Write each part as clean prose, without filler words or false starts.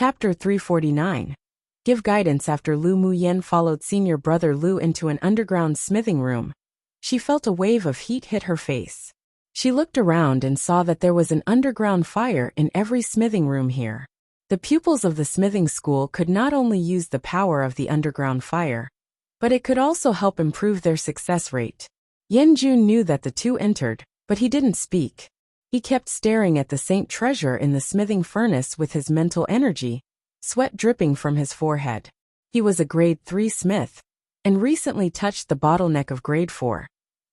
Chapter 349. Give guidance. After Lu Muyen followed senior brother Lu into an underground smithing room, she felt a wave of heat hit her face. She looked around and saw that there was an underground fire in every smithing room here. The pupils of the smithing school could not only use the power of the underground fire, but it could also help improve their success rate. Yanjun knew that the two entered, but he didn't speak. He kept staring at the Saint treasure in the smithing furnace with his mental energy, sweat dripping from his forehead. He was a grade 3 smith, and recently touched the bottleneck of grade 4.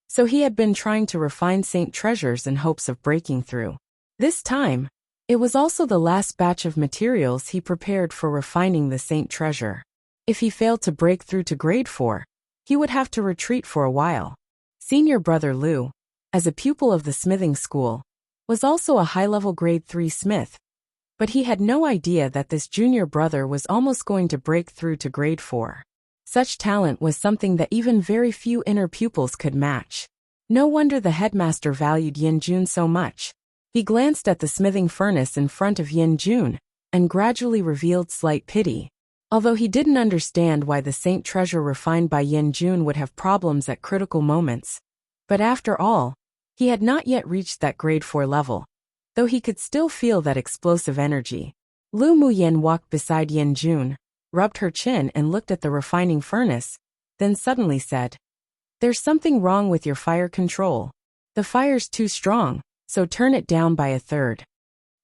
So he had been trying to refine Saint treasures in hopes of breaking through. This time, it was also the last batch of materials he prepared for refining the Saint treasure. If he failed to break through to grade 4, he would have to retreat for a while. Senior brother Lu, as a pupil of the smithing school, was also a high-level grade 3 smith, but he had no idea that this junior brother was almost going to break through to grade 4. Such talent was something that even very few inner pupils could match. No wonder the headmaster valued Yanjun so much. He glanced at the smithing furnace in front of Yanjun, and gradually revealed slight pity. Although he didn't understand why the Saint treasure refined by Yanjun would have problems at critical moments. But after all, he had not yet reached that grade 4 level, though he could still feel that explosive energy. Lu Muyen walked beside Yanjun, rubbed her chin and looked at the refining furnace, then suddenly said, "There's something wrong with your fire control. The fire's too strong, so turn it down by a third."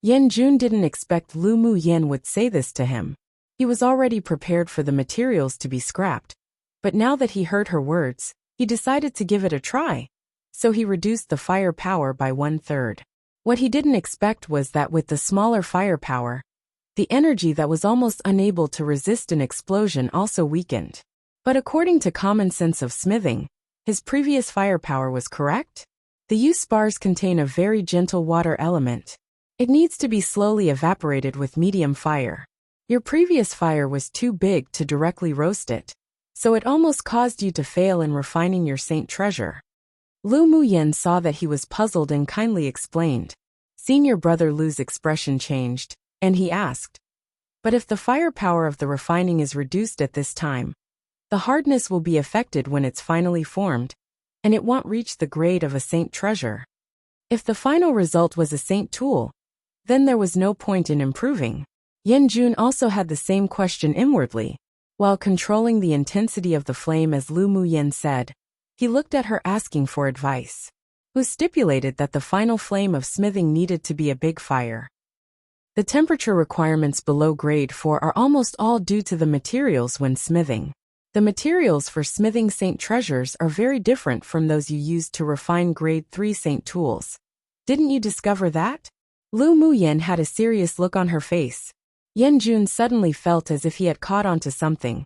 Yanjun didn't expect Lu Muyen would say this to him. He was already prepared for the materials to be scrapped, but now that he heard her words, he decided to give it a try. So he reduced the fire power by 1/3. What he didn't expect was that with the smaller firepower, the energy that was almost unable to resist an explosion also weakened. But according to common sense of smithing, his previous firepower was correct. The U spars contain a very gentle water element. It needs to be slowly evaporated with medium fire. Your previous fire was too big to directly roast it, so it almost caused you to fail in refining your Saint treasure. Lu Muyen saw that he was puzzled and kindly explained. Senior brother Lu's expression changed, and he asked, "But if the firepower of the refining is reduced at this time, the hardness will be affected when it's finally formed, and it won't reach the grade of a Saint treasure. If the final result was a Saint tool, then there was no point in improving." Yanjun also had the same question inwardly. While controlling the intensity of the flame as Lu Muyen said, he looked at her asking for advice. Who stipulated that the final flame of smithing needed to be a big fire? The temperature requirements below grade 4 are almost all due to the materials when smithing. The materials for smithing Saint treasures are very different from those you used to refine grade 3 Saint tools. Didn't you discover that? Lu Muyen had a serious look on her face. Yanjun suddenly felt as if he had caught on to something.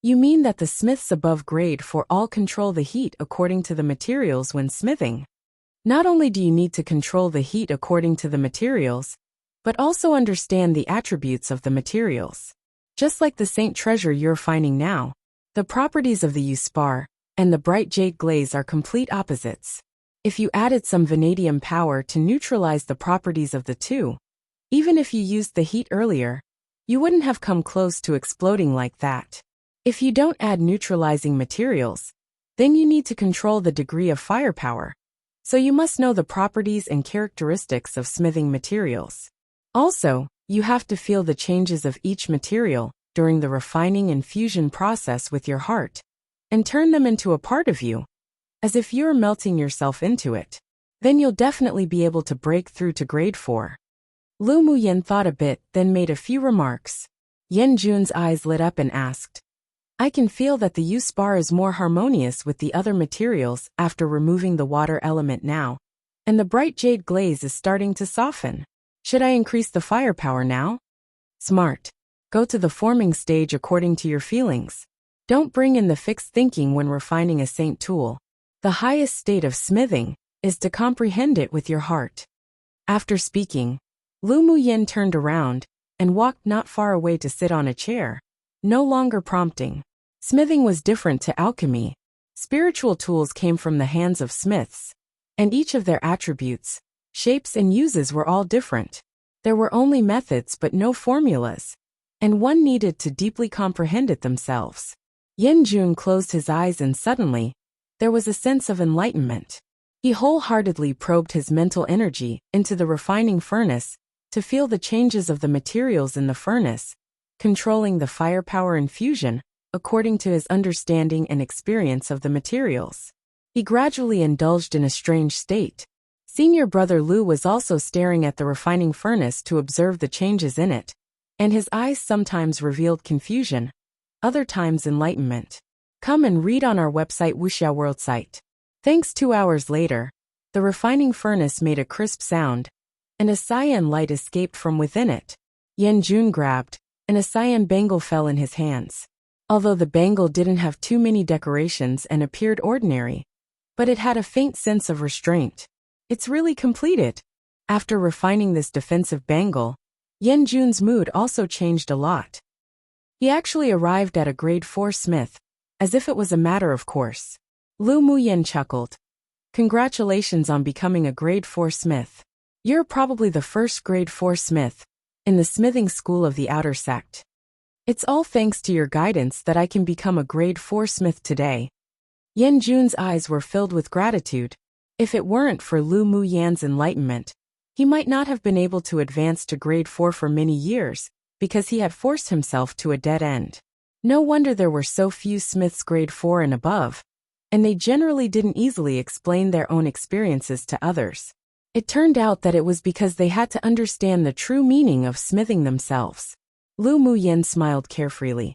You mean that the smiths above grade 4 all control the heat according to the materials when smithing? Not only do you need to control the heat according to the materials, but also understand the attributes of the materials. Just like the Saint treasure you're finding now, the properties of the U-spar and the bright jade glaze are complete opposites. If you added some vanadium power to neutralize the properties of the two, even if you used the heat earlier, you wouldn't have come close to exploding like that. If you don't add neutralizing materials, then you need to control the degree of firepower. So you must know the properties and characteristics of smithing materials. Also, you have to feel the changes of each material during the refining and fusion process with your heart, and turn them into a part of you, as if you're melting yourself into it. Then you'll definitely be able to break through to grade 4. Lu Muyen thought a bit, then made a few remarks. Yanjun's eyes lit up and asked, "I can feel that the U-spar is more harmonious with the other materials after removing the water element now, and the bright jade glaze is starting to soften. Should I increase the firepower now?" Smart. Go to the forming stage according to your feelings. Don't bring in the fixed thinking when refining a Saint tool. The highest state of smithing is to comprehend it with your heart. After speaking, Lu Muyen turned around and walked not far away to sit on a chair, no longer prompting. Smithing was different to alchemy. Spiritual tools came from the hands of smiths, and each of their attributes, shapes and uses were all different. There were only methods but no formulas. and one needed to deeply comprehend it themselves. Jun closed his eyes and suddenly, there was a sense of enlightenment. He wholeheartedly probed his mental energy into the refining furnace to feel the changes of the materials in the furnace, controlling the firepower infusion according to his understanding and experience of the materials. He gradually indulged in a strange state. Senior brother Lu was also staring at the refining furnace to observe the changes in it, and his eyes sometimes revealed confusion, other times enlightenment. Come and read on our website Wuxia World site. Thanks. 2 hours later, the refining furnace made a crisp sound, and a cyan light escaped from within it. Jun grabbed, and a cyan bangle fell in his hands. Although the bangle didn't have too many decorations and appeared ordinary, but it had a faint sense of restraint. It's really completed. After refining this defensive bangle, Jun's mood also changed a lot. He actually arrived at a grade 4 smith, as if it was a matter of course. Lu Muyen chuckled. Congratulations on becoming a grade 4 smith. You're probably the first grade 4 smith in the smithing school of the outer sect. It's all thanks to your guidance that I can become a grade 4 smith today. Jun's eyes were filled with gratitude. If it weren't for Lu Muyan's enlightenment, he might not have been able to advance to grade 4 for many years, because he had forced himself to a dead end. No wonder there were so few smiths grade 4 and above, and they generally didn't easily explain their own experiences to others. It turned out that it was because they had to understand the true meaning of smithing themselves. Lu Muyen smiled carefreely.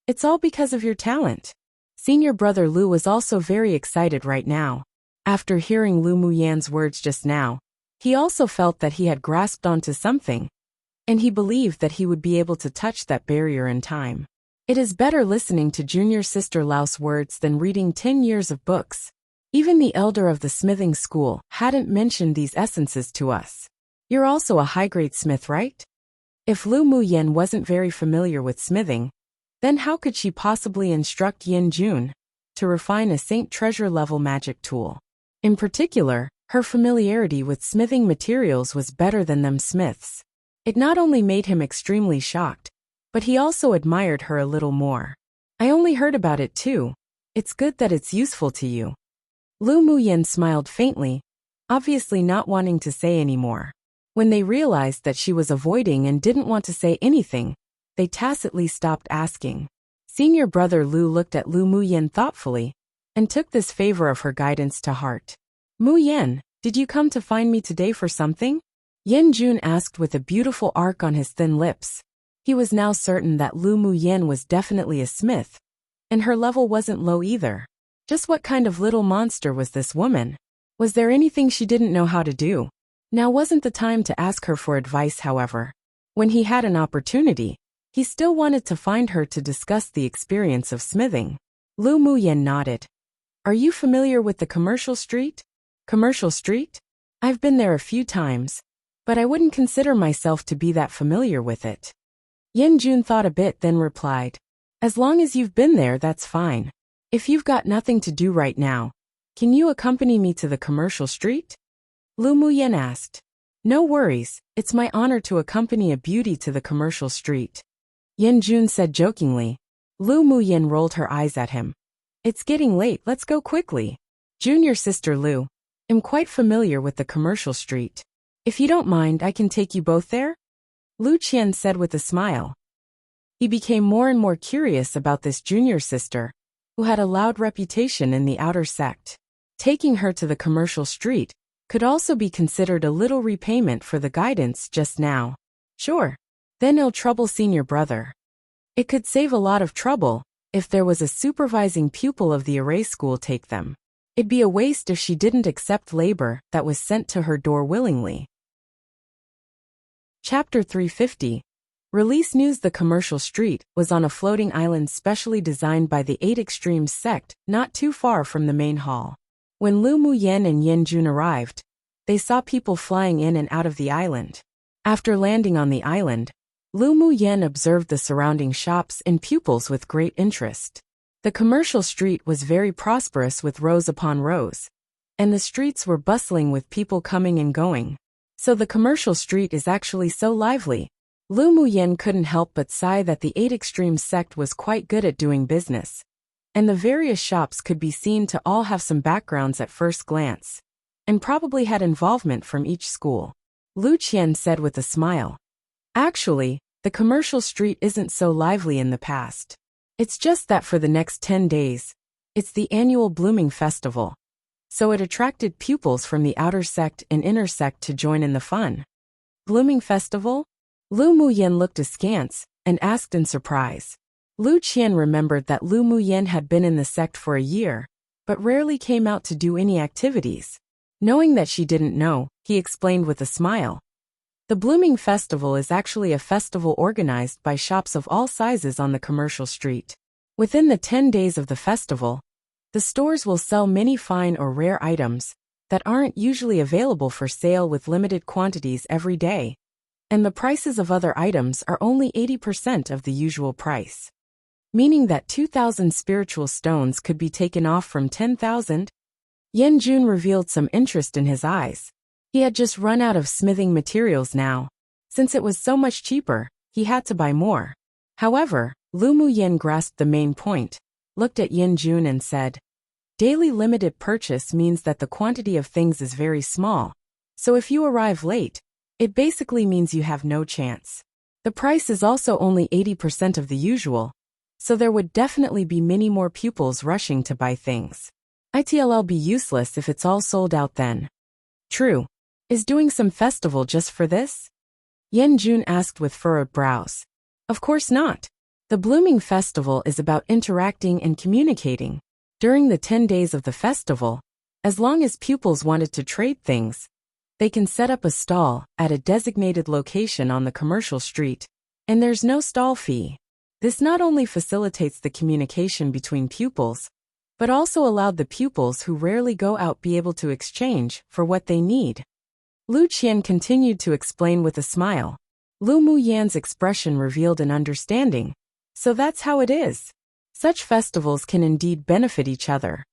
It's all because of your talent. Senior brother Lu was also very excited right now. After hearing Lu Muyan's words just now, he also felt that he had grasped onto something, and he believed that he would be able to touch that barrier in time. It is better listening to junior sister Lao's words than reading 10 years of books. Even the elder of the smithing school hadn't mentioned these essences to us. You're also a high-grade smith, right? If Lu Muyen wasn't very familiar with smithing, then how could she possibly instruct Jun to refine a Saint Treasure-level magic tool? In particular, her familiarity with smithing materials was better than them smiths. It not only made him extremely shocked, but he also admired her a little more. I only heard about it too. It's good that it's useful to you. Lu Muyen smiled faintly, obviously not wanting to say any more. When they realized that she was avoiding and didn't want to say anything, they tacitly stopped asking. Senior brother Lu looked at Lu Muyen thoughtfully, and took this favor of her guidance to heart. Muyen, did you come to find me today for something? Jun asked with a beautiful arc on his thin lips. He was now certain that Lu Muyen was definitely a smith, and her level wasn't low either. Just what kind of little monster was this woman? Was there anything she didn't know how to do? Now wasn't the time to ask her for advice, however. When he had an opportunity, he still wanted to find her to discuss the experience of smithing. Lu Muyen nodded. Are you familiar with the Commercial Street? Commercial Street? I've been there a few times, but I wouldn't consider myself to be that familiar with it. Jun thought a bit, then replied. As long as you've been there, that's fine. If you've got nothing to do right now, can you accompany me to the Commercial Street? Lu Muyen asked. No worries, it's my honor to accompany a beauty to the Commercial Street. Jun said jokingly. Lu Muyen rolled her eyes at him. It's getting late, let's go quickly. Junior sister Lu, I'm quite familiar with the Commercial Street. If you don't mind, I can take you both there? Lu Qian said with a smile. He became more and more curious about this junior sister, who had a loud reputation in the outer sect. Taking her to the Commercial Street could also be considered a little repayment for the guidance just now. Sure. Then it'll trouble senior brother. It could save a lot of trouble if there was a supervising pupil of the array school take them. It'd be a waste if she didn't accept labor that was sent to her door willingly. Chapter 350. Release news. The Commercial Street was on a floating island specially designed by the 8 Extremes sect, not too far from the main hall. When Lu Muyen and Jun arrived, they saw people flying in and out of the island. After landing on the island, Lu Muyen observed the surrounding shops and pupils with great interest. The Commercial Street was very prosperous with rows upon rows, and the streets were bustling with people coming and going. So the Commercial Street is actually so lively. Lu Muyen couldn't help but sigh that the Eight Extremes sect was quite good at doing business, and the various shops could be seen to all have some backgrounds at first glance, and probably had involvement from each school. Lu Qian said with a smile. Actually, the commercial street isn't so lively in the past. It's just that for the next 10 days, it's the annual blooming festival. So it attracted pupils from the outer sect and inner sect to join in the fun. Blooming festival? Lu Muyen looked askance and asked in surprise. Lu Qian remembered that Lu Muyen had been in the sect for a year, but rarely came out to do any activities. Knowing that she didn't know, he explained with a smile. The Blooming Festival is actually a festival organized by shops of all sizes on the commercial street. Within the 10 days of the festival, the stores will sell many fine or rare items that aren't usually available for sale with limited quantities every day, and the prices of other items are only 80% of the usual price. Meaning that 2,000 spiritual stones could be taken off from 10,000? Yan Jun revealed some interest in his eyes. He had just run out of smithing materials now. Since it was so much cheaper, he had to buy more. However, Lu Muyen grasped the main point, looked at Yan Jun and said, daily limited purchase means that the quantity of things is very small, so if you arrive late, it basically means you have no chance. The price is also only 80% of the usual, so there would definitely be many more pupils rushing to buy things. It'll be useless if it's all sold out then. True. Is doing some festival just for this? Yan Jun asked with furrowed brows. Of course not. The Blooming Festival is about interacting and communicating. During the 10 days of the festival, as long as pupils wanted to trade things, they can set up a stall at a designated location on the commercial street, and there's no stall fee. This not only facilitates the communication between pupils, but also allowed the pupils who rarely go out be able to exchange for what they need. Lu Qian continued to explain with a smile. Lu Muyan's expression revealed an understanding. So that's how it is. Such festivals can indeed benefit each other.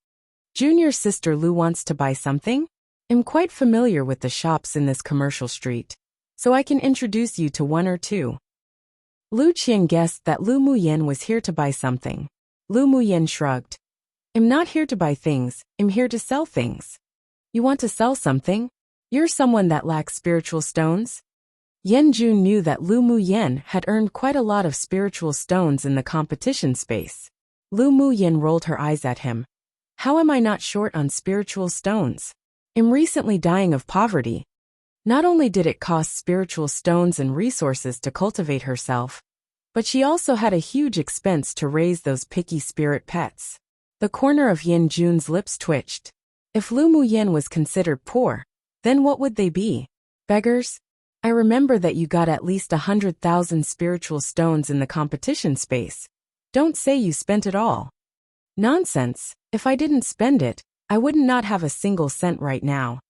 Junior sister Lu wants to buy something? I'm quite familiar with the shops in this commercial street, so I can introduce you to one or two. Lu Qian guessed that Lu Muyen was here to buy something. Lu Muyen shrugged. I'm not here to buy things, I'm here to sell things. You want to sell something? You're someone that lacks spiritual stones? Yan Jun knew that Lu Muyen had earned quite a lot of spiritual stones in the competition space. Lu Muyen rolled her eyes at him. How am I not short on spiritual stones? I'm recently dying of poverty. Not only did it cost spiritual stones and resources to cultivate herself, but she also had a huge expense to raise those picky spirit pets. The corner of Yan Jun's lips twitched. If Lu Muyen was considered poor, then what would they be? Beggars? I remember that you got at least 100,000 spiritual stones in the competition space. Don't say you spent it all. Nonsense. If I didn't spend it, I would not have a single cent right now.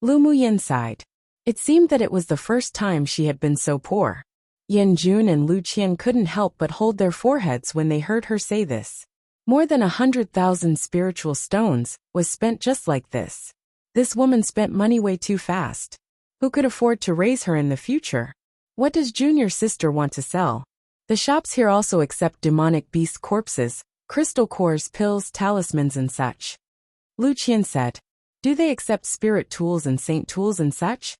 Lu Muyen sighed. It seemed that it was the first time she had been so poor. Yan Jun and Lu Qian couldn't help but hold their foreheads when they heard her say this. More than 100,000 spiritual stones was spent just like this. This woman spent money way too fast. Who could afford to raise her in the future? What does junior sister want to sell? The shops here also accept demonic beast corpses, crystal cores, pills, talismans and such. Lu Qian said. Do they accept spirit tools and saint tools and such?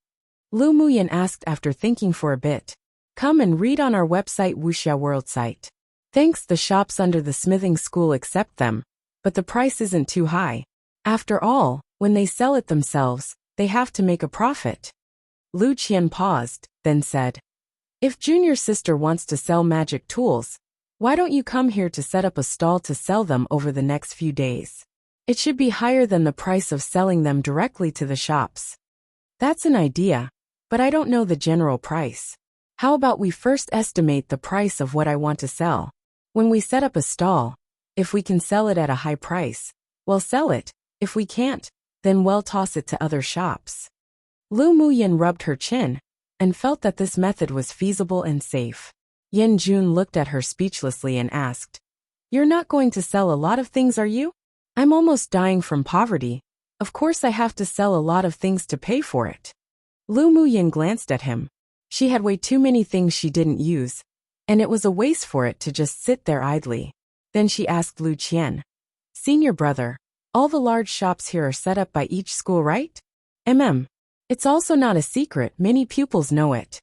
Lu Muyen asked after thinking for a bit. Come and read on our website Wuxia World site. Thanks, the shops under the smithing school accept them, but the price isn't too high. After all, when they sell it themselves, they have to make a profit. Lu Qian paused, then said, if junior sister wants to sell magic tools, why don't you come here to set up a stall to sell them over the next few days? It should be higher than the price of selling them directly to the shops. That's an idea, but I don't know the general price. How about we first estimate the price of what I want to sell? When we set up a stall, if we can sell it at a high price, we'll sell it. If we can't, then we'll toss it to other shops. Lu Muyen rubbed her chin and felt that this method was feasible and safe. Yan Jun looked at her speechlessly and asked, you're not going to sell a lot of things, are you? I'm almost dying from poverty. Of course I have to sell a lot of things to pay for it. Lu Muyen glanced at him. She had way too many things she didn't use, and it was a waste for it to just sit there idly. Then she asked Lu Qian, "Senior brother, all the large shops here are set up by each school, right?" It's also not a secret, many pupils know it.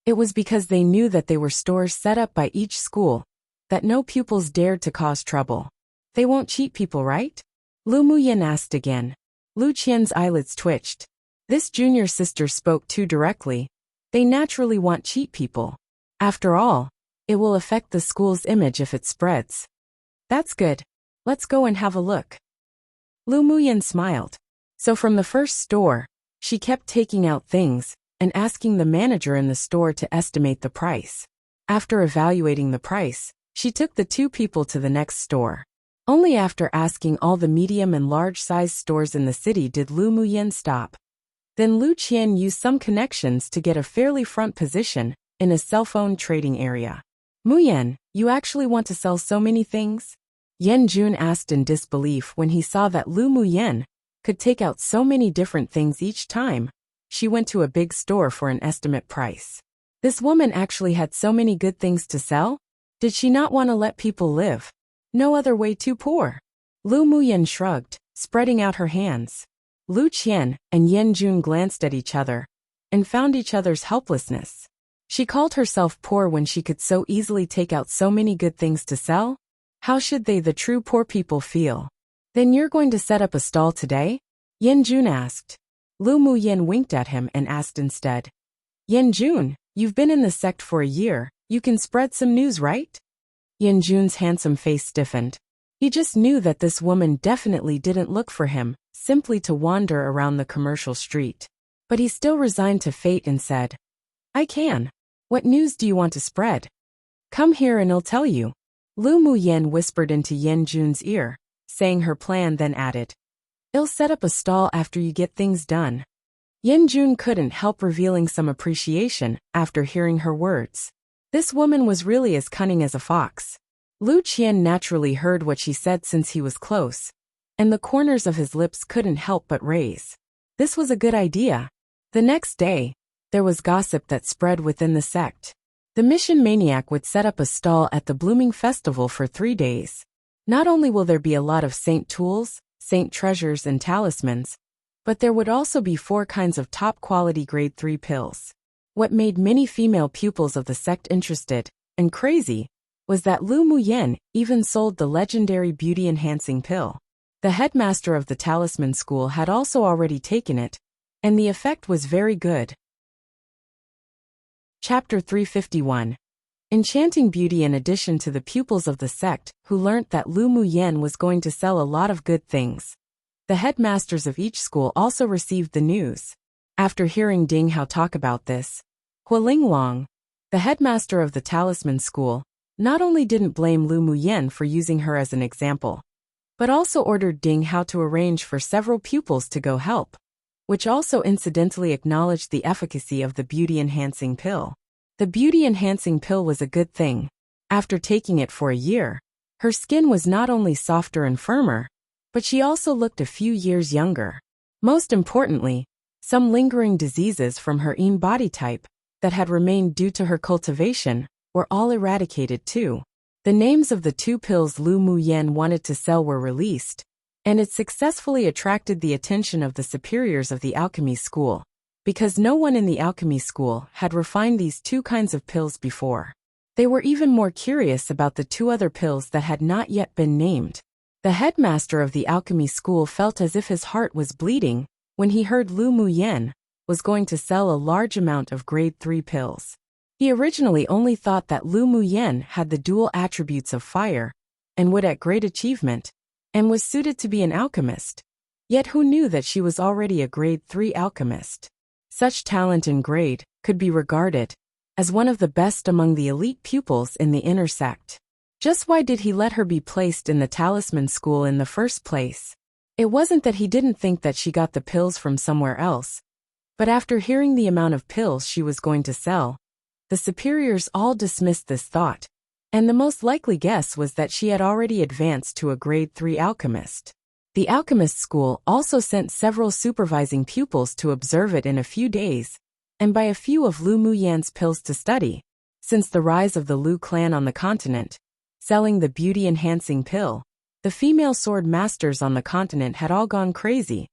It was because they knew that they were stores set up by each school, that no pupils dared to cause trouble. They won't cheat people, right? Lu Muyin asked again. Lu Qian's eyelids twitched. This junior sister spoke too directly. They naturally want cheat people. After all, it will affect the school's image if it spreads. That's good. Let's go and have a look. Lu Muyin smiled. So from the first store, she kept taking out things and asking the manager in the store to estimate the price. After evaluating the price, she took the two people to the next store. Only after asking all the medium and large-sized stores in the city did Lu Muyin stop. Then Lu Qian used some connections to get a fairly front position in a cell phone trading area. "Muyin, you actually want to sell so many things?" Yan Jun asked in disbelief when he saw that Lu Muyin could take out so many different things each time she went to a big store for an estimate price. This woman actually had so many good things to sell? Did she not want to let people live? No other way too poor. Lu Muyin shrugged, spreading out her hands. Lu Qian and Yan Jun glanced at each other and found each other's helplessness. She called herself poor when she could so easily take out so many good things to sell? How should they, the true poor people, feel? "Then you're going to set up a stall today?" Yan Jun asked. Lu Muyin winked at him and asked instead. "Yan Jun, you've been in the sect for a year, you can spread some news, right?" Yan Jun's handsome face stiffened. He just knew that this woman definitely didn't look for him, simply to wander around the commercial street. But he still resigned to fate and said, "I can. What news do you want to spread? Come here and I'll tell you." Lu Muyin whispered into Yan Jun's ear, saying her plan, then added, "I'll set up a stall after you get things done." Yan Jun couldn't help revealing some appreciation after hearing her words. This woman was really as cunning as a fox. Lu Qian naturally heard what she said since he was close, and the corners of his lips couldn't help but raise. This was a good idea. The next day, there was gossip that spread within the sect. The mission maniac would set up a stall at the Blooming Festival for 3 days. Not only will there be a lot of saint tools, saint treasures and talismans, but there would also be 4 kinds of top-quality grade 3 pills. What made many female pupils of the sect interested and crazy was that Lu Muyin even sold the legendary beauty-enhancing pill. The headmaster of the talisman school had also already taken it, and the effect was very good. Chapter 351. Enchanting beauty. In addition to the pupils of the sect, who learnt that Lu Muyin was going to sell a lot of good things, the headmasters of each school also received the news. After hearing Ding Hao talk about this, Hualinglong, the headmaster of the talisman school, not only didn't blame Lu Muyin for using her as an example, but also ordered Ding Hao to arrange for several pupils to go help, which also incidentally acknowledged the efficacy of the beauty-enhancing pill. The beauty-enhancing pill was a good thing. After taking it for a year, her skin was not only softer and firmer, but she also looked a few years younger. Most importantly, some lingering diseases from her own body type that had remained due to her cultivation were all eradicated too. The names of the 2 pills Lu Muyin wanted to sell were released, and it successfully attracted the attention of the superiors of the alchemy school, because no one in the alchemy school had refined these 2 kinds of pills before. They were even more curious about the 2 other pills that had not yet been named. The headmaster of the alchemy school felt as if his heart was bleeding when he heard Lu Muyin was going to sell a large amount of grade 3 pills. He originally only thought that Lu Muyin had the dual attributes of fire and would at great achievement, and was suited to be an alchemist. Yet who knew that she was already a grade 3 alchemist? Such talent and grade could be regarded as one of the best among the elite pupils in the inner sect. Just why did he let her be placed in the talisman school in the first place? It wasn't that he didn't think that she got the pills from somewhere else, but after hearing the amount of pills she was going to sell, the superiors all dismissed this thought, and the most likely guess was that she had already advanced to a grade 3 alchemist. The alchemist school also sent several supervising pupils to observe it in a few days, and buy a few of Lu Muyan's pills to study. Since the rise of the Lu clan on the continent, selling the beauty-enhancing pill, the female sword masters on the continent had all gone crazy.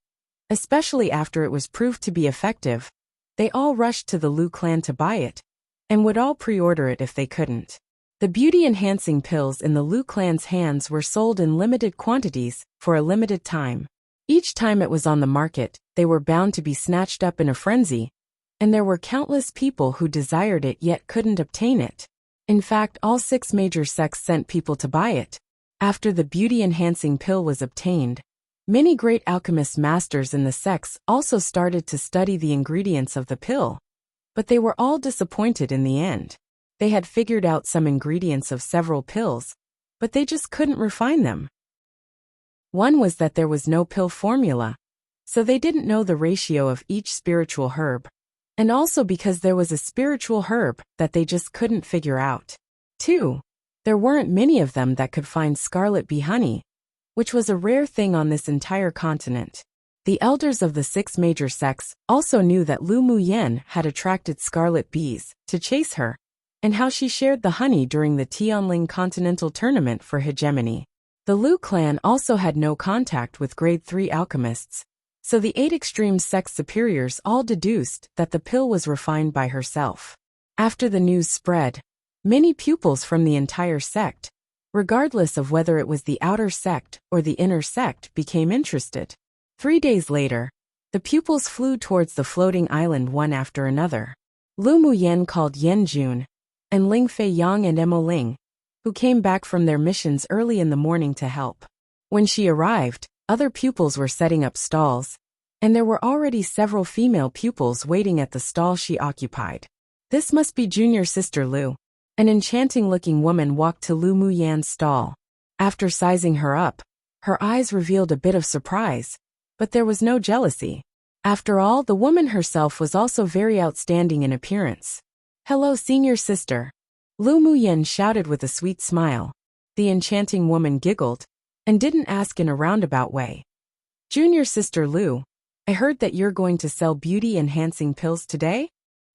Especially after it was proved to be effective, they all rushed to the Lu clan to buy it, and would all pre-order it if they couldn't. The beauty-enhancing pills in the Lu clan's hands were sold in limited quantities, for a limited time. Each time it was on the market, they were bound to be snatched up in a frenzy, and there were countless people who desired it yet couldn't obtain it. In fact, all 6 major sects sent people to buy it. After the beauty-enhancing pill was obtained, many great alchemist masters in the sects also started to study the ingredients of the pill. But they were all disappointed in the end. They had figured out some ingredients of several pills, but they just couldn't refine them. One was that there was no pill formula, so they didn't know the ratio of each spiritual herb, and also because there was a spiritual herb that they just couldn't figure out. 2. There weren't many of them that could find scarlet bee honey, which was a rare thing on this entire continent. The elders of the 6 major sects also knew that Lu Muyan had attracted scarlet bees to chase her, and how she shared the honey during the Tianling Continental Tournament for hegemony. The Lu clan also had no contact with grade 3 alchemists, so the 8 extreme sect superiors all deduced that the pill was refined by herself. After the news spread, many pupils from the entire sect, regardless of whether it was the outer sect or the inner sect, became interested. 3 days later, the pupils flew towards the floating island one after another. Lu Muyan called Yan Jun, and Ling Fei Yang and Emo Ling, who came back from their missions early in the morning to help. When she arrived, other pupils were setting up stalls, and there were already several female pupils waiting at the stall she occupied. This must be junior sister Lu. An enchanting-looking woman walked to Lu Muyan's stall. After sizing her up, her eyes revealed a bit of surprise, but there was no jealousy. After all, the woman herself was also very outstanding in appearance. "Hello, senior sister," Lu Muyan shouted with a sweet smile. The enchanting woman giggled, and didn't ask in a roundabout way. "Junior sister Lu, I heard that you're going to sell beauty-enhancing pills today?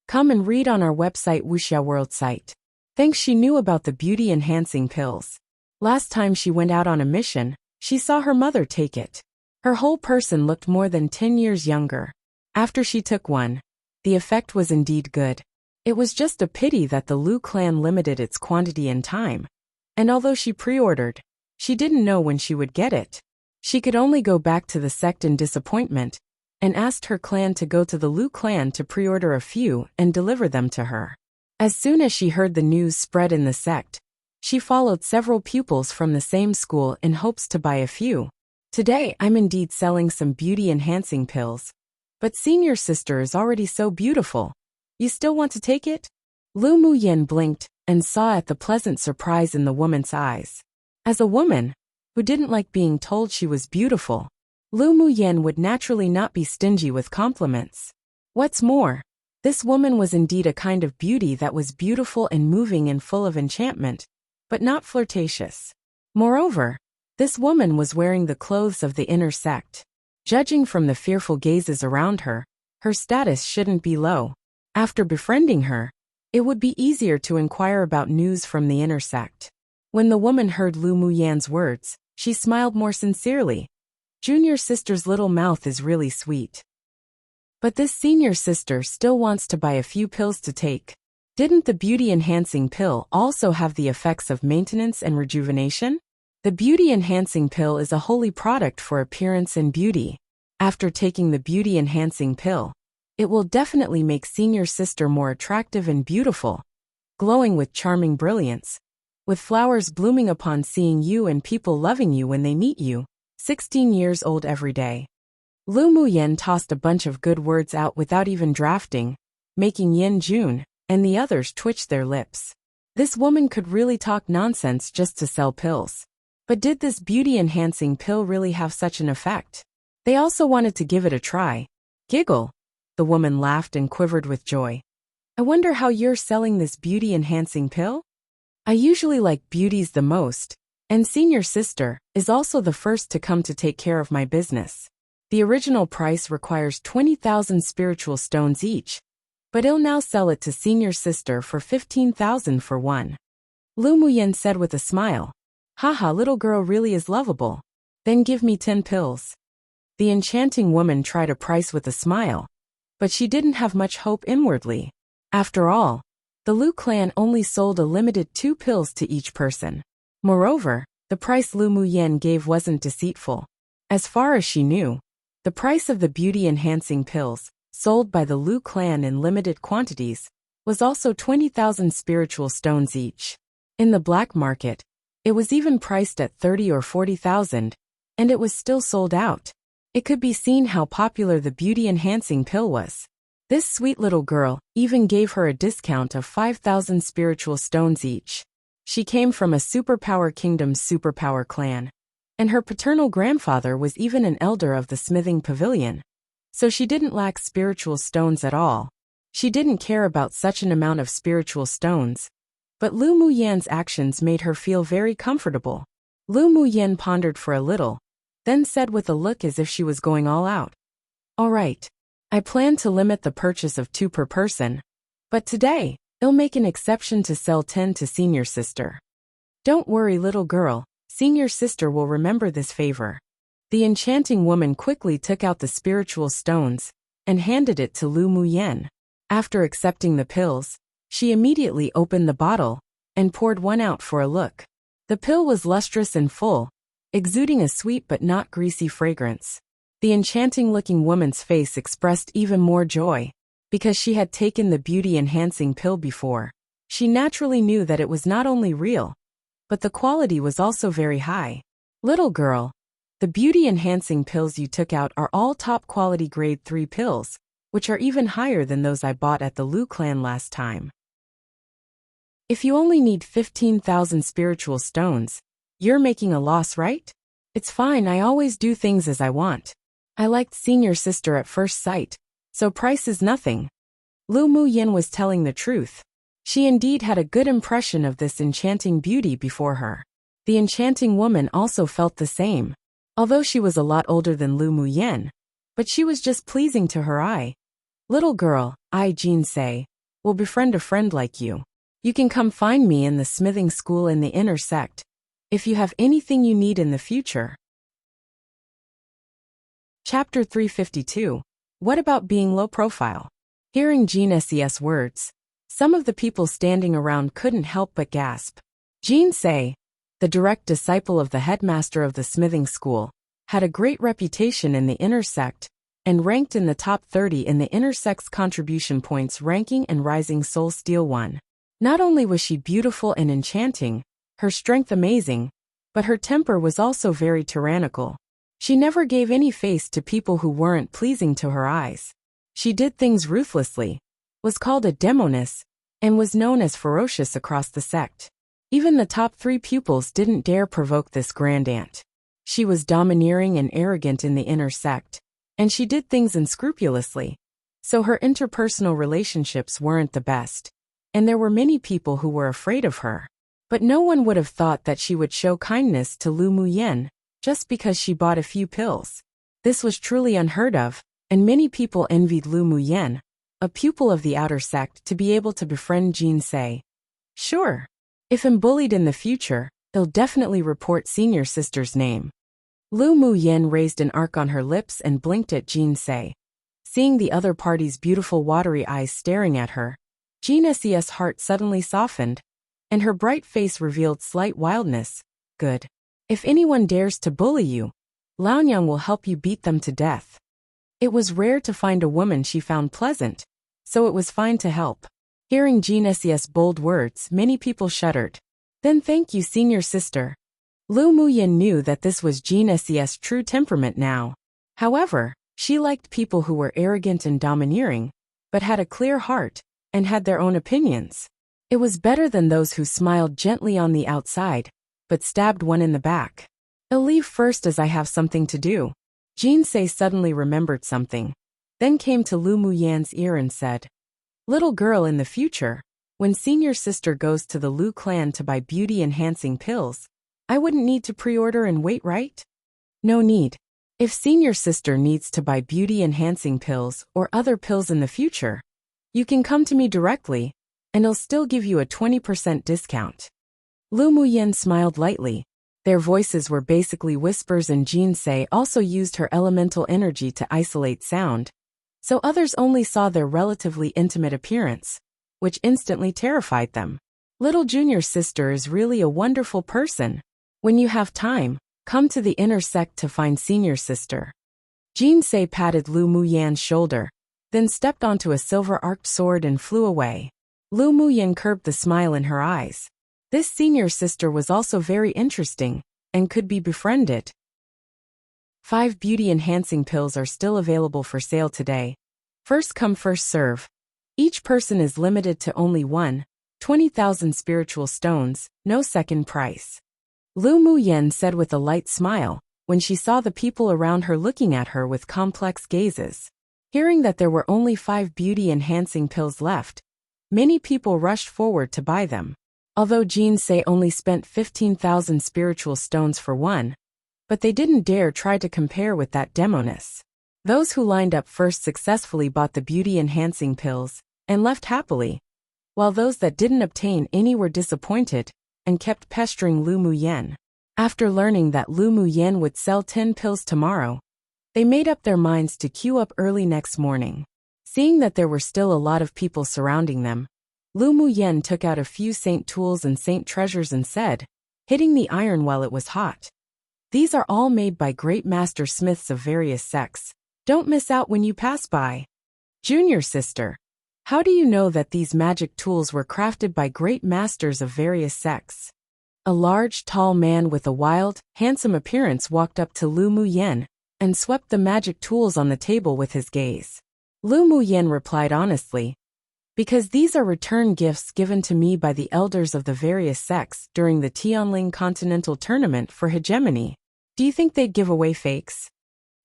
Come and read on our website Wuxia World site." Thanks, she knew about the beauty-enhancing pills. Last time she went out on a mission, she saw her mother take it. Her whole person looked more than 10 years younger. After she took one, the effect was indeed good. It was just a pity that the Lu clan limited its quantity and time, and although she pre-ordered, she didn't know when she would get it. She could only go back to the sect in disappointment, and asked her clan to go to the Lu clan to pre-order a few and deliver them to her. As soon as she heard the news spread in the sect, she followed several pupils from the same school in hopes to buy a few. "Today I'm indeed selling some beauty-enhancing pills, but senior sister is already so beautiful. You still want to take it?" Lu Muyan blinked and saw at the pleasant surprise in the woman's eyes. As a woman who didn't like being told she was beautiful, Lu Muyan would naturally not be stingy with compliments. What's more, this woman was indeed a kind of beauty that was beautiful and moving and full of enchantment, but not flirtatious. Moreover, this woman was wearing the clothes of the inner sect. Judging from the fearful gazes around her, her status shouldn't be low. After befriending her, it would be easier to inquire about news from the inner sect. When the woman heard Lu Muyan's words, she smiled more sincerely. "Junior sister's little mouth is really sweet. But this senior sister still wants to buy a few pills to take. Didn't the beauty-enhancing pill also have the effects of maintenance and rejuvenation?" The beauty-enhancing pill is a holy product for appearance and beauty. After taking the beauty-enhancing pill, it will definitely make senior sister more attractive and beautiful, glowing with charming brilliance, with flowers blooming upon seeing you and people loving you when they meet you. 16 years old every day. Lu Muyan tossed a bunch of good words out without even drafting, making Yan Jun and the others twitch their lips. This woman could really talk nonsense just to sell pills. But did this beauty-enhancing pill really have such an effect? They also wanted to give it a try. "Giggle." The woman laughed and quivered with joy. "I wonder how you're selling this beauty-enhancing pill? I usually like beauties the most, and senior sister is also the first to come to take care of my business. The original price requires 20,000 spiritual stones each, but I'll now sell it to senior sister for 15,000 for one. Lu Muyen said with a smile. Haha, little girl really is lovable. Then give me 10 pills. The enchanting woman tried a price with a smile, but she didn't have much hope inwardly. After all, the Lu clan only sold a limited 2 pills to each person. Moreover, the price Lu Muyen gave wasn't deceitful. As far as she knew, the price of the beauty-enhancing pills, sold by the Lu clan in limited quantities, was also 20,000 spiritual stones each. In the black market, it was even priced at 30 or 40,000, and it was still sold out. It could be seen how popular the beauty-enhancing pill was. This sweet little girl even gave her a discount of 5,000 spiritual stones each. She came from a superpower kingdom's superpower clan, and her paternal grandfather was even an elder of the smithing pavilion. So she didn't lack spiritual stones at all. She didn't care about such an amount of spiritual stones, but Lu Muyen's actions made her feel very comfortable. Lu Muyen pondered for a little, then said with a look as if she was going all out. All right. I plan to limit the purchase of 2 per person, but today, I'll make an exception to sell 10 to senior sister. Don't worry, little girl, senior sister will remember this favor. The enchanting woman quickly took out the spiritual stones and handed it to Lu Muyen. After accepting the pills, she immediately opened the bottle and poured one out for a look. The pill was lustrous and full, exuding a sweet but not greasy fragrance. The enchanting-looking woman's face expressed even more joy. Because she had taken the beauty-enhancing pill before, she naturally knew that it was not only real, but the quality was also very high. Little girl, the beauty-enhancing pills you took out are all top-quality grade 3 pills, which are even higher than those I bought at the Lu clan last time. If you only need 15,000 spiritual stones, you're making a loss, right? It's fine, I always do things as I want. I liked senior sister at first sight, so price is nothing. Lu Muyen was telling the truth. She indeed had a good impression of this enchanting beauty before her. The enchanting woman also felt the same, although she was a lot older than Lu Muyen, but she was just pleasing to her eye. Little girl, I, Jinsei, will befriend a friend like you. You can come find me in the smithing school in the inner sect, if you have anything you need in the future. Chapter 352. What about being low profile? Hearing Jinsei's words, some of the people standing around couldn't help but gasp. Jinsei, the direct disciple of the headmaster of the smithing school, had a great reputation in the inner sect, and ranked in the top 30 in the inner sect's contribution points ranking and rising Soul Steel 1. Not only was she beautiful and enchanting, her strength amazing, but her temper was also very tyrannical. She never gave any face to people who weren't pleasing to her eyes. She did things ruthlessly, was called a demoness, and was known as ferocious across the sect. Even the top 3 pupils didn't dare provoke this grand aunt. She was domineering and arrogant in the inner sect, and she did things unscrupulously. So her interpersonal relationships weren't the best, and there were many people who were afraid of her. But no one would have thought that she would show kindness to Lu Muyen, just because she bought a few pills. This was truly unheard of, and many people envied Lu Muyen, a pupil of the outer sect, to be able to befriend Jinsei. Sure. If I'm bullied in the future, they'll definitely report senior sister's name. Lu Muyen raised an arc on her lips and blinked at Jinsei. Seeing the other party's beautiful watery eyes staring at her, Jinsei's heart suddenly softened, and her bright face revealed slight wildness. Good. If anyone dares to bully you, Laonyang will help you beat them to death. It was rare to find a woman she found pleasant, so it was fine to help. Hearing Jinsei's bold words, many people shuddered. Then thank you, senior sister. Lu Muyen knew that this was Jinsei's true temperament now. However, she liked people who were arrogant and domineering, but had a clear heart, and had their own opinions. It was better than those who smiled gently on the outside, but stabbed one in the back. I'll leave first as I have something to do. Jinsei suddenly remembered something, then came to Lu Muyen's ear and said, Little girl, in the future, when senior sister goes to the Lu clan to buy beauty-enhancing pills, I wouldn't need to pre-order and wait, right? No need. If senior sister needs to buy beauty-enhancing pills or other pills in the future, You can come to me directly, and I'll still give you a 20% discount. Lu Muyen smiled lightly. Their voices were basically whispers, and Jinsei also used her elemental energy to isolate sound, so others only saw their relatively intimate appearance, which instantly terrified them. Little junior sister is really a wonderful person. When you have time, come to the inner sect to find senior sister. Jinsei patted Lu Muyan's shoulder, then stepped onto a silver-arced sword and flew away. Lu Muyan curbed the smile in her eyes. This senior sister was also very interesting, and could be befriended. 5 beauty-enhancing pills are still available for sale today. First come first serve. Each person is limited to only 20,000 spiritual stones, no second price. Lu Muyen said with a light smile, when she saw the people around her looking at her with complex gazes. Hearing that there were only 5 beauty-enhancing pills left, many people rushed forward to buy them. Although Jinsei only spent 15,000 spiritual stones for one, but they didn't dare try to compare with that demoness. Those who lined up first successfully bought the beauty-enhancing pills, and left happily, while those that didn't obtain any were disappointed, and kept pestering Lu Muyen. After learning that Lu Muyen would sell 10 pills tomorrow, they made up their minds to queue up early next morning. Seeing that there were still a lot of people surrounding them, Lu Muyen took out a few saint tools and saint treasures and said, hitting the iron while it was hot, "These are all made by great master smiths of various sects. Don't miss out when you pass by." Junior sister, how do you know that these magic tools were crafted by great masters of various sects? A large, tall man with a wild, handsome appearance walked up to Lu Muyen and swept the magic tools on the table with his gaze. Lu Muyen replied honestly, "Because these are return gifts given to me by the elders of the various sects during the Tianling Continental Tournament for Hegemony. Do you think they'd give away fakes?"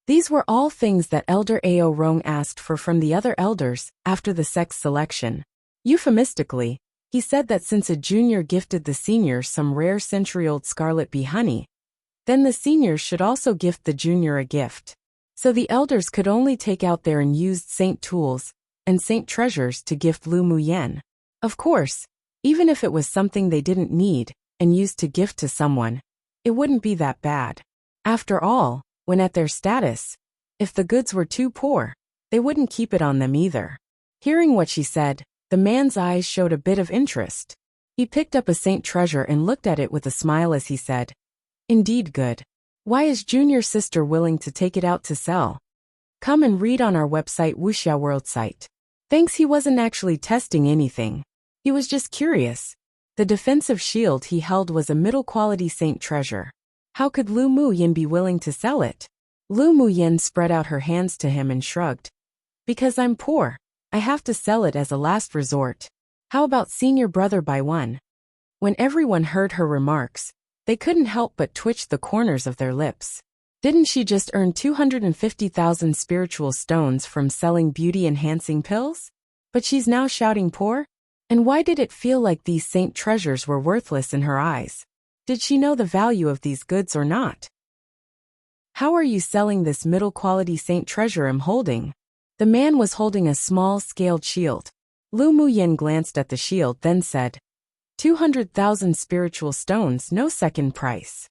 These were all things that Elder Ao Rong asked for from the other elders after the sex selection. Euphemistically, he said that since a junior gifted the senior some rare century-old scarlet bee honey, then the seniors should also gift the junior a gift. So the elders could only take out their unused saint tools and saint treasures to gift Lu Muyen. Of course, even if it was something they didn't need and used to gift to someone, it wouldn't be that bad. After all, when at their status, if the goods were too poor, they wouldn't keep it on them either. Hearing what she said, the man's eyes showed a bit of interest. He picked up a saint treasure and looked at it with a smile as he said, "Indeed good. Why is junior sister willing to take it out to sell? Come and read on our website Wuxia World site." Thanks, he wasn't actually testing anything. He was just curious. The defensive shield he held was a middle-quality saint treasure. How could Lu Muyen be willing to sell it? Lu Muyen spread out her hands to him and shrugged. "Because I'm poor, I have to sell it as a last resort. How about senior brother buy one?" When everyone heard her remarks, they couldn't help but twitch the corners of their lips. Didn't she just earn 250,000 spiritual stones from selling beauty-enhancing pills? But she's now shouting poor? And why did it feel like these saint treasures were worthless in her eyes? Did she know the value of these goods or not? "How are you selling this middle-quality saint treasure I'm holding?" The man was holding a small, scaled shield. Lu Muyen glanced at the shield then said, 200,000 spiritual stones, no second price.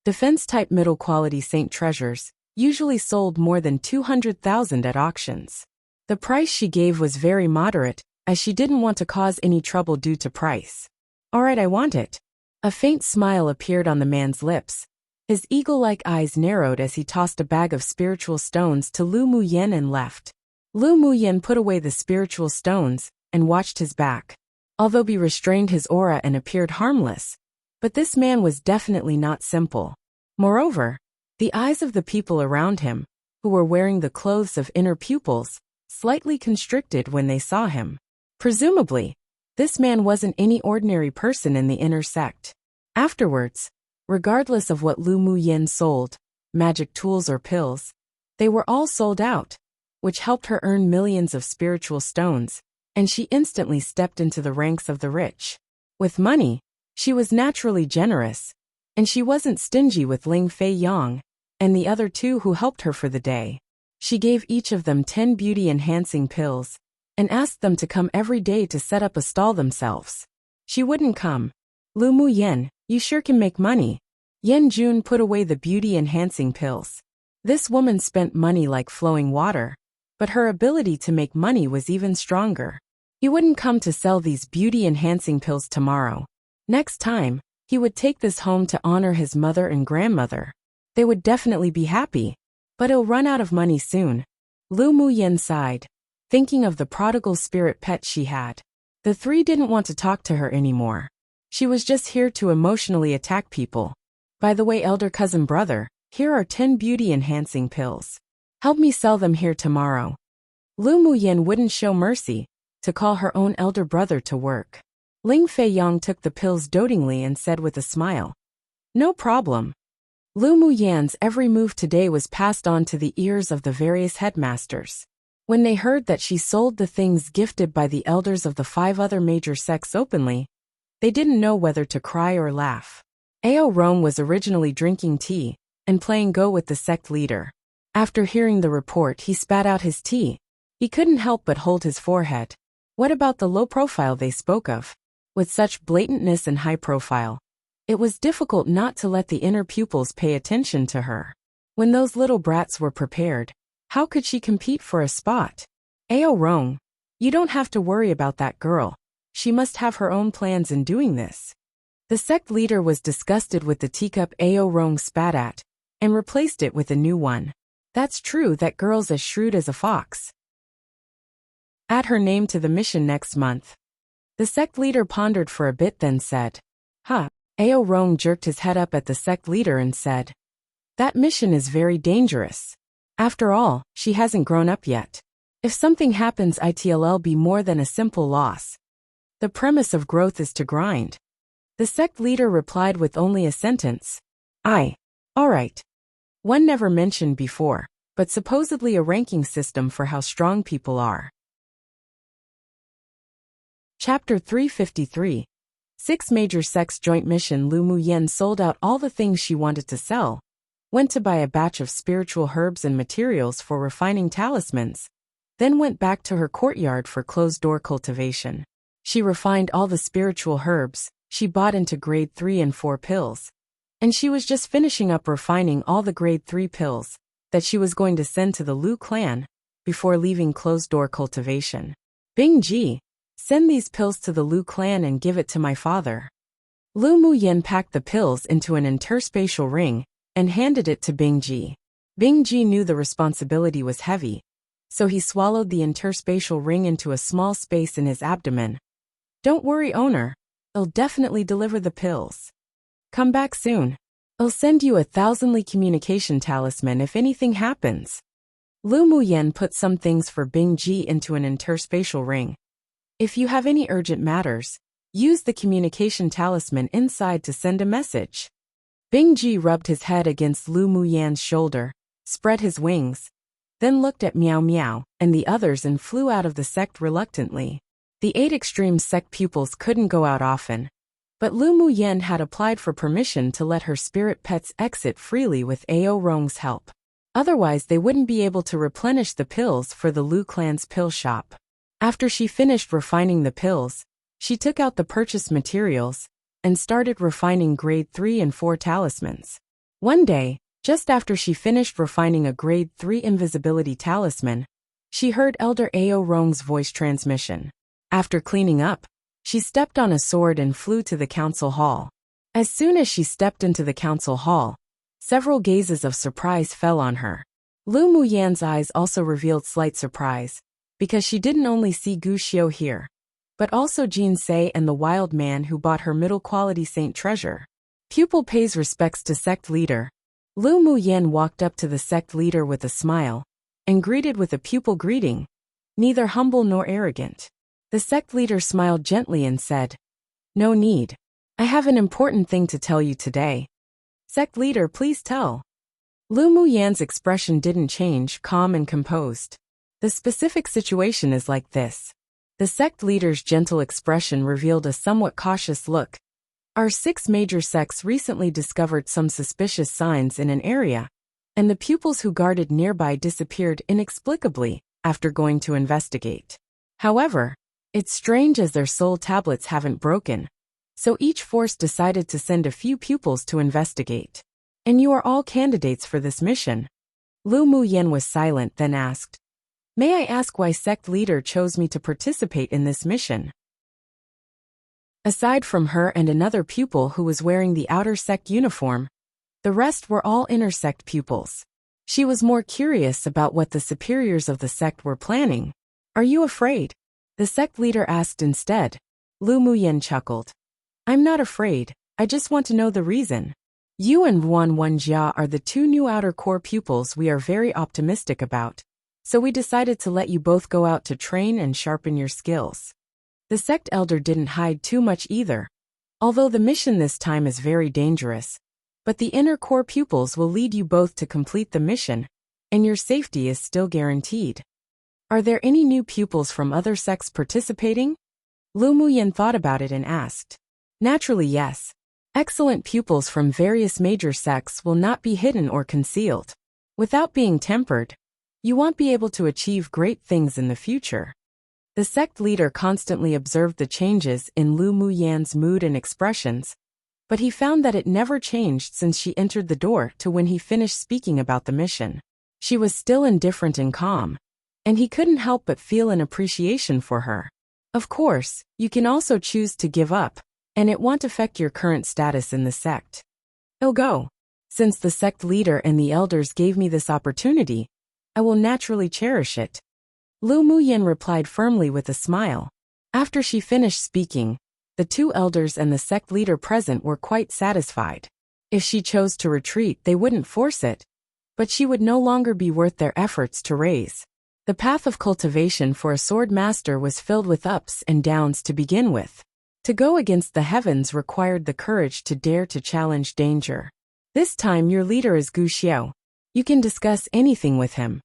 Defense-type middle-quality saint treasures usually sold more than 200,000 at auctions. The price she gave was very moderate, as she didn't want to cause any trouble due to price. "Alright, I want it." A faint smile appeared on the man's lips. His eagle-like eyes narrowed as he tossed a bag of spiritual stones to Lu Muyen and left. Lu Muyen put away the spiritual stones and watched his back. Although he restrained his aura and appeared harmless, but this man was definitely not simple. Moreover, the eyes of the people around him, who were wearing the clothes of inner pupils, slightly constricted when they saw him. Presumably, this man wasn't any ordinary person in the inner sect. Afterwards, regardless of what Lu Muyen sold, magic tools or pills, they were all sold out, which helped her earn millions of spiritual stones, and she instantly stepped into the ranks of the rich. With money, she was naturally generous, and she wasn't stingy with Ling Fei Yang and the other two who helped her for the day. She gave each of them 10 beauty-enhancing pills, and asked them to come every day to set up a stall themselves. She wouldn't come. Lu Mu Yen, you sure can make money. Yen Jun put away the beauty-enhancing pills. This woman spent money like flowing water, but her ability to make money was even stronger. He wouldn't come to sell these beauty-enhancing pills tomorrow. Next time, he would take this home to honor his mother and grandmother. They would definitely be happy, but he'll run out of money soon. Lu Mu Yen sighed, thinking of the prodigal spirit pet she had. The three didn't want to talk to her anymore. She was just here to emotionally attack people. By the way, elder cousin brother, here are 10 beauty-enhancing pills. Help me sell them here tomorrow. Lu Mu Yen wouldn't show mercy, to call her own elder brother to work. Ling Fei Yang took the pills dotingly and said with a smile, "No problem." Lu Mu Yan's every move today was passed on to the ears of the various headmasters. When they heard that she sold the things gifted by the elders of the 5 other major sects openly, they didn't know whether to cry or laugh. Ao Rong was originally drinking tea and playing Go with the sect leader. After hearing the report, he spat out his tea. He couldn't help but hold his forehead. What about the low profile they spoke of? With such blatantness and high profile, it was difficult not to let the inner pupils pay attention to her. When those little brats were prepared, how could she compete for a spot? Ao Rong, you don't have to worry about that girl. She must have her own plans in doing this. The sect leader was disgusted with the teacup Ao Rong spat at, and replaced it with a new one. That's true, that girl's as shrewd as a fox. Add her name to the mission next month. The sect leader pondered for a bit, then said, "Huh." Ao Rong jerked his head up at the sect leader and said, "That mission is very dangerous. After all, she hasn't grown up yet. If something happens, it'll be more than a simple loss. The premise of growth is to grind." The sect leader replied with only a sentence, "Aye. All right." One never mentioned before, but supposedly a ranking system for how strong people are. Chapter 353. 6 Major Sects Joint Mission. Lu Mu Yen sold out all the things she wanted to sell, went to buy a batch of spiritual herbs and materials for refining talismans, then went back to her courtyard for closed-door cultivation. She refined all the spiritual herbs she bought into grade 3 and 4 pills, and she was just finishing up refining all the grade 3 pills that she was going to send to the Lu clan before leaving closed-door cultivation. "Bing Ji, send these pills to the Lu clan and give it to my father." Lu Mu Yen packed the pills into an interspatial ring and handed it to Bing Ji. Bing Ji knew the responsibility was heavy, so he swallowed the interspatial ring into a small space in his abdomen. "Don't worry, owner. I'll definitely deliver the pills. Come back soon. I'll send you a 1,000-Li communication talisman if anything happens." Lu Mu Yen put some things for Bing Ji into an interspatial ring. "If you have any urgent matters, use the communication talisman inside to send a message." Bing Ji rubbed his head against Lu Mu Yan's shoulder, spread his wings, then looked at Meow Meow and the others and flew out of the sect reluctantly. The 8 extreme sect pupils couldn't go out often, but Lu Mu Yen had applied for permission to let her spirit pets exit freely with Ao Rong's help. Otherwise they wouldn't be able to replenish the pills for the Lu clan's pill shop. After she finished refining the pills, she took out the purchased materials and started refining grade 3 and 4 talismans. One day, just after she finished refining a grade 3 invisibility talisman, she heard Elder Ao Rong's voice transmission. After cleaning up, she stepped on a sword and flew to the council hall. As soon as she stepped into the council hall, several gazes of surprise fell on her. Lu Mu Yan's eyes also revealed slight surprise, because she didn't only see Gu Xiu here, but also Jin Sei and the wild man who bought her middle-quality saint treasure. Pupil pays respects to sect leader. Lu Mu Yen walked up to the sect leader with a smile, and greeted with a pupil greeting, neither humble nor arrogant. The sect leader smiled gently and said, "No need. I have an important thing to tell you today." "Sect leader, please tell." Lu Mu Yan's expression didn't change, calm and composed. "The specific situation is like this." The sect leader's gentle expression revealed a somewhat cautious look. "Our 6 major sects recently discovered some suspicious signs in an area, and the pupils who guarded nearby disappeared inexplicably after going to investigate. However, it's strange as their soul tablets haven't broken. So each force decided to send a few pupils to investigate. And you are all candidates for this mission. Lu Muyen was silent, then asked, "May I ask why sect leader chose me to participate in this mission?" Aside from her and another pupil who was wearing the outer sect uniform, the rest were all inner sect pupils. She was more curious about what the superiors of the sect were planning. "Are you afraid?" the sect leader asked instead. Lu Muyen chuckled. "I'm not afraid, I just want to know the reason. You and Ruan Wenjia are the two new outer core pupils we are very optimistic about, so we decided to let you both go out to train and sharpen your skills." The sect elder didn't hide too much either. "Although the mission this time is very dangerous, but the inner core pupils will lead you both to complete the mission, and your safety is still guaranteed." "Are there any new pupils from other sects participating?" Lu Muyen thought about it and asked. "Naturally, yes. Excellent pupils from various major sects will not be hidden or concealed. Without being tempered, you won't be able to achieve great things in the future." The sect leader constantly observed the changes in Lu Muyen's mood and expressions, but he found that it never changed since she entered the door to when he finished speaking about the mission. She was still indifferent and calm, and he couldn't help but feel an appreciation for her. Of course, you can also choose to give up, and it won't affect your current status in the sect. "Oh, go. Since the sect leader and the elders gave me this opportunity, I will naturally cherish it." Lu Muyen replied firmly with a smile. After she finished speaking, the two elders and the sect leader present were quite satisfied. If she chose to retreat, they wouldn't force it, but she would no longer be worth their efforts to raise. The path of cultivation for a sword master was filled with ups and downs to begin with. To go against the heavens required the courage to dare to challenge danger. This time your leader is Gu Xiao. You can discuss anything with him.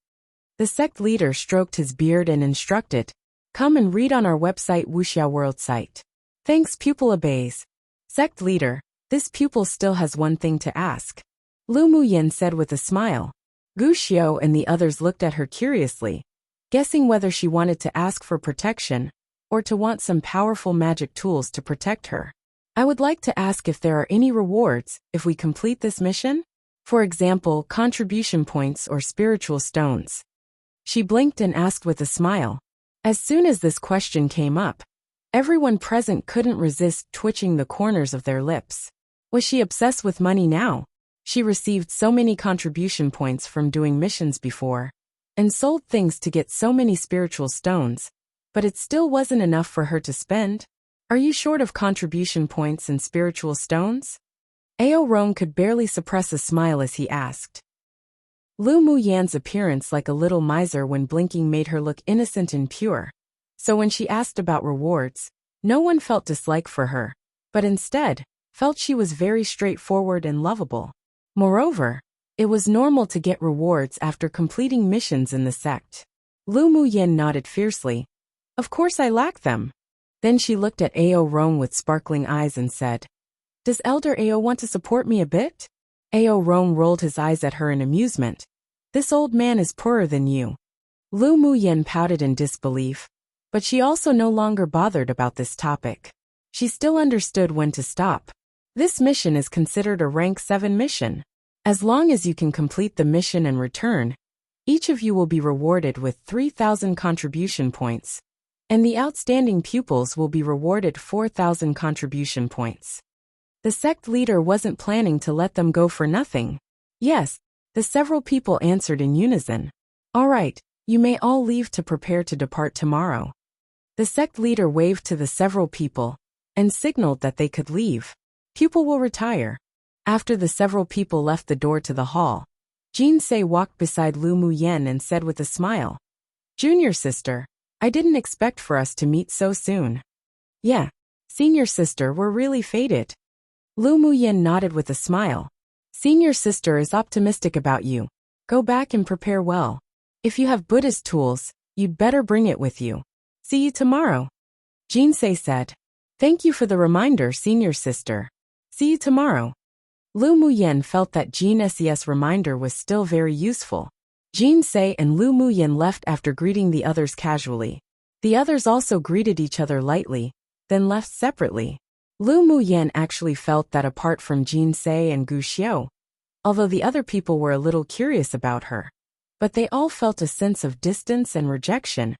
The sect leader stroked his beard and instructed, "Come and read on our website Wuxia World site." "Thanks." Pupil obeys. "Sect leader, this pupil still has one thing to ask," Lu Muyen said with a smile. Gu Xiao and the others looked at her curiously, guessing whether she wanted to ask for protection, or to want some powerful magic tools to protect her. "I would like to ask if there are any rewards if we complete this mission? For example, contribution points or spiritual stones." She blinked and asked with a smile. As soon as this question came up, everyone present couldn't resist twitching the corners of their lips. Was she obsessed with money now? She received so many contribution points from doing missions before, and sold things to get so many spiritual stones, but it still wasn't enough for her to spend. "Are you short of contribution points and spiritual stones?" Ao Rong could barely suppress a smile as he asked. Lu Muyen's appearance like a little miser when blinking made her look innocent and pure, so when she asked about rewards, no one felt dislike for her, but instead, felt she was very straightforward and lovable. Moreover, it was normal to get rewards after completing missions in the sect. Lu Muyen nodded fiercely. "Of course I lack them." Then she looked at Ao Rong with sparkling eyes and said, "Does Elder Ao want to support me a bit?" Ao Rong rolled his eyes at her in amusement. "This old man is poorer than you." Lu Muyen pouted in disbelief, but she also no longer bothered about this topic. She still understood when to stop. This mission is considered a rank 7 mission. As long as you can complete the mission and return, each of you will be rewarded with 3,000 contribution points, and the outstanding pupils will be rewarded 4,000 contribution points. The sect leader wasn't planning to let them go for nothing. "Yes," the several people answered in unison. "All right, you may all leave to prepare to depart tomorrow." The sect leader waved to the several people and signaled that they could leave. "Pupil will retire." After the several people left the door to the hall, Jinsei walked beside Lu Muyen and said with a smile, "Junior sister, I didn't expect for us to meet so soon." "Yeah, senior sister, we're really fated." Lu Muyen nodded with a smile. "Senior sister is optimistic about you. Go back and prepare well. If you have Buddhist tools, you'd better bring it with you. See you tomorrow." Jinsei said, "Thank you for the reminder, senior sister. See you tomorrow." Lu Muyen felt that Jinsei's reminder was still very useful. Jinsei and Lu Muyen left after greeting the others casually. The others also greeted each other lightly, then left separately. Lu Muyan actually felt that apart from Jin Se and Gu Xiao, although the other people were a little curious about her, but they all felt a sense of distance and rejection,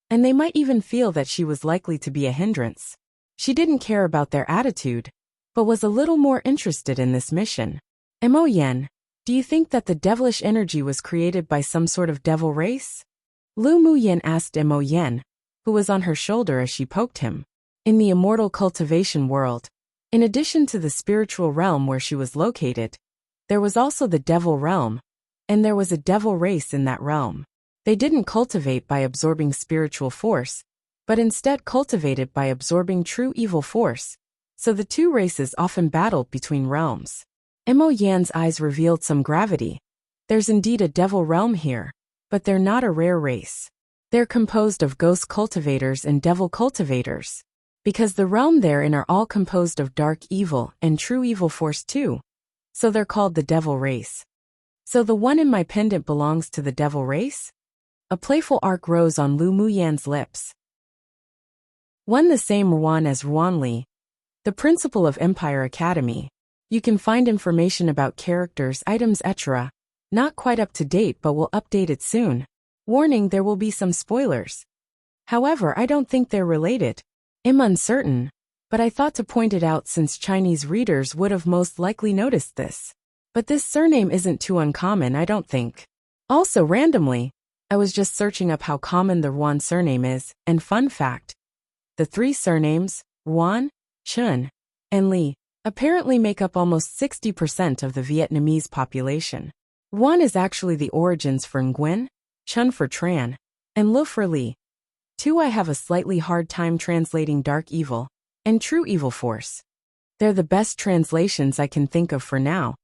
and they might even feel that she was likely to be a hindrance. She didn't care about their attitude, but was a little more interested in this mission. Mo Yen, do you think that the devilish energy was created by some sort of devil race? Lu Muyan asked Mo Yen, who was on her shoulder as she poked him. In the immortal cultivation world, in addition to the spiritual realm where she was located, there was also the devil realm, and there was a devil race in that realm. They didn't cultivate by absorbing spiritual force, but instead cultivated by absorbing true evil force, so the two races often battled between realms. Mo Yan's eyes revealed some gravity. There's indeed a devil realm here, but they're not a rare race. They're composed of ghost cultivators and devil cultivators, because the realm therein are all composed of dark evil and true evil force too, so they're called the devil race. So the one in my pendant belongs to the devil race? A playful arc rose on Lu Muyan's lips. One the same Ruan as Ruan Li, the principal of Empire Academy. You can find information about characters, items, etc. Not quite up to date, but we'll update it soon. Warning, there will be some spoilers. However, I don't think they're related. I'm uncertain, but I thought to point it out since Chinese readers would have most likely noticed this. But this surname isn't too uncommon, I don't think. Also, randomly, I was just searching up how common the Ruan surname is, and fun fact, the three surnames, Ruan, Chun, and Li, apparently make up almost 60% of the Vietnamese population. Ruan is actually the origins for Nguyen, Chun for Tran, and Lu for Li. 2. I have a slightly hard time translating dark evil and true evil force. They're the best translations I can think of for now,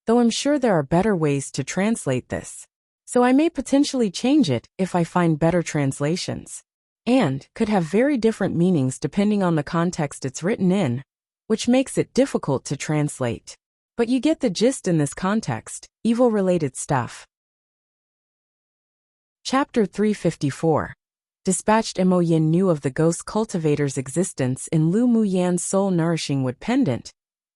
though I'm sure there are better ways to translate this. So I may potentially change it if I find better translations. And could have very different meanings depending on the context it's written in, which makes it difficult to translate. But you get the gist in this context, evil-related stuff. Chapter 354. Dispatched. Mo Yin knew of the ghost cultivator's existence in Lu Muyan's soul-nourishing wood pendant,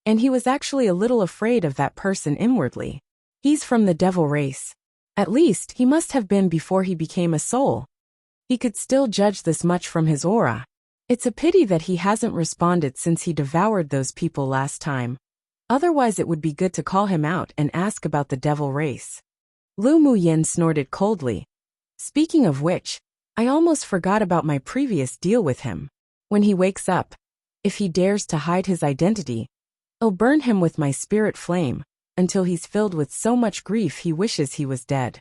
and he was actually a little afraid of that person inwardly. He's from the devil race. At least, he must have been before he became a soul. He could still judge this much from his aura. It's a pity that he hasn't responded since he devoured those people last time. Otherwise it would be good to call him out and ask about the devil race. Lu Muyan snorted coldly. Speaking of which, I almost forgot about my previous deal with him. When he wakes up, if he dares to hide his identity, I'll burn him with my spirit flame, until he's filled with so much grief he wishes he was dead.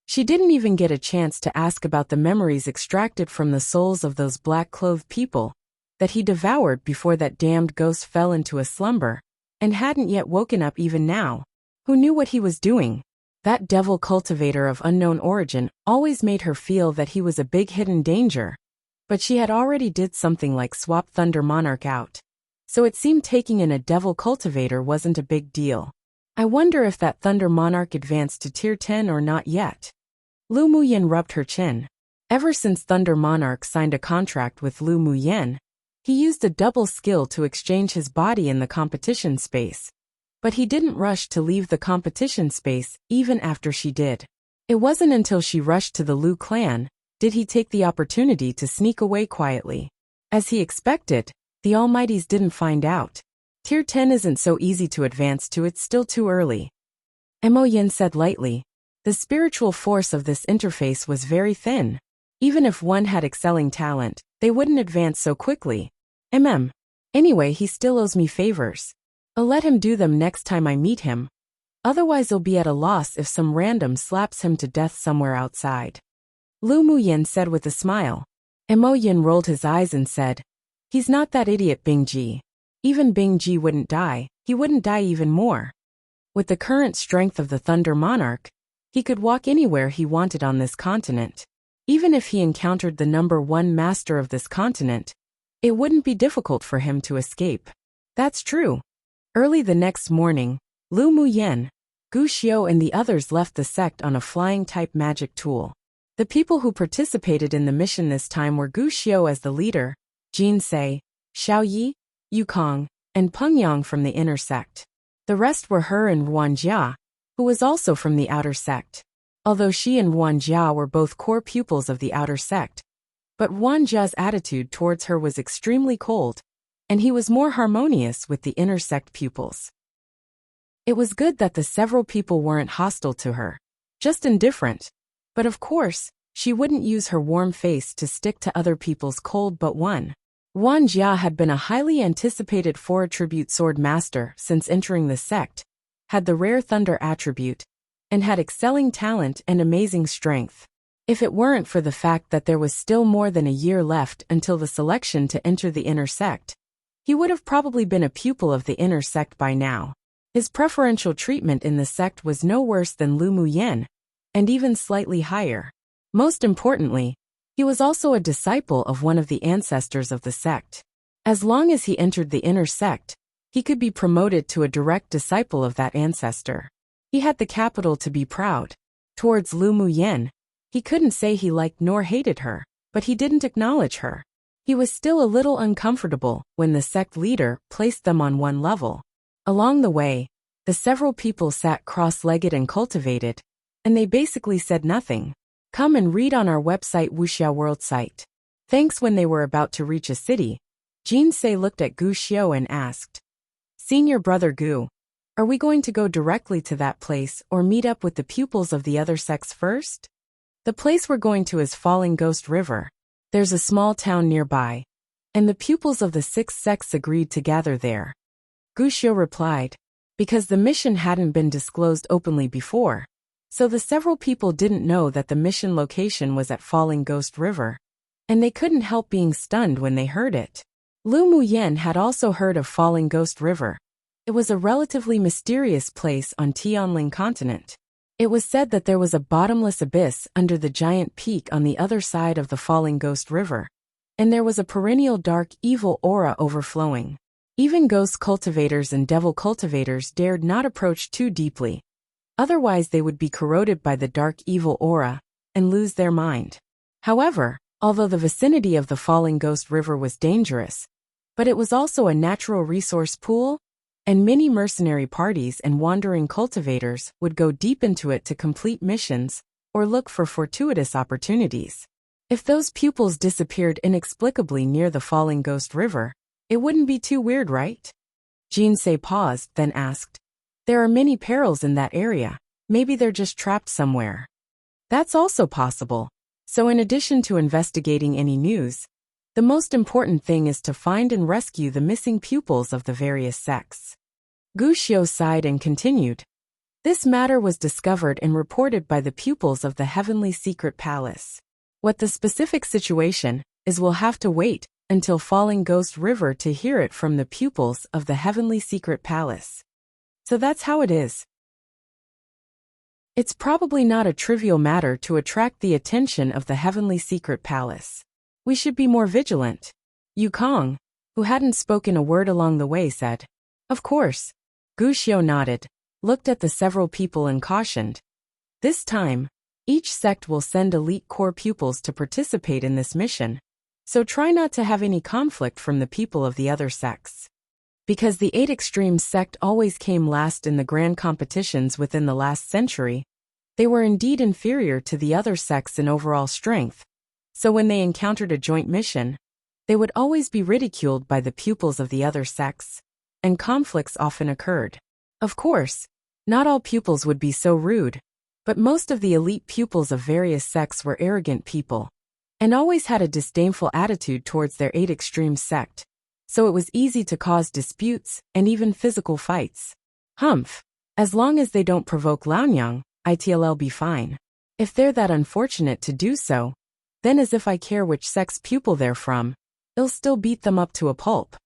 She didn't even get a chance to ask about the memories extracted from the souls of those black-clothed people that he devoured before that damned ghost fell into a slumber, and hadn't yet woken up even now. Who knew what he was doing? That devil cultivator of unknown origin always made her feel that he was a big hidden danger, but she had already did something like swap Thunder Monarch out, so it seemed taking in a devil cultivator wasn't a big deal. I wonder if that Thunder Monarch advanced to tier 10 or not yet. Lu Muyan rubbed her chin. Ever since Thunder Monarch signed a contract with Lu Muyan, he used a double skill to exchange his body in the competition space. But he didn't rush to leave the competition space even after she did. It wasn't until she rushed to the Lu clan did he take the opportunity to sneak away quietly. As he expected, the Almighties didn't find out. Tier 10 isn't so easy to advance to, it's still too early. Mo Yin said lightly. The spiritual force of this interface was very thin. Even if one had excelling talent, they wouldn't advance so quickly. Anyway, he still owes me favors. I'll let him do them next time I meet him. Otherwise he'll be at a loss if some random slaps him to death somewhere outside. Lu Muyan said with a smile. Mo Yin rolled his eyes and said, he's not that idiot Bingji. Even Bingji wouldn't die, he wouldn't die even more. With the current strength of the Thunder Monarch, he could walk anywhere he wanted on this continent. Even if he encountered the #1 master of this continent, it wouldn't be difficult for him to escape. That's true. Early the next morning, Lu Muyan, Gu Xiao and the others left the sect on a flying-type magic tool. The people who participated in the mission this time were Gu Xiu as the leader, Jin Se, Xiao Yi, Yukong, and Peng Yang from the inner sect. The rest were her and Ruan Jia, who was also from the outer sect. Although she and Ruan Jia were both core pupils of the outer sect, but Ruan Jia's attitude towards her was extremely cold, and he was more harmonious with the inner sect pupils. It was good that the several people weren't hostile to her, just indifferent, but of course, she wouldn't use her warm face to stick to other people's cold but one. Ruan Jia had been a highly anticipated 4 attribute sword master since entering the sect, had the rare thunder attribute, and had excelling talent and amazing strength. If it weren't for the fact that there was still more than a year left until the selection to enter the inner sect, he would have probably been a pupil of the inner sect by now. His preferential treatment in the sect was no worse than Lu Muyen, and even slightly higher. Most importantly, he was also a disciple of one of the ancestors of the sect. As long as he entered the inner sect, he could be promoted to a direct disciple of that ancestor. He had the capital to be proud. Towards Lu Muyen, he couldn't say he liked nor hated her, but he didn't acknowledge her. He was still a little uncomfortable when the sect leader placed them on one level. Along the way, the several people sat cross-legged and cultivated, and they basically said nothing. Come and read on our website Wuxia World site. Thanks. When they were about to reach a city, Jin Se looked at Gu Xiu and asked, Senior brother Gu, are we going to go directly to that place or meet up with the pupils of the other sects first? The place we're going to is Falling Ghost River. There's a small town nearby, and the pupils of the 6 sects agreed to gather there. Gu Xiu replied, because the mission hadn't been disclosed openly before, so the several people didn't know that the mission location was at Falling Ghost River, and they couldn't help being stunned when they heard it. Lu Muyen had also heard of Falling Ghost River. It was a relatively mysterious place on Tianling continent. It was said that there was a bottomless abyss under the giant peak on the other side of the Falling Ghost River, and there was a perennial dark evil aura overflowing. Even ghost cultivators and devil cultivators dared not approach too deeply. Otherwise they would be corroded by the dark evil aura and lose their mind. However, although the vicinity of the Falling Ghost River was dangerous, but it was also a natural resource pool, and many mercenary parties and wandering cultivators would go deep into it to complete missions or look for fortuitous opportunities. If those pupils disappeared inexplicably near the Falling Ghost River, it wouldn't be too weird, right? Jin Se paused, then asked, there are many perils in that area. Maybe they're just trapped somewhere. That's also possible. So in addition to investigating any news, the most important thing is to find and rescue the missing pupils of the various sects. Gu Xiu sighed and continued. This matter was discovered and reported by the pupils of the Heavenly Secret Palace. What the specific situation is, we'll have to wait until Falling Ghost River to hear it from the pupils of the Heavenly Secret Palace. So that's how it is. It's probably not a trivial matter to attract the attention of the Heavenly Secret Palace. We should be more vigilant. Yukong, who hadn't spoken a word along the way, said. Of course. Gu Xiu nodded, looked at the several people and cautioned. This time, each sect will send elite core pupils to participate in this mission, so try not to have any conflict from the people of the other sects. Because the 8 Extremes sect always came last in the grand competitions within the last century, they were indeed inferior to the other sects in overall strength, so when they encountered a joint mission, they would always be ridiculed by the pupils of the other sects, and conflicts often occurred. Of course, not all pupils would be so rude, but most of the elite pupils of various sects were arrogant people, and always had a disdainful attitude towards their 8 Extremes sect, so it was easy to cause disputes and even physical fights. Humph, as long as they don't provoke Laonyang, it'll be fine. If they're that unfortunate to do so, then as if I care which sect's pupil they're from, I'll still beat them up to a pulp.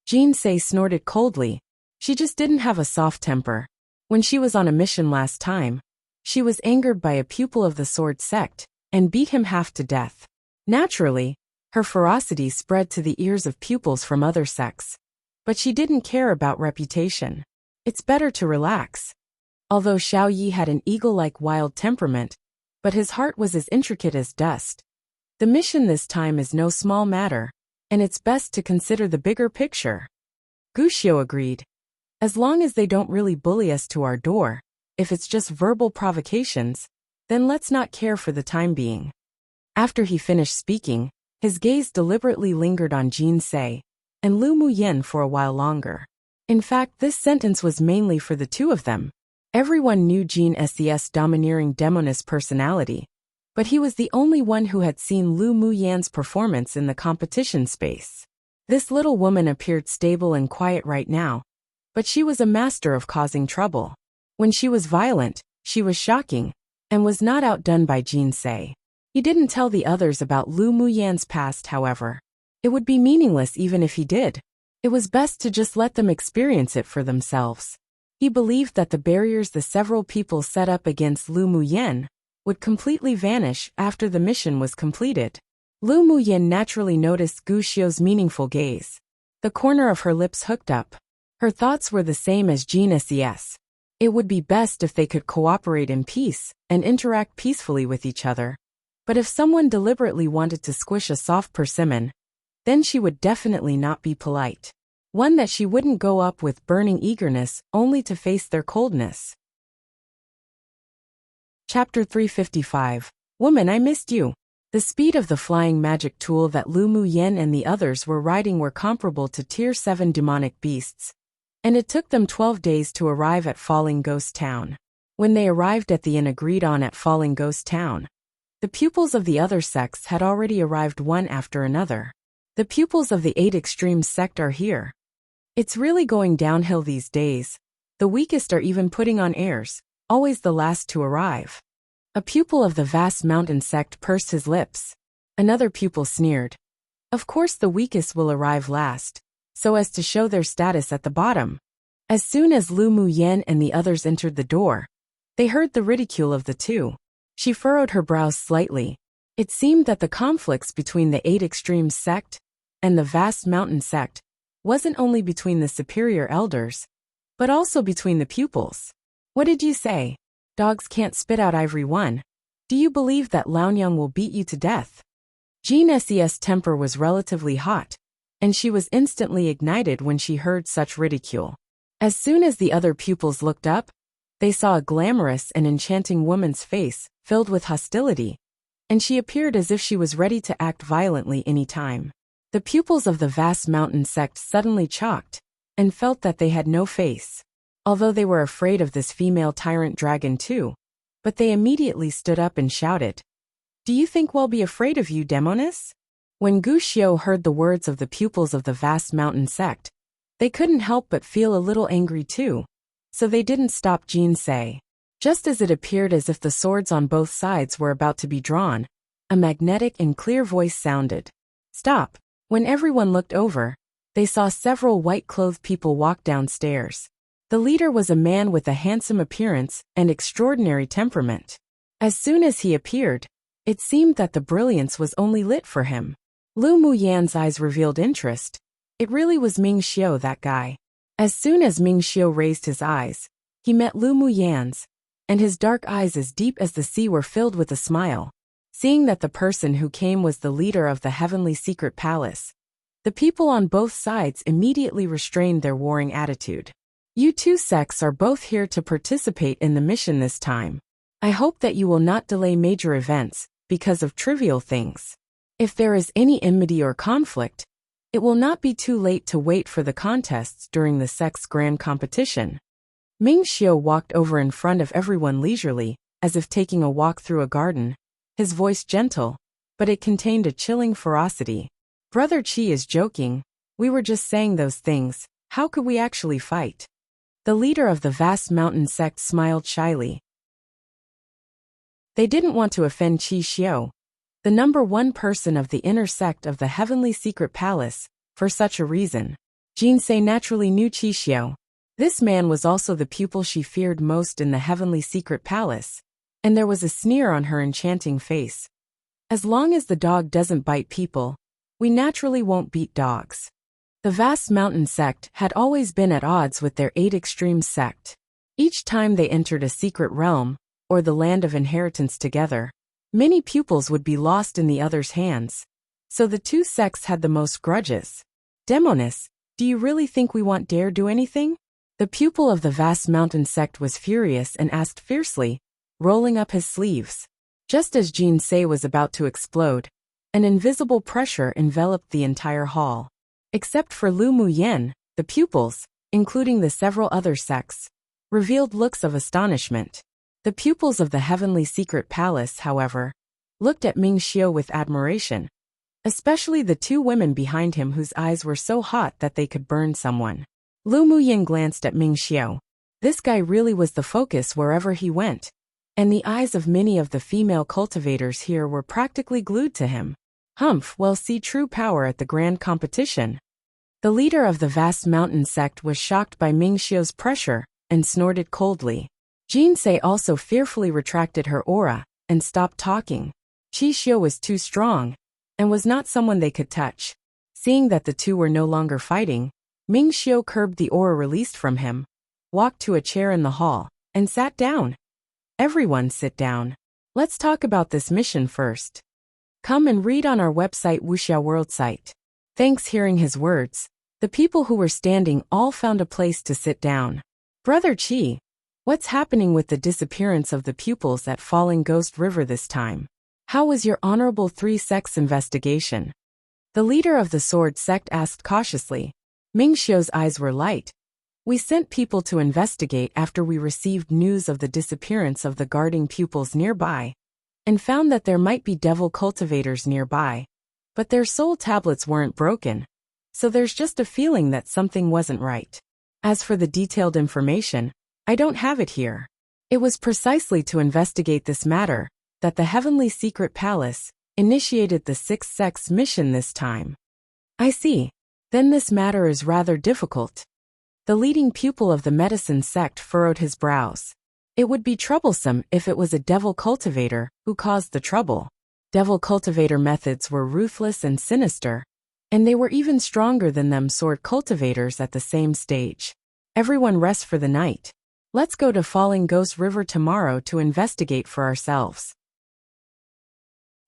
Jin Se snorted coldly. She just didn't have a soft temper. When she was on a mission last time, she was angered by a pupil of the sword sect, and beat him half to death. Naturally, her ferocity spread to the ears of pupils from other sects. But she didn't care about reputation. It's better to relax. Although Xiao Yi had an eagle-like wild temperament, but his heart was as intricate as dust. The mission this time is no small matter, and it's best to consider the bigger picture. Guxiu agreed. As long as they don't really bully us to our door, if it's just verbal provocations, then let's not care for the time being. After he finished speaking, his gaze deliberately lingered on Jin Se and Lu Muyen for a while longer. In fact, this sentence was mainly for the two of them. Everyone knew Jin Se's domineering demoness personality, but he was the only one who had seen Lu Muyen's performance in the competition space. This little woman appeared stable and quiet right now, but she was a master of causing trouble. When she was violent, she was shocking, and was not outdone by Jin Se. He didn't tell the others about Lu Muyen's past, however. It would be meaningless even if he did. It was best to just let them experience it for themselves. He believed that the barriers the several people set up against Lu Muyen would completely vanish after the mission was completed. Lu Muyen naturally noticed Guxiu's meaningful gaze. The corner of her lips hooked up. Her thoughts were the same as Jin Se's. It would be best if they could cooperate in peace and interact peacefully with each other. But if someone deliberately wanted to squish a soft persimmon, then she would definitely not be polite. One that she wouldn't go up with burning eagerness only to face their coldness. Chapter 355. Woman, I missed you. The speed of the flying magic tool that Lu Muyen and the others were riding were comparable to Tier 7 demonic beasts, and it took them 12 days to arrive at Falling Ghost Town. When they arrived at the inn agreed on at Falling Ghost Town, the pupils of the other sects had already arrived one after another. The pupils of the 8 Extremes sect are here. It's really going downhill these days. The weakest are even putting on airs, always the last to arrive. A pupil of the Vast Mountain sect pursed his lips. Another pupil sneered. Of course the weakest will arrive last, so as to show their status at the bottom. As soon as Lu Muyen and the others entered the door, they heard the ridicule of the two. She furrowed her brows slightly. It seemed that the conflicts between the 8 Extremes sect and the Vast Mountain sect wasn't only between the superior elders, but also between the pupils. What did you say? Dogs can't spit out ivory one. Do you believe that Laonyang will beat you to death? Jin Se's temper was relatively hot, and she was instantly ignited when she heard such ridicule. As soon as the other pupils looked up, they saw a glamorous and enchanting woman's face filled with hostility, and she appeared as if she was ready to act violently any time. The pupils of the Vast Mountain sect suddenly chalked and felt that they had no face. Although they were afraid of this female tyrant dragon too, but they immediately stood up and shouted, "Do you think we'll be afraid of you, demoness?" When Guxiu heard the words of the pupils of the Vast Mountain sect, they couldn't help but feel a little angry too, so they didn't stop Jin Se. Just as it appeared as if the swords on both sides were about to be drawn, a magnetic and clear voice sounded, "Stop." When everyone looked over, they saw several white-clothed people walk downstairs. The leader was a man with a handsome appearance and extraordinary temperament. As soon as he appeared, it seemed that the brilliance was only lit for him. Lu Muyan's eyes revealed interest. It really was Ming Xiu, that guy. As soon as Ming Xiu raised his eyes, he met Lu Muyan's, and his dark eyes as deep as the sea were filled with a smile. Seeing that the person who came was the leader of the Heavenly Secret Palace, the people on both sides immediately restrained their warring attitude. You two sects are both here to participate in the mission this time. I hope that you will not delay major events because of trivial things. If there is any enmity or conflict, it will not be too late to wait for the contests during the sect's grand competition. Ming Xiu walked over in front of everyone leisurely, as if taking a walk through a garden, his voice gentle, but it contained a chilling ferocity. Brother Qi is joking. We were just saying those things. How could we actually fight? The leader of the Vast Mountain sect smiled shyly. They didn't want to offend Qi Xiu, the #1 person of the inner sect of the Heavenly Secret Palace, for such a reason. Jin Se naturally knew Qi Xiu. This man was also the pupil she feared most in the Heavenly Secret Palace, and there was a sneer on her enchanting face. As long as the dog doesn't bite people, we naturally won't beat dogs. The Vast Mountain sect had always been at odds with their 8 Extremes sect. Each time they entered a secret realm, or the land of inheritance together, many pupils would be lost in the other's hands. So the two sects had the most grudges. Demonis, do you really think we want dare do anything? The pupil of the vast mountain sect was furious and asked fiercely, rolling up his sleeves. Just as Jinsei was about to explode, an invisible pressure enveloped the entire hall. Except for Lu Muyen, the pupils, including the several other sects, revealed looks of astonishment. The pupils of the Heavenly Secret Palace, however, looked at Ming Xiu with admiration, especially the two women behind him whose eyes were so hot that they could burn someone. Lu Muyen glanced at Ming Xiu. This guy really was the focus wherever he went, and the eyes of many of the female cultivators here were practically glued to him. Humph, we'll see true power at the grand competition. The leader of the vast mountain sect was shocked by Ming Xiu's pressure and snorted coldly. Jinsei also fearfully retracted her aura and stopped talking. Qi Xiu was too strong and was not someone they could touch. Seeing that the two were no longer fighting, Ming Xiu curbed the aura released from him, walked to a chair in the hall, and sat down. Everyone sit down. Let's talk about this mission first. Come and read on our website Wuxia World site. Thanks. Hearing his words, the people who were standing all found a place to sit down. Brother Qi, what's happening with the disappearance of the pupils at Falling Ghost River this time? How was your honorable three sects investigation? The leader of the sword sect asked cautiously. Ming Xiu's eyes were light. We sent people to investigate after we received news of the disappearance of the guarding pupils nearby, and found that there might be devil cultivators nearby, but their soul tablets weren't broken, so there's just a feeling that something wasn't right. As for the detailed information, I don't have it here. It was precisely to investigate this matter that the Heavenly Secret Palace initiated the Sixth Sect's mission this time. I see. Then this matter is rather difficult. The leading pupil of the medicine sect furrowed his brows. It would be troublesome if it was a devil cultivator who caused the trouble. Devil cultivator methods were ruthless and sinister, and they were even stronger than them sword cultivators at the same stage. Everyone rest for the night. Let's go to Falling Ghost River tomorrow to investigate for ourselves.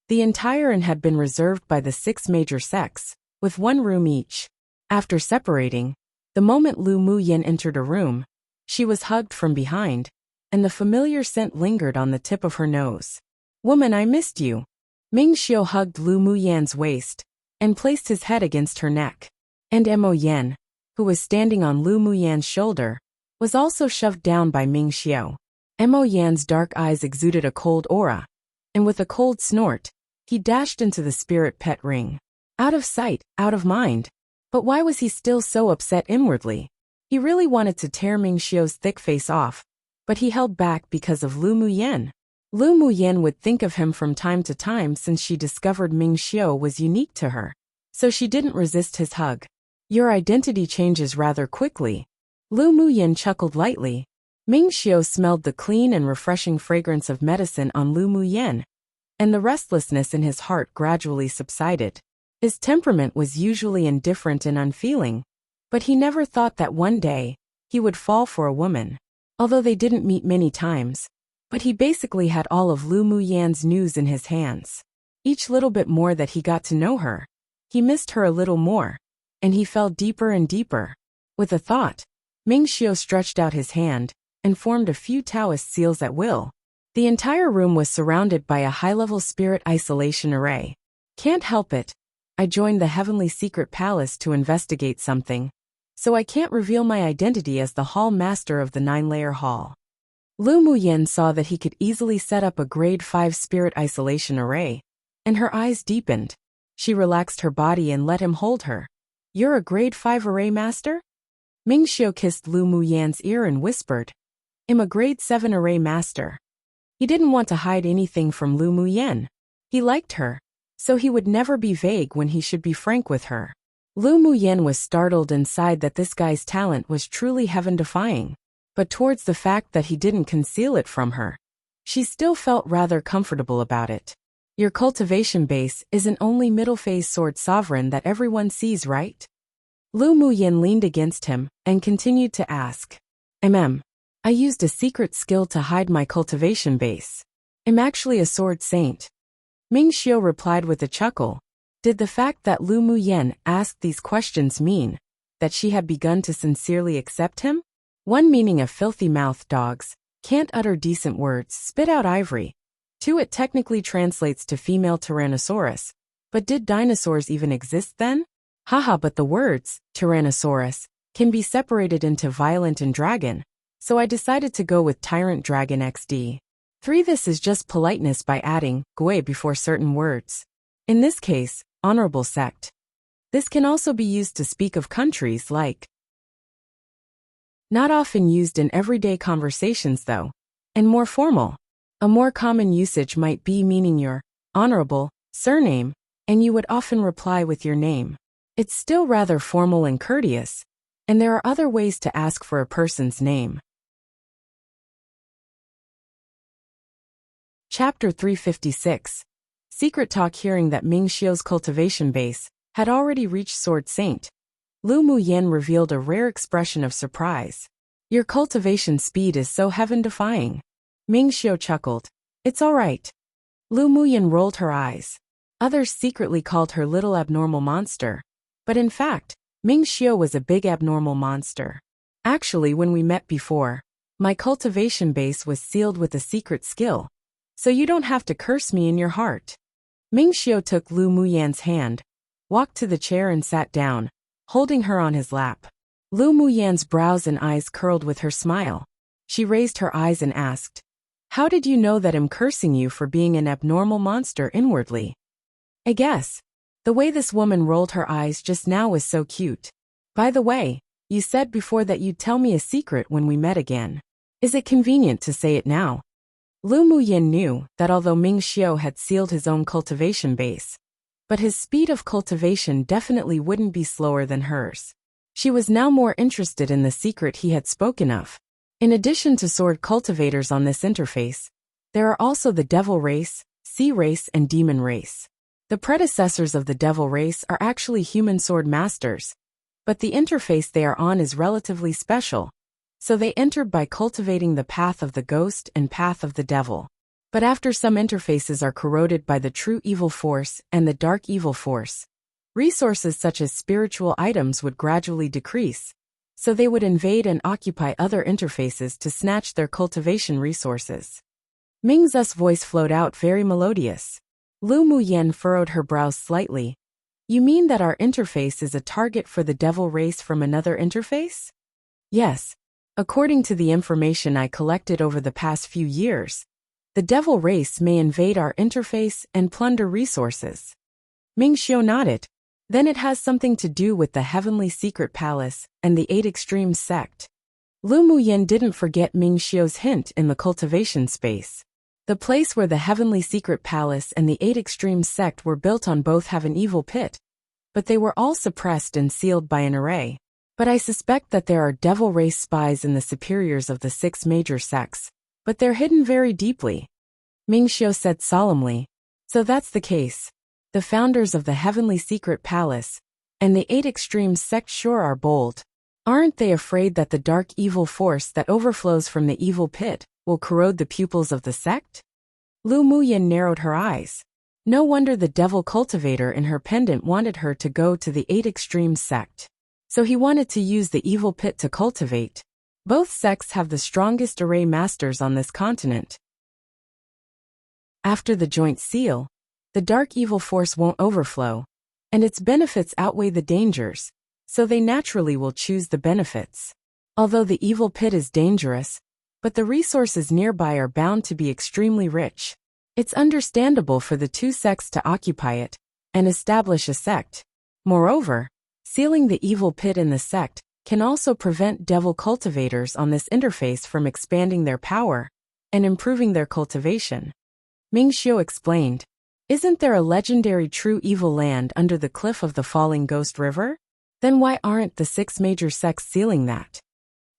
The entire inn had been reserved by the 6 major sects, with 1 room each. After separating, the moment Lu Muyen entered a room, she was hugged from behind, and the familiar scent lingered on the tip of her nose. Woman, I missed you. Ming Xiu hugged Lu Muyen's waist and placed his head against her neck. And Mo Yen, who was standing on Lu Muyen's shoulder, was also shoved down by Ming Xiu. Mo Yan's dark eyes exuded a cold aura, and with a cold snort, he dashed into the spirit pet ring. Out of sight, out of mind. But why was he still so upset inwardly? He really wanted to tear Ming Xiu's thick face off, but he held back because of Lu Muyen. Lu Muyen would think of him from time to time since she discovered Ming Xiu was unique to her, so she didn't resist his hug. Your identity changes rather quickly. Lu Muyen chuckled lightly. Ming Xiu smelled the clean and refreshing fragrance of medicine on Lu Muyen, and the restlessness in his heart gradually subsided. His temperament was usually indifferent and unfeeling, but he never thought that one day he would fall for a woman. Although they didn't meet many times, but he basically had all of Lu Muyen's news in his hands. Each little bit more that he got to know her, he missed her a little more, and he fell deeper and deeper. With a thought, Ming Xiu stretched out his hand and formed a few Taoist seals at will. The entire room was surrounded by a high-level spirit isolation array. Can't help it. I joined the Heavenly Secret Palace to investigate something, so I can't reveal my identity as the Hall Master of the 9-layer hall. Lu Muyen saw that he could easily set up a grade 5 spirit isolation array, and her eyes deepened. She relaxed her body and let him hold her. You're a grade 5 array master? Ming Xiu kissed Lu Muyen's ear and whispered, I'm a grade 7 array master. He didn't want to hide anything from Lu Muyen. He liked her, so he would never be vague when he should be frank with her. Lu Muyen was startled and sighed that this guy's talent was truly heaven-defying, but towards the fact that he didn't conceal it from her, she still felt rather comfortable about it. Your cultivation base isn't only middle-phase sword sovereign that everyone sees, right? Lu Muyen leaned against him and continued to ask. I used a secret skill to hide my cultivation base. I'm actually a sword saint. Ming Xiu replied with a chuckle. Did the fact that Lu Muyan asked these questions mean that she had begun to sincerely accept him? One, meaning a filthy-mouthed dogs can't utter decent words, spit out ivory. Two, it technically translates to female Tyrannosaurus. But did dinosaurs even exist then? Haha, but the words, Tyrannosaurus, can be separated into violent and dragon, so I decided to go with Tyrant Dragon XD. 3. This is just politeness by adding gui before certain words. In this case, honorable sect. This can also be used to speak of countries like. Not often used in everyday conversations though, and more formal. A more common usage might be meaning your honorable surname, and you would often reply with your name. It's still rather formal and courteous, and there are other ways to ask for a person's name. Chapter 356. Secret talk. Hearing that Ming Xiu's cultivation base had already reached Sword Saint, Lu Muyan revealed a rare expression of surprise. Your cultivation speed is so heaven-defying. Ming Xiu chuckled. It's all right. Lu Muyan rolled her eyes. Others secretly called her little abnormal monster. But in fact, Ming Xiu was a big abnormal monster. Actually, when we met before, my cultivation base was sealed with a secret skill. So you don't have to curse me in your heart. Ming Xiu took Lu Muyan's hand, walked to the chair and sat down, holding her on his lap. Lu Muyan's brows and eyes curled with her smile. She raised her eyes and asked, how did you know that I'm cursing you for being an abnormal monster inwardly? I guess. The way this woman rolled her eyes just now was so cute. By the way, you said before that you'd tell me a secret when we met again. Is it convenient to say it now? Lu Muyan knew that although Ming Xiu had sealed his own cultivation base, but his speed of cultivation definitely wouldn't be slower than hers. She was now more interested in the secret he had spoken of. In addition to sword cultivators on this interface, there are also the devil race, sea race, and demon race. The predecessors of the devil race are actually human sword masters, but the interface they are on is relatively special, so they entered by cultivating the path of the ghost and path of the devil. But after some interfaces are corroded by the true evil force and the dark evil force, resources such as spiritual items would gradually decrease, so they would invade and occupy other interfaces to snatch their cultivation resources. Ming Zu's voice flowed out very melodious. Lu Muyan furrowed her brows slightly. You mean that our interface is a target for the devil race from another interface? Yes. According to the information I collected over the past few years, the devil race may invade our interface and plunder resources. Ming Xiu nodded. Then it has something to do with the Heavenly Secret Palace and the 8 Extremes sect. Lu Muyan didn't forget Ming Xiu's hint in the cultivation space. The place where the Heavenly Secret Palace and the 8 Extremes sect were built on both have an evil pit, but they were all suppressed and sealed by an array. But I suspect that there are devil race spies in the superiors of the 6 major sects, but they're hidden very deeply. Ming Xiu said solemnly. So that's the case. The founders of the Heavenly Secret Palace and the 8 Extremes sect sure are bold. Aren't they afraid that the dark evil force that overflows from the evil pit will corrode the pupils of the sect? Lu Muyan narrowed her eyes. No wonder the devil cultivator in her pendant wanted her to go to the 8 Extremes sect. So he wanted to use the evil pit to cultivate. Both sects have the strongest array masters on this continent. After the joint seal, the dark evil force won't overflow, and its benefits outweigh the dangers, so they naturally will choose the benefits. Although the evil pit is dangerous, but the resources nearby are bound to be extremely rich. It's understandable for the 2 sects to occupy it and establish a sect. Moreover, sealing the evil pit in the sect can also prevent devil cultivators on this interface from expanding their power and improving their cultivation. Ming Xiu explained. Isn't there a legendary true evil land under the cliff of the falling ghost river? Then why aren't the 6 major sects sealing that?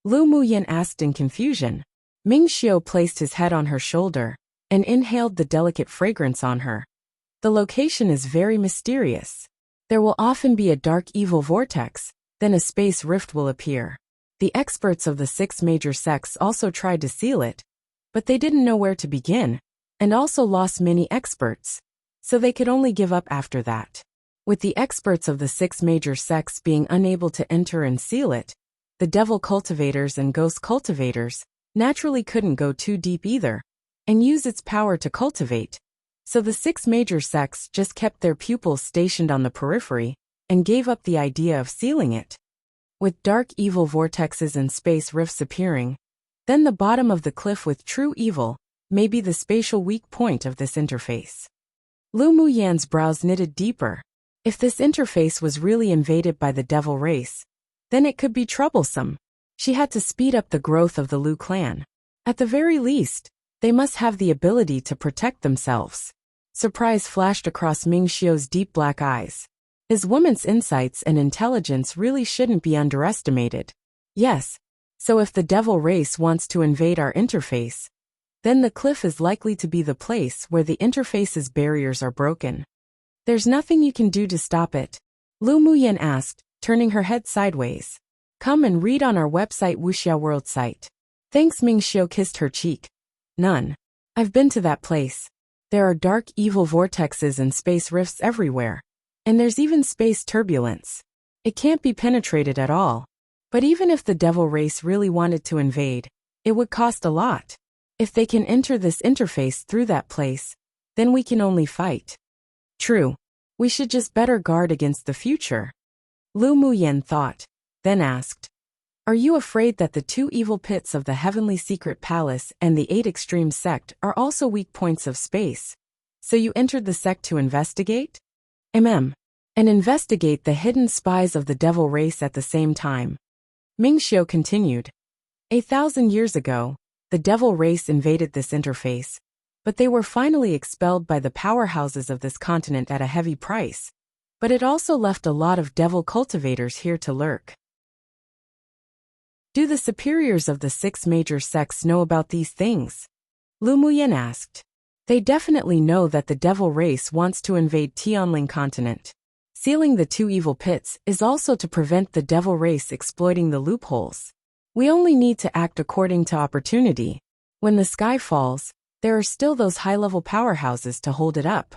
Lu Muyan asked in confusion. Ming Xiu placed his head on her shoulder and inhaled the delicate fragrance on her. The location is very mysterious. There will often be a dark evil vortex, then a space rift will appear. The experts of the 6 major sects also tried to seal it, but they didn't know where to begin, and also lost many experts, so they could only give up after that. With the experts of the 6 major sects being unable to enter and seal it, the devil cultivators and ghost cultivators naturally couldn't go too deep either, and use its power to cultivate. So the 6 major sects just kept their pupils stationed on the periphery, and gave up the idea of sealing it. With dark evil vortexes and space rifts appearing, then the bottom of the cliff with true evil may be the spatial weak point of this interface. Lu Muyan's brows knitted deeper. If this interface was really invaded by the devil race, then it could be troublesome. She had to speed up the growth of the Lu clan. At the very least, they must have the ability to protect themselves. Surprise flashed across Ming Xiu's deep black eyes. His woman's insights and intelligence really shouldn't be underestimated. Yes, so if the devil race wants to invade our interface, then the cliff is likely to be the place where the interface's barriers are broken. There's nothing you can do to stop it? Lu Muyan asked, turning her head sideways. Come and read on our website Wuxia World site. Thanks. Ming Xiu kissed her cheek. None. I've been to that place. There are dark evil vortexes and space rifts everywhere. And there's even space turbulence. It can't be penetrated at all. But even if the devil race really wanted to invade, it would cost a lot. If they can enter this interface through that place, then we can only fight. True. We should just better guard against the future. Lu Muyan thought, then asked, Are you afraid that the 2 evil pits of the Heavenly Secret Palace and the 8 Extreme Sect are also weak points of space? So you entered the sect to investigate? And investigate the hidden spies of the devil race at the same time. Ming Xiu continued. 1,000 years ago, the devil race invaded this interface, but they were finally expelled by the powerhouses of this continent at a heavy price. But it also left a lot of devil cultivators here to lurk. Do the superiors of the 6 major sects know about these things? Lu Muyan asked. They definitely know that the devil race wants to invade Tianling continent. Sealing the 2 evil pits is also to prevent the devil race exploiting the loopholes. We only need to act according to opportunity. When the sky falls, there are still those high-level powerhouses to hold it up.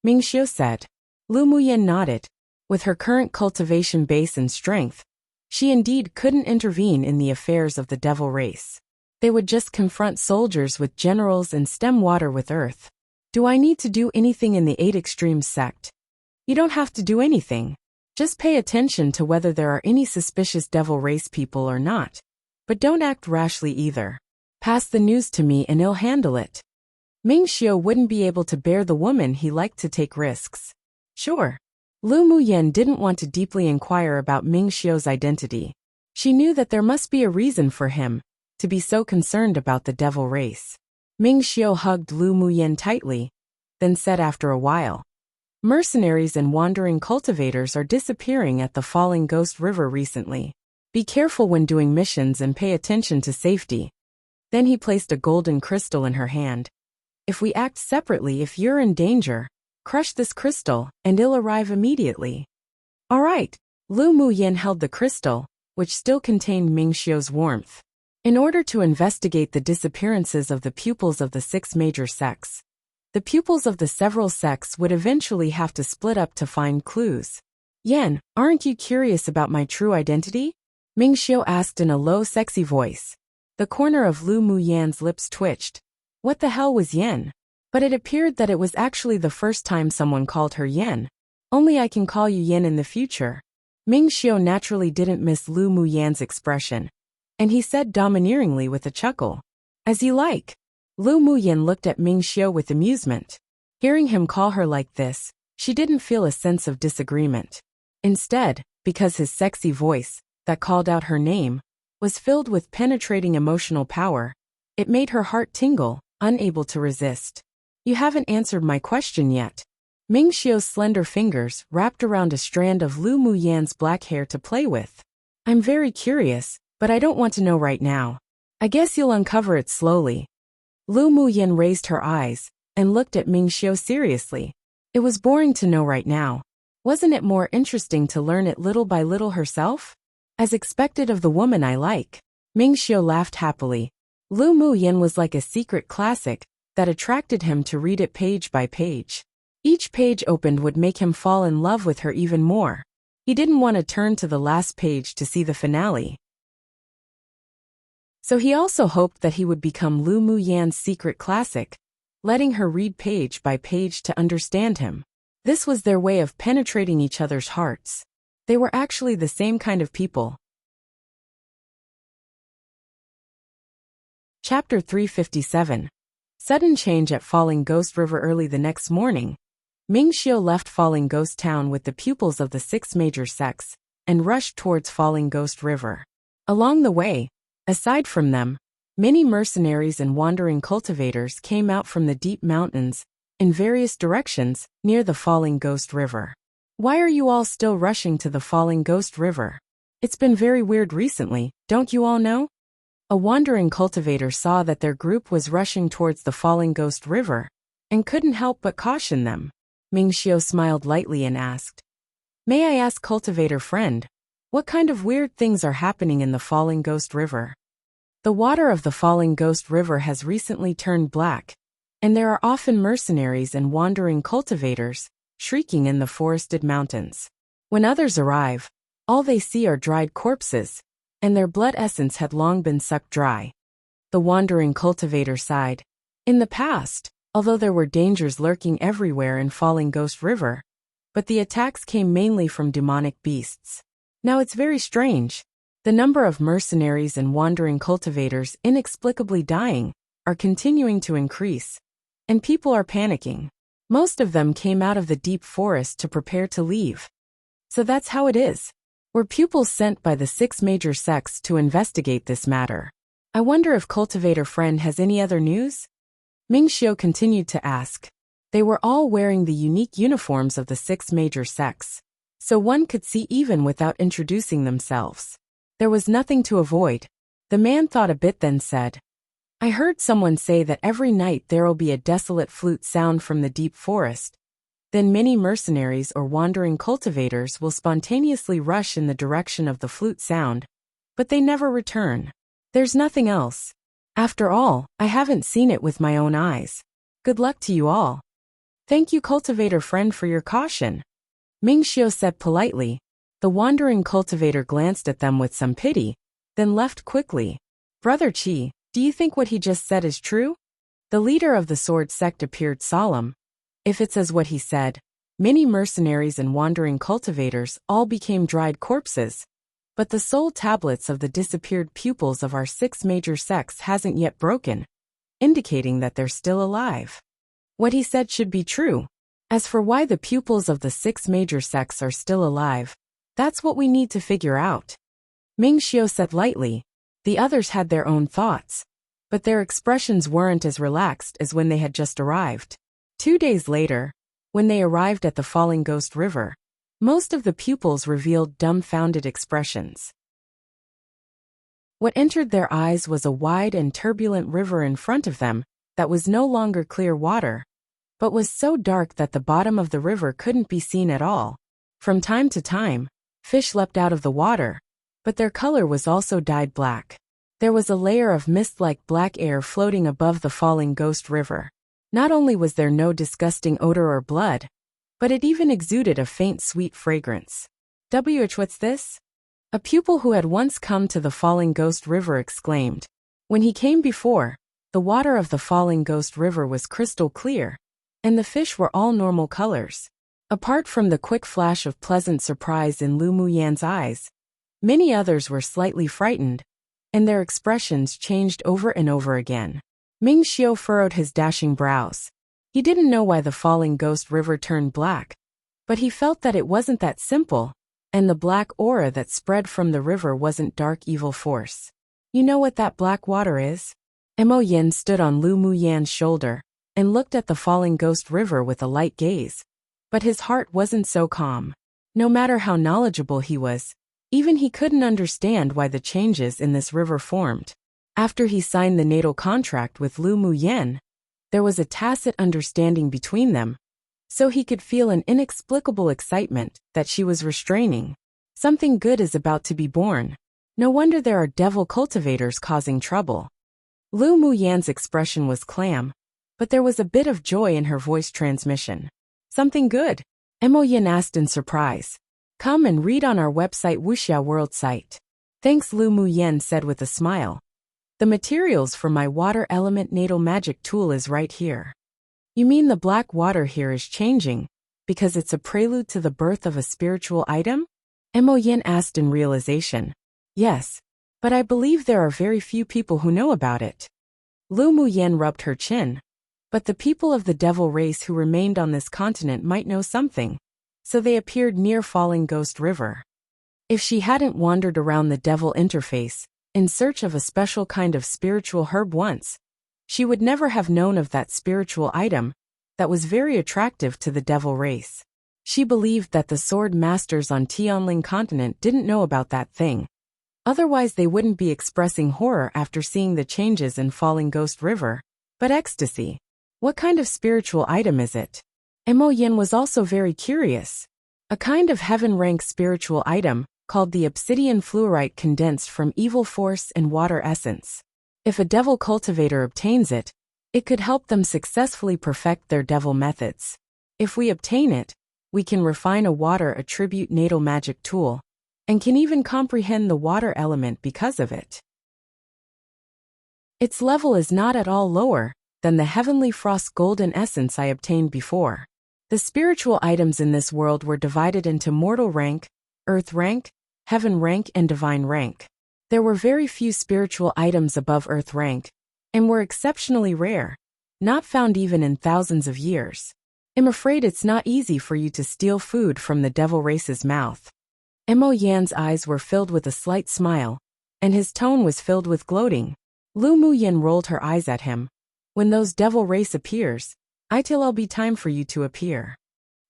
Ming Xiu said. Lu Muyan nodded. With her current cultivation base and strength, she indeed couldn't intervene in the affairs of the devil race. They would just confront soldiers with generals and stem water with earth. Do I need to do anything in the 8 Extreme sect? You don't have to do anything. Just pay attention to whether there are any suspicious devil race people or not. But don't act rashly either. Pass the news to me and I'll handle it. Ming Xiu wouldn't be able to bear the woman he liked to take risks. Sure. Lu Muyan didn't want to deeply inquire about Ming Xiu's identity. She knew that there must be a reason for him to be so concerned about the devil race. Ming Xiu hugged Lu Muyan tightly, then said after a while, Mercenaries and wandering cultivators are disappearing at the Falling Ghost River recently. Be careful when doing missions and pay attention to safety. Then he placed a golden crystal in her hand. If we act separately, if you're in danger, crush this crystal and it'll arrive immediately. All right. Lu Muyan held the crystal, which still contained Ming Xiu's warmth. In order to investigate the disappearances of the pupils of the 6 major sects, the pupils of the several sects would eventually have to split up to find clues. Yan, aren't you curious about my true identity? Ming Xiu asked in a low, sexy voice. The corner of Lu Muyan's lips twitched. What the hell was Yan? But it appeared that it was actually the first time someone called her Yan. Only I can call you Yan in the future. Ming Xiu naturally didn't miss Lu Muyan's expression, and he said domineeringly with a chuckle. As you like. Lu Muyan looked at Ming Xiu with amusement. Hearing him call her like this, she didn't feel a sense of disagreement. Instead, because his sexy voice, that called out her name, was filled with penetrating emotional power, it made her heart tingle, unable to resist. You haven't answered my question yet. Ming Xiu's slender fingers wrapped around a strand of Lu Muyan's black hair to play with. I'm very curious, but I don't want to know right now. I guess you'll uncover it slowly. Lu Muyan raised her eyes and looked at Ming Xiu seriously. It was boring to know right now. Wasn't it more interesting to learn it little by little herself? As expected of the woman I like. Ming Xiu laughed happily. Lu Muyin was like a secret classic that attracted him to read it page by page. Each page opened would make him fall in love with her even more. He didn't want to turn to the last page to see the finale. So he also hoped that he would become Lu Muyan's secret classic, letting her read page by page to understand him. This was their way of penetrating each other's hearts. They were actually the same kind of people. Chapter 357. Sudden change at Falling Ghost River. Early the next morning, Ming Xiu left Falling Ghost Town with the pupils of the 6 major sects and rushed towards Falling Ghost River. Along the way, aside from them, many mercenaries and wandering cultivators came out from the deep mountains in various directions near the Falling Ghost River. Why are you all still rushing to the Falling Ghost River? It's been very weird recently, don't you all know? A wandering cultivator saw that their group was rushing towards the Falling Ghost River and couldn't help but caution them. Ming Xiu smiled lightly and asked, "May I ask, cultivator friend, what kind of weird things are happening in the Falling Ghost River?" The water of the Falling Ghost River has recently turned black, and there are often mercenaries and wandering cultivators shrieking in the forested mountains. When others arrive, all they see are dried corpses, and their blood essence had long been sucked dry. The wandering cultivator sighed. In the past, although there were dangers lurking everywhere in Falling Ghost River, but the attacks came mainly from demonic beasts. Now it's very strange. The number of mercenaries and wandering cultivators inexplicably dying are continuing to increase, and people are panicking. Most of them came out of the deep forest to prepare to leave. So that's how it is. We're pupils sent by the 6 major sects to investigate this matter. I wonder if cultivator friend has any other news? Ming Xiu continued to ask. They were all wearing the unique uniforms of the 6 major sects, so one could see even without introducing themselves. There was nothing to avoid. The man thought a bit, then said, "I heard someone say that every night there'll be a desolate flute sound from the deep forest. Then many mercenaries or wandering cultivators will spontaneously rush in the direction of the flute sound, but they never return. There's nothing else. After all, I haven't seen it with my own eyes. Good luck to you all." "Thank you, cultivator friend, for your caution," Ming Xiu said politely. The wandering cultivator glanced at them with some pity, then left quickly. "Brother Qi, do you think what he just said is true?" The leader of the sword sect appeared solemn. If it's as what he said, many mercenaries and wandering cultivators all became dried corpses, but the soul tablets of the disappeared pupils of our 6 major sects hasn't yet broken, indicating that they're still alive. What he said should be true. As for why the pupils of the 6 major sects are still alive, that's what we need to figure out. Ming Xiu said lightly. The others had their own thoughts, but their expressions weren't as relaxed as when they had just arrived. 2 days later, when they arrived at the Falling Ghost River, most of the pupils revealed dumbfounded expressions. What entered their eyes was a wide and turbulent river in front of them that was no longer clear water, but was so dark that the bottom of the river couldn't be seen at all. From time to time, fish leapt out of the water, but their color was also dyed black. There was a layer of mist-like black air floating above the Falling Ghost River. Not only was there no disgusting odor or blood, but it even exuded a faint sweet fragrance. What's this?" A pupil who had once come to the Falling Ghost River exclaimed. When he came before, the water of the Falling Ghost River was crystal clear, and the fish were all normal colors. Apart from the quick flash of pleasant surprise in Lu Muyan's eyes, many others were slightly frightened, and their expressions changed over and over again. Ming Xiu furrowed his dashing brows. He didn't know why the Falling Ghost River turned black, but he felt that it wasn't that simple, and the black aura that spread from the river wasn't dark evil force. "You know what that black water is?" Mo Yin stood on Lu Muyan's shoulder and looked at the Falling Ghost River with a light gaze, but his heart wasn't so calm. No matter how knowledgeable he was, even he couldn't understand why the changes in this river formed. After he signed the natal contract with Lu Muyan, there was a tacit understanding between them, so he could feel an inexplicable excitement that she was restraining. Something good is about to be born. No wonder there are devil cultivators causing trouble. Lu Muyan's expression was clam, but there was a bit of joy in her voice transmission. Something good? Mo Yin asked in surprise. Come and read on our website Wuxia World site. Thanks, Lu Muyan said with a smile. The materials for my water element natal magic tool is right here. You mean the black water here is changing, because it's a prelude to the birth of a spiritual item? Mo Yin asked in realization. Yes, but I believe there are very few people who know about it. Lu Muyan rubbed her chin. But the people of the devil race who remained on this continent might know something, so they appeared near Falling Ghost River. If she hadn't wandered around the devil interface, in search of a special kind of spiritual herb once, she would never have known of that spiritual item that was very attractive to the devil race. She believed that the sword masters on Tianling continent didn't know about that thing. Otherwise they wouldn't be expressing horror after seeing the changes in Falling Ghost River. But ecstasy. What kind of spiritual item is it? Mo Yin was also very curious. A kind of heaven-rank spiritual item, called the obsidian fluorite condensed from evil force and water essence. If a devil cultivator obtains it, it could help them successfully perfect their devil methods. If we obtain it, we can refine a water attribute natal magic tool, and can even comprehend the water element because of it. Its level is not at all lower than the heavenly frost golden essence I obtained before. The spiritual items in this world were divided into mortal rank, earth rank, heaven rank and divine rank. There were very few spiritual items above earth rank, and were exceptionally rare, not found even in thousands of years. I'm afraid it's not easy for you to steal food from the devil race's mouth. Mo Yan's eyes were filled with a slight smile, and his tone was filled with gloating. Lu Muyan rolled her eyes at him. When those devil race appears, it'll be time for you to appear.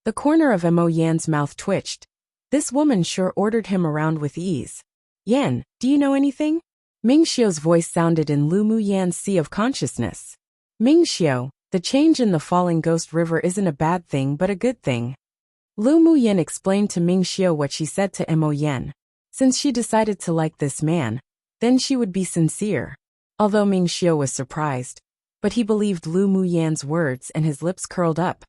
The corner of Mo Yan's mouth twitched. This woman sure ordered him around with ease. Yan, do you know anything? Ming Xiu's voice sounded in Lu Muyan's sea of consciousness. Ming Xiu, the change in the Falling Ghost River isn't a bad thing but a good thing. Lu Muyan explained to Ming Xiu what she said to Mo Yan. Since she decided to like this man, then she would be sincere. Although Ming Xiu was surprised, but he believed Lu Muyan's words and his lips curled up.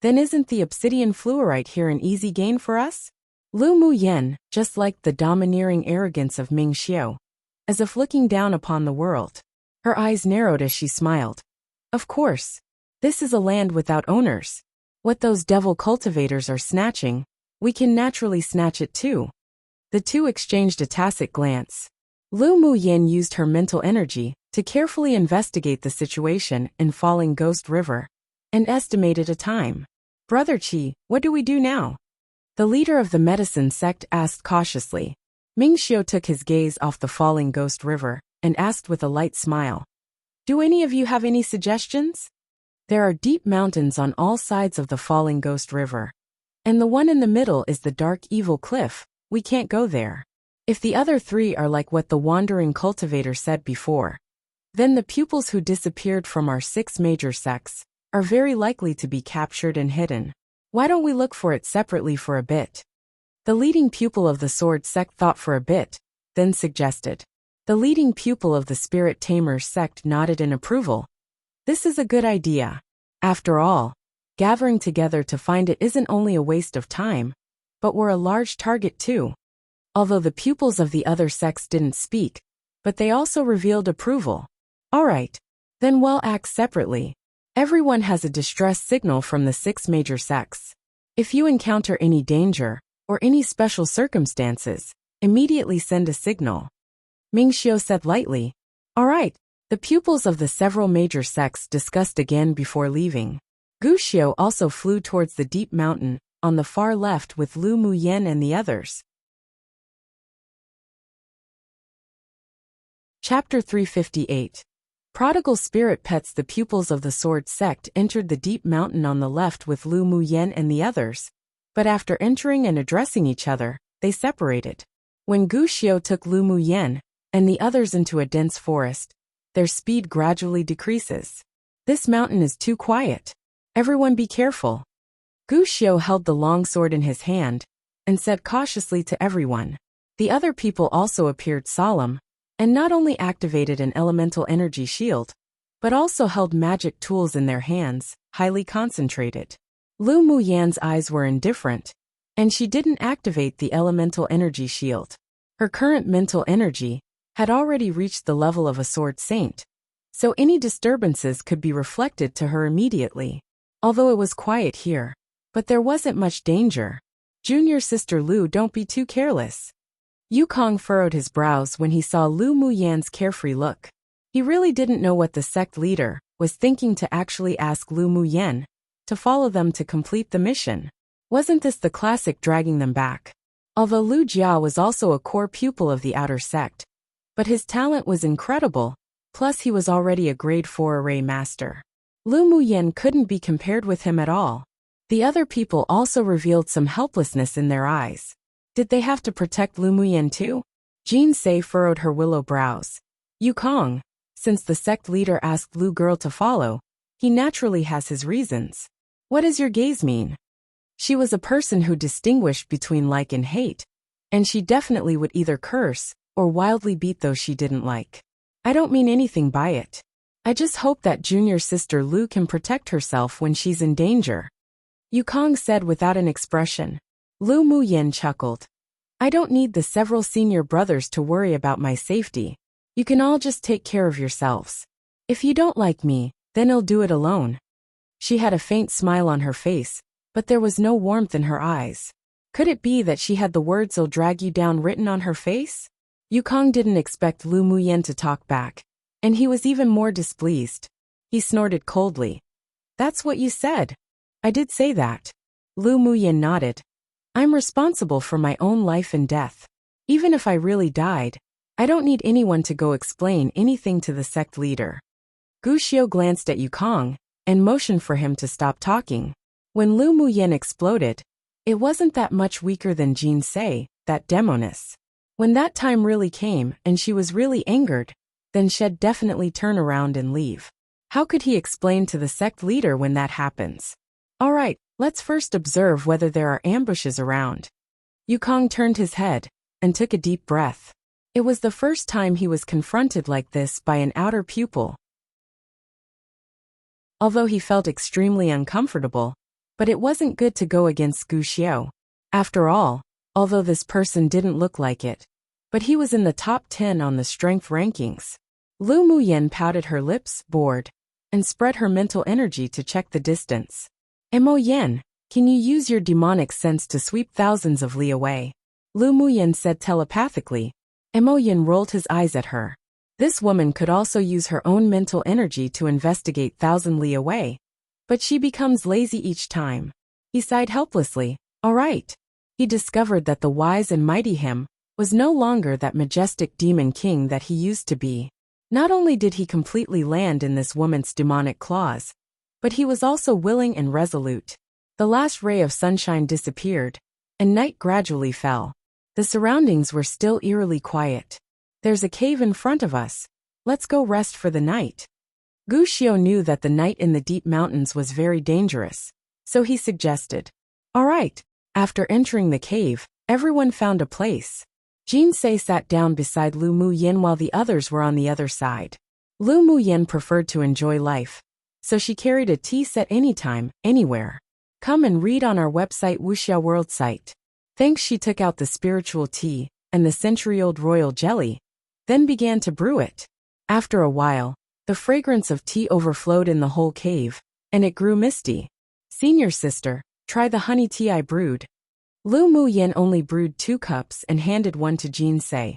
Then isn't the obsidian fluorite here an easy gain for us? Lu Muyan just liked the domineering arrogance of Ming Xiu, as if looking down upon the world. Her eyes narrowed as she smiled. Of course. This is a land without owners. What those devil cultivators are snatching, we can naturally snatch it too. The two exchanged a tacit glance. Lu Muyan used her mental energy to carefully investigate the situation in Falling Ghost River, and estimated a time. Brother Qi, what do we do now? The leader of the medicine sect asked cautiously. Ming Xiu took his gaze off the Falling Ghost River, and asked with a light smile. Do any of you have any suggestions? There are deep mountains on all sides of the Falling Ghost River. And the one in the middle is the dark evil cliff. We can't go there. If the other three are like what the wandering cultivator said before, then the pupils who disappeared from our 6 major sects are very likely to be captured and hidden. Why don't we look for it separately for a bit? The leading pupil of the sword sect thought for a bit, then suggested. The leading pupil of the spirit tamers sect nodded in approval. This is a good idea. After all, gathering together to find it isn't only a waste of time, but we're a large target too. Although the pupils of the other sects didn't speak, but they also revealed approval. All right, then we'll act separately. Everyone has a distress signal from the 6 major sects. If you encounter any danger, or any special circumstances, immediately send a signal. Ming Xiu said lightly. All right, the pupils of the several major sects discussed again before leaving. Gu Xiu also flew towards the deep mountain, on the far left with Lu Muyan and the others. Chapter 358. Prodigal spirit pets. The pupils of the sword sect entered the deep mountain on the left with Lu Muyan and the others, but after entering and addressing each other, they separated. When Gu Xiu took Lu Muyan and the others into a dense forest, their speed gradually decreases. This mountain is too quiet. Everyone be careful. Gu Xiu held the long sword in his hand, and said cautiously to everyone. The other people also appeared solemn, and not only activated an elemental energy shield, but also held magic tools in their hands, highly concentrated. Lu Muyan's eyes were indifferent, and she didn't activate the elemental energy shield. Her current mental energy had already reached the level of a sword saint, so any disturbances could be reflected to her immediately. Although it was quiet here, but there wasn't much danger. Junior sister Lu, don't be too careless. Yukong furrowed his brows when he saw Lu Muyan's carefree look. He really didn't know what the sect leader was thinking to actually ask Lu Muyan to follow them to complete the mission. Wasn't this the classic dragging them back? Although Lu Jia was also a core pupil of the outer sect, but his talent was incredible, plus he was already a grade 4 array master. Lu Muyan couldn't be compared with him at all. The other people also revealed some helplessness in their eyes. Did they have to protect Lu Muyan too? Jin Se furrowed her willow brows. Yukong, since the sect leader asked Lu girl to follow, he naturally has his reasons. What does your gaze mean? She was a person who distinguished between like and hate, and she definitely would either curse or wildly beat those she didn't like. I don't mean anything by it. I just hope that junior sister Lu can protect herself when she's in danger. Yukong said without an expression. Lu Muyan chuckled. I don't need the several senior brothers to worry about my safety. You can all just take care of yourselves. If you don't like me, then I'll do it alone. She had a faint smile on her face, but there was no warmth in her eyes. Could it be that she had the words "I'll drag you down" written on her face? Yukong didn't expect Lu Muyan to talk back, and he was even more displeased. He snorted coldly. That's what you said. I did say that. Lu Muyan nodded. I'm responsible for my own life and death. Even if I really died, I don't need anyone to go explain anything to the sect leader. Gu Xiu glanced at Yukong and motioned for him to stop talking. When Lu Muyan exploded, it wasn't that much weaker than Jin Se, that demoness. When that time really came and she was really angered, then she'd definitely turn around and leave. How could he explain to the sect leader when that happens? Alright, let's first observe whether there are ambushes around. Yukong turned his head and took a deep breath. It was the first time he was confronted like this by an outer pupil. Although he felt extremely uncomfortable, but it wasn't good to go against Gu Xiu. After all, although this person didn't look like it, but he was in the top 10 on the strength rankings. Lu Muyan pouted her lips, bored, and spread her mental energy to check the distance. Mo Yen, can you use your demonic sense to sweep thousands of li away? Lu Muyan said telepathically. Mo Yen rolled his eyes at her. This woman could also use her own mental energy to investigate 1,000 li away, but she becomes lazy each time. He sighed helplessly. All right. He discovered that the wise and mighty him was no longer that majestic demon king that he used to be. Not only did he completely land in this woman's demonic claws, but he was also willing and resolute. The last ray of sunshine disappeared, and night gradually fell. The surroundings were still eerily quiet. There's a cave in front of us. Let's go rest for the night. Gu Xiu knew that the night in the deep mountains was very dangerous, so he suggested. All right. After entering the cave, everyone found a place. Jin Se sat down beside Lu Muyan while the others were on the other side. Lu Muyan preferred to enjoy life, so she carried a tea set anytime, anywhere. Come and read on our website Wuxia World site. Thanks. She took out the spiritual tea and the century-old royal jelly, then began to brew it. After a while, the fragrance of tea overflowed in the whole cave, and it grew misty. Senior sister, try the honey tea I brewed. Lu Muyan only brewed 2 cups and handed one to Jin Se.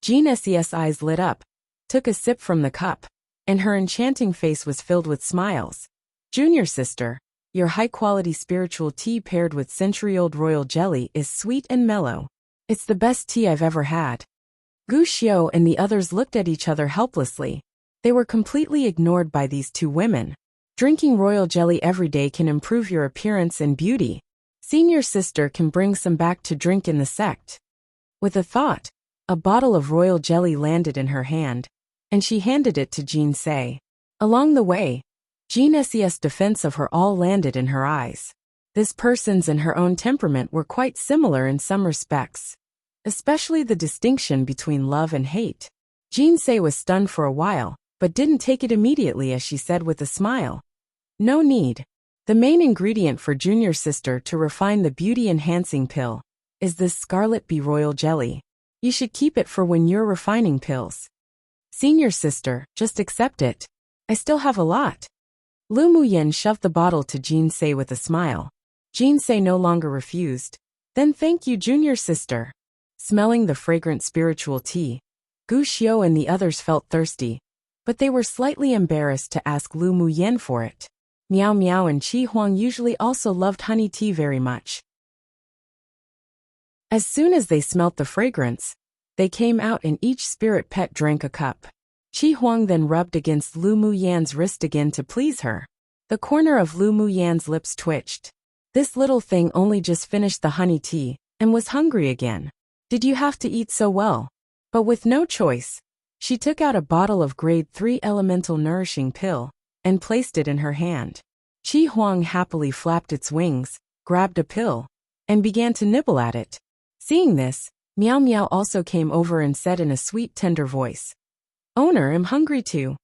Jin Se's eyes lit up, took a sip from the cup, and her enchanting face was filled with smiles. Junior sister, your high-quality spiritual tea paired with century-old royal jelly is sweet and mellow. It's the best tea I've ever had. Gu Xiu and the others looked at each other helplessly. They were completely ignored by these 2 women. Drinking royal jelly every day can improve your appearance and beauty. Senior sister can bring some back to drink in the sect. With a thought, a bottle of royal jelly landed in her hand, and she handed it to Jin Se. Along the way, Jin Se's defense of her all landed in her eyes. This person's and her own temperament were quite similar in some respects, especially the distinction between love and hate. Jinsei was stunned for a while, but didn't take it immediately as she said with a smile. No need. The main ingredient for junior sister to refine the beauty-enhancing pill is this scarlet bee royal jelly. You should keep it for when you're refining pills. Senior sister, just accept it. I still have a lot. Lu Muyin shoved the bottle to Jinsei with a smile. Jinsei no longer refused. Then thank you, junior sister. Smelling the fragrant spiritual tea, Gu Xiu and the others felt thirsty, but they were slightly embarrassed to ask Lu Muyin for it. Miao Miao and Qi Huang usually also loved honey tea very much. As soon as they smelt the fragrance, they came out and each spirit pet drank a cup. Qi Huang then rubbed against Lu Muyin's wrist again to please her. The corner of Lu Muyin's lips twitched. This little thing only just finished the honey tea and was hungry again. Did you have to eat so well? But with no choice, she took out a bottle of grade 3 elemental nourishing pill and placed it in her hand. Qi Huang happily flapped its wings, grabbed a pill, and began to nibble at it. Seeing this, Miao Miao also came over and said in a sweet tender voice, "Owner, I'm hungry too."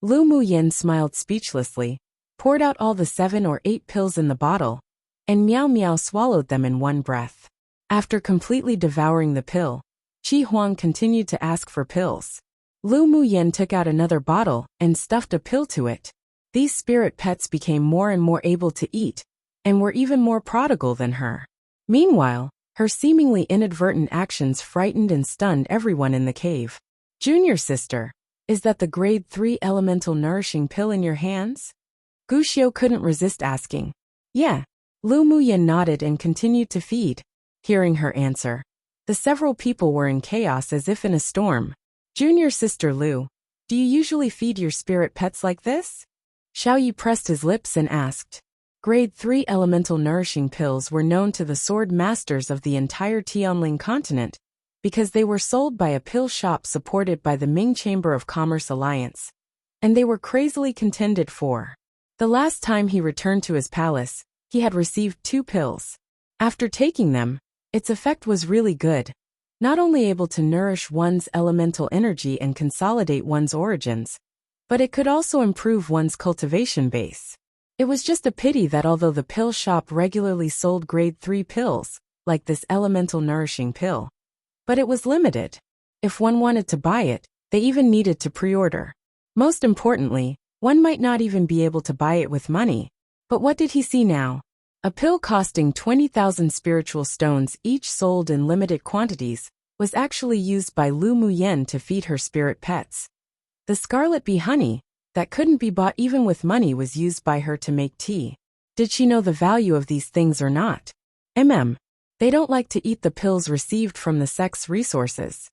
Lu Muyin smiled speechlessly, poured out all the 7 or 8 pills in the bottle, and Miao Miao swallowed them in one breath. After completely devouring the pill, Qi Huang continued to ask for pills. Lu Muyin took out another bottle and stuffed a pill to it. These spirit pets became more and more able to eat, and were even more prodigal than her. Meanwhile, her seemingly inadvertent actions frightened and stunned everyone in the cave. Junior sister, is that the grade 3 elemental nourishing pill in your hands? Gu Xiu couldn't resist asking. Yeah. Lu Muyin nodded and continued to feed. Hearing her answer, the several people were in chaos as if in a storm. Junior sister Lu, do you usually feed your spirit pets like this? Xiao Yi pressed his lips and asked. Grade 3 elemental nourishing pills were known to the sword masters of the entire Tianling continent, because they were sold by a pill shop supported by the Ming Chamber of Commerce Alliance, and they were crazily contended for. The last time he returned to his palace, he had received 2 pills. After taking them, its effect was really good. Not only able to nourish one's elemental energy and consolidate one's origins, but it could also improve one's cultivation base. It was just a pity that although the pill shop regularly sold grade 3 pills, like this elemental nourishing pill, but it was limited. If one wanted to buy it, they even needed to pre-order. Most importantly, one might not even be able to buy it with money. But what did he see now? A pill costing 20,000 spiritual stones each sold in limited quantities was actually used by Lu Muyin to feed her spirit pets. The scarlet bee honey, that couldn't be bought even with money, was used by her to make tea. Did she know the value of these things or not? They don't like to eat the pills received from the sect's resources.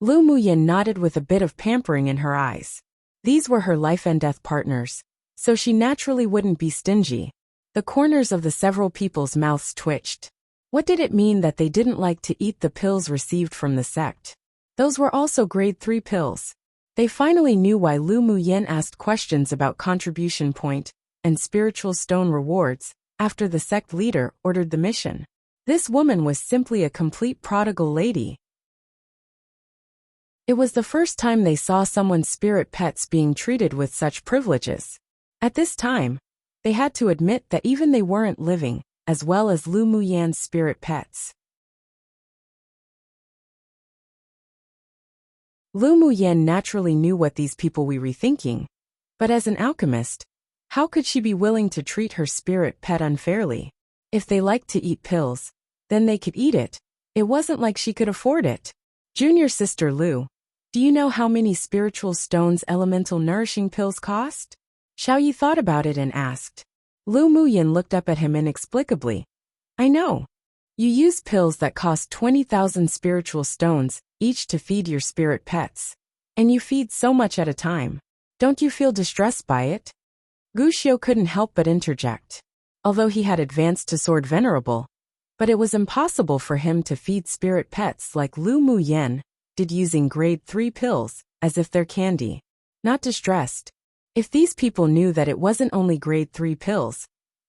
Lu Muyin nodded with a bit of pampering in her eyes. These were her life and death partners, so she naturally wouldn't be stingy. The corners of the several people's mouths twitched. What did it mean that they didn't like to eat the pills received from the sect? Those were also grade 3 pills. They finally knew why Lu Muyin asked questions about contribution point and spiritual stone rewards after the sect leader ordered the mission. This woman was simply a complete prodigal lady. It was the first time they saw someone's spirit pets being treated with such privileges. At this time, they had to admit that even they weren't living, as well as Lu Muyin's spirit pets. Lu Muyin naturally knew what these people were rethinking, but as an alchemist, how could she be willing to treat her spirit pet unfairly? If they liked to eat pills, then they could eat it. It wasn't like she could afford it. Junior sister Lu, do you know how many spiritual stones elemental nourishing pills cost? Xiao Yi thought about it and asked. Lu Muyin looked up at him inexplicably. I know. You use pills that cost 20,000 spiritual stones each to feed your spirit pets. And you feed so much at a time. Don't you feel distressed by it? Gu Xiu couldn't help but interject. Although he had advanced to Sword Venerable, but it was impossible for him to feed spirit pets like Lu Muyin did using grade 3 pills, as if they're candy. Not distressed. If these people knew that it wasn't only grade 3 pills,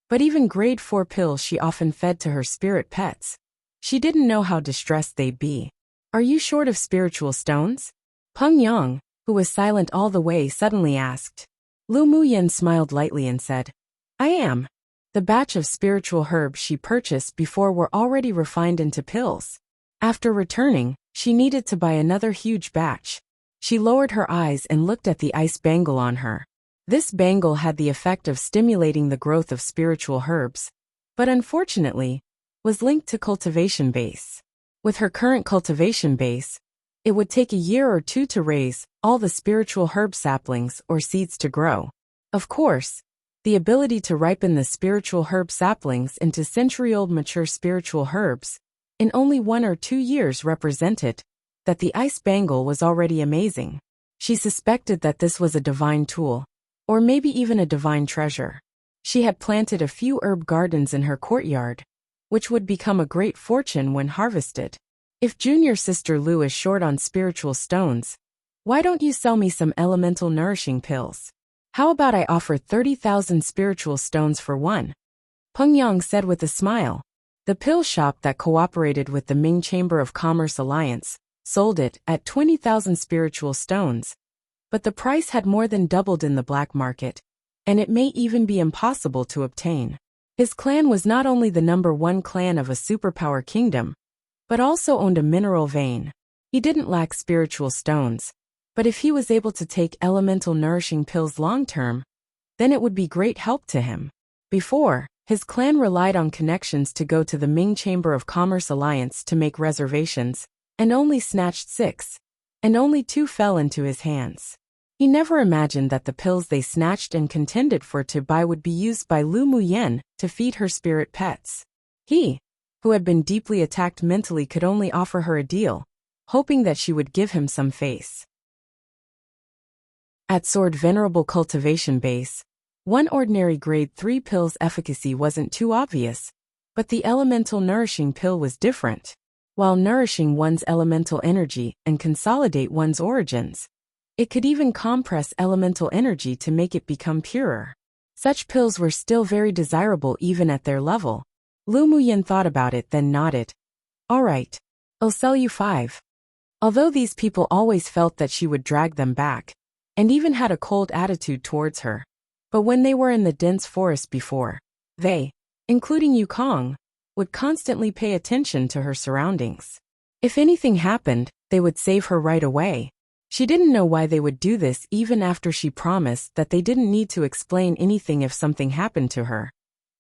But even grade 4 pills she often fed to her spirit pets. She didn't know how distressed they'd be. Are you short of spiritual stones? Peng Yang, who was silent all the way, suddenly asked. Lu Muyen smiled lightly and said, I am. The batch of spiritual herbs she purchased before were already refined into pills. After returning, she needed to buy another huge batch. She lowered her eyes and looked at the ice bangle on her. This bangle had the effect of stimulating the growth of spiritual herbs, but unfortunately, was linked to cultivation base. With her current cultivation base, it would take a year or two to raise all the spiritual herb saplings or seeds to grow. Of course, the ability to ripen the spiritual herb saplings into century-old mature spiritual herbs in only 1 or 2 years represented that the ice bangle was already amazing. She suspected that this was a divine tool, or maybe even a divine treasure. She had planted a few herb gardens in her courtyard, which would become a great fortune when harvested. If junior sister Lu is short on spiritual stones, why don't you sell me some elemental nourishing pills? How about I offer 30,000 spiritual stones for one? Peng Yang said with a smile. The pill shop that cooperated with the Ming Chamber of Commerce Alliance sold it at 20,000 spiritual stones, but the price had more than doubled in the black market, and it may even be impossible to obtain. His clan was not only the #1 clan of a superpower kingdom, but also owned a mineral vein. He didn't lack spiritual stones, but if he was able to take elemental nourishing pills long-term, then it would be great help to him. Before, his clan relied on connections to go to the Ming Chamber of Commerce Alliance to make reservations, and only snatched 6, and only 2 fell into his hands. He never imagined that the pills they snatched and contended for to buy would be used by Lu Muyen to feed her spirit pets. He, who had been deeply attacked mentally, could only offer her a deal, hoping that she would give him some face. At Sword Venerable Cultivation Base, one ordinary grade 3 pill's efficacy wasn't too obvious, but the elemental nourishing pill was different. While nourishing one's elemental energy and consolidate one's origins, it could even compress elemental energy to make it become purer. Such pills were still very desirable even at their level. Lu Muyen thought about it, then nodded. All right. I'll sell you 5. Although these people always felt that she would drag them back, and even had a cold attitude towards her. But when they were in the dense forest before, they, including Yukong, would constantly pay attention to her surroundings. If anything happened, they would save her right away. She didn't know why they would do this even after she promised that they didn't need to explain anything if something happened to her.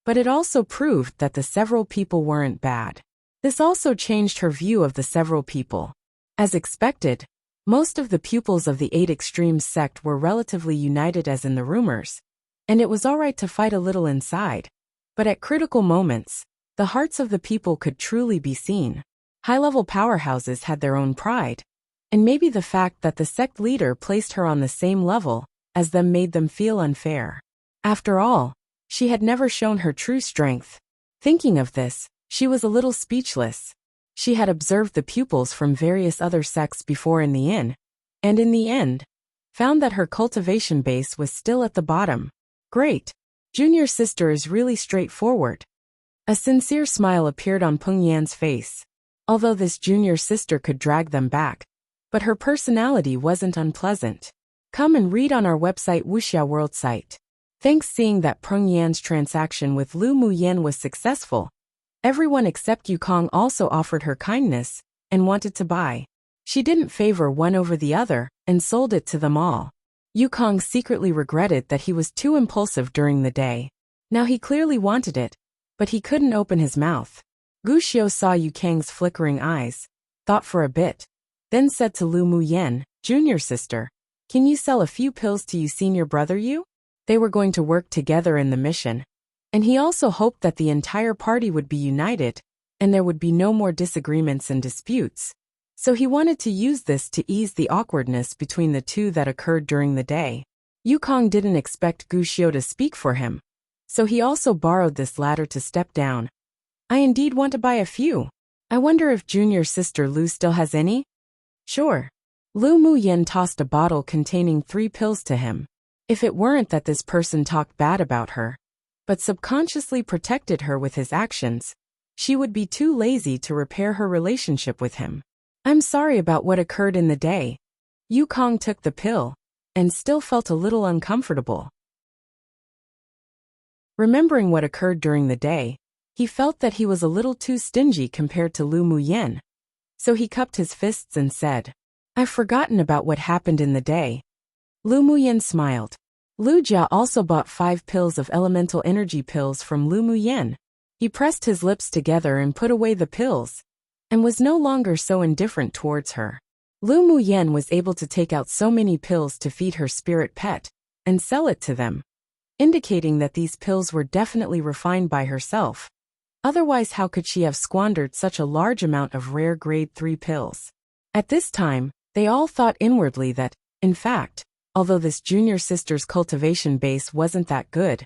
But it also proved that the several people weren't bad. This also changed her view of the several people. As expected, most of the pupils of the 8 Extremes sect were relatively united as in the rumors, and it was alright to fight a little inside. But at critical moments, the hearts of the people could truly be seen. High-level powerhouses had their own pride, and maybe the fact that the sect leader placed her on the same level as them made them feel unfair. After all, she had never shown her true strength. Thinking of this, she was a little speechless. She had observed the pupils from various other sects before in the inn, and in the end, found that her cultivation base was still at the bottom. Great. Junior sister is really straightforward. A sincere smile appeared on Peng Yan's face. Although this junior sister could drag them back, but her personality wasn't unpleasant. Come and read on our website Wuxia World site. Thanks. Seeing that Peng Yan's transaction with Lu Muyen was successful, everyone except Yukong also offered her kindness and wanted to buy. She didn't favor one over the other and sold it to them all. Yukong secretly regretted that he was too impulsive during the day. Now he clearly wanted it, but he couldn't open his mouth. Gu Xiu saw Yukong's flickering eyes, thought for a bit, then said to Lu Muyen, Junior sister, can you sell a few pills to you senior brother you? They were going to work together in the mission, and he also hoped that the entire party would be united, and there would be no more disagreements and disputes. So he wanted to use this to ease the awkwardness between the two that occurred during the day. Yukong didn't expect Gu Xiu to speak for him, so he also borrowed this latter to step down. I indeed want to buy a few. I wonder if junior sister Lu still has any? Sure. Lu Muyen tossed a bottle containing 3 pills to him. If it weren't that this person talked bad about her, but subconsciously protected her with his actions. She would be too lazy to repair her relationship with him. I'm sorry about what occurred in the day. Yukong took the pill and still felt a little uncomfortable. Remembering what occurred during the day, he felt that he was a little too stingy compared to Lu Muyen. So he cupped his fists and said, I've forgotten about what happened in the day. Lu Muyen smiled. Lu Jia also bought 5 pills of elemental energy pills from Lu Muyen. He pressed his lips together and put away the pills, and was no longer so indifferent towards her. Lu Muyen was able to take out so many pills to feed her spirit pet, and sell it to them, indicating that these pills were definitely refined by herself. Otherwise, how could she have squandered such a large amount of rare grade 3 pills? At this time, they all thought inwardly that, in fact, although this junior sister's cultivation base wasn't that good,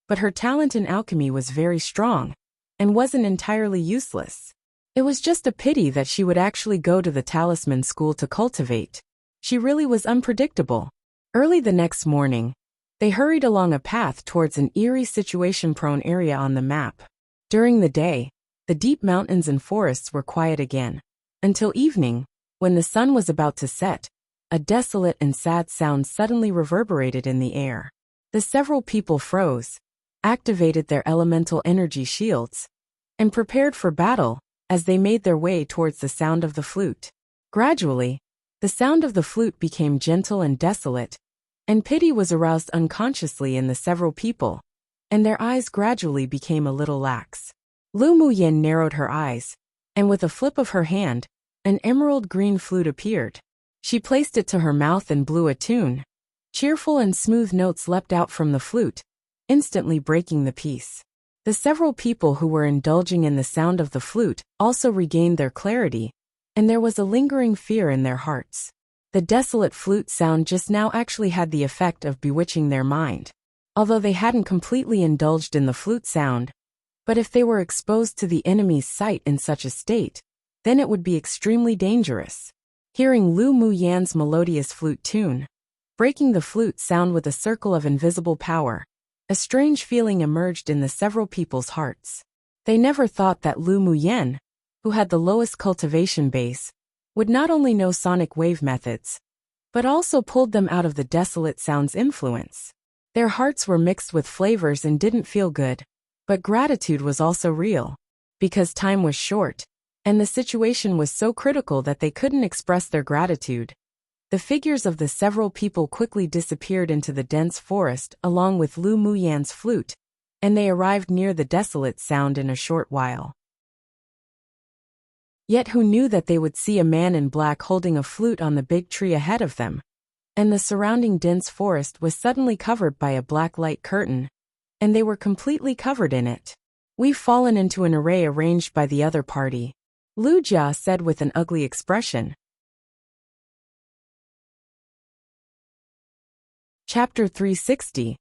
but her talent in alchemy was very strong, and wasn't entirely useless. It was just a pity that she would actually go to the talisman school to cultivate. She really was unpredictable. Early the next morning, they hurried along a path towards an eerie situation-prone area on the map. During the day, the deep mountains and forests were quiet again. Until evening, when the sun was about to set, a desolate and sad sound suddenly reverberated in the air. The several people froze, activated their elemental energy shields, and prepared for battle as they made their way towards the sound of the flute. Gradually, the sound of the flute became gentle and desolate, and pity was aroused unconsciously in the several people, and their eyes gradually became a little lax. Lu Muyen narrowed her eyes, and with a flip of her hand, an emerald green flute appeared. She placed it to her mouth and blew a tune. Cheerful and smooth notes leapt out from the flute, instantly breaking the peace. The several people who were indulging in the sound of the flute also regained their clarity, and there was a lingering fear in their hearts. The desolate flute sound just now actually had the effect of bewitching their mind. Although they hadn't completely indulged in the flute sound, but if they were exposed to the enemy's sight in such a state, then it would be extremely dangerous. Hearing Lu Muyen's melodious flute tune, breaking the flute sound with a circle of invisible power, a strange feeling emerged in the several people's hearts. They never thought that Lu Muyen, who had the lowest cultivation base, would not only know sonic wave methods, but also pulled them out of the desolate sound's influence. Their hearts were mixed with flavors and didn't feel good, but gratitude was also real, because time was short, and the situation was so critical that they couldn't express their gratitude. The figures of the several people quickly disappeared into the dense forest along with Lu Muyen's flute, and they arrived near the desolate sound in a short while. Yet who knew that they would see a man in black holding a flute on the big tree ahead of them? And the surrounding dense forest was suddenly covered by a black light curtain, and they were completely covered in it. We've fallen into an array arranged by the other party, Lu Jia said with an ugly expression. Chapter 360.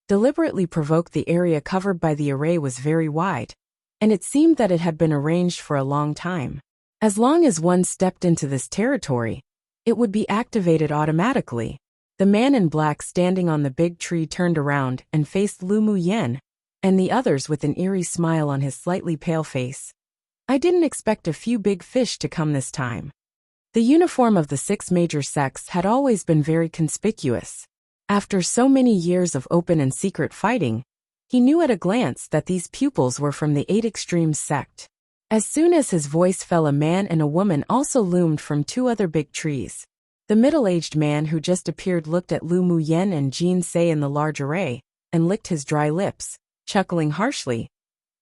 Deliberately provoked. The area covered by the array was very wide, and it seemed that it had been arranged for a long time. As long as one stepped into this territory, it would be activated automatically. The man in black standing on the big tree turned around and faced Lu Muyen, and the others with an eerie smile on his slightly pale face. I didn't expect a few big fish to come this time. The uniform of the 6 major sects had always been very conspicuous. After so many years of open and secret fighting, he knew at a glance that these pupils were from the 8 Extremes sect. As soon as his voice fell, a man and a woman also loomed from 2 other big trees. The middle-aged man who just appeared looked at Lu Muyen and Jin Se in the large array, and licked his dry lips, chuckling harshly.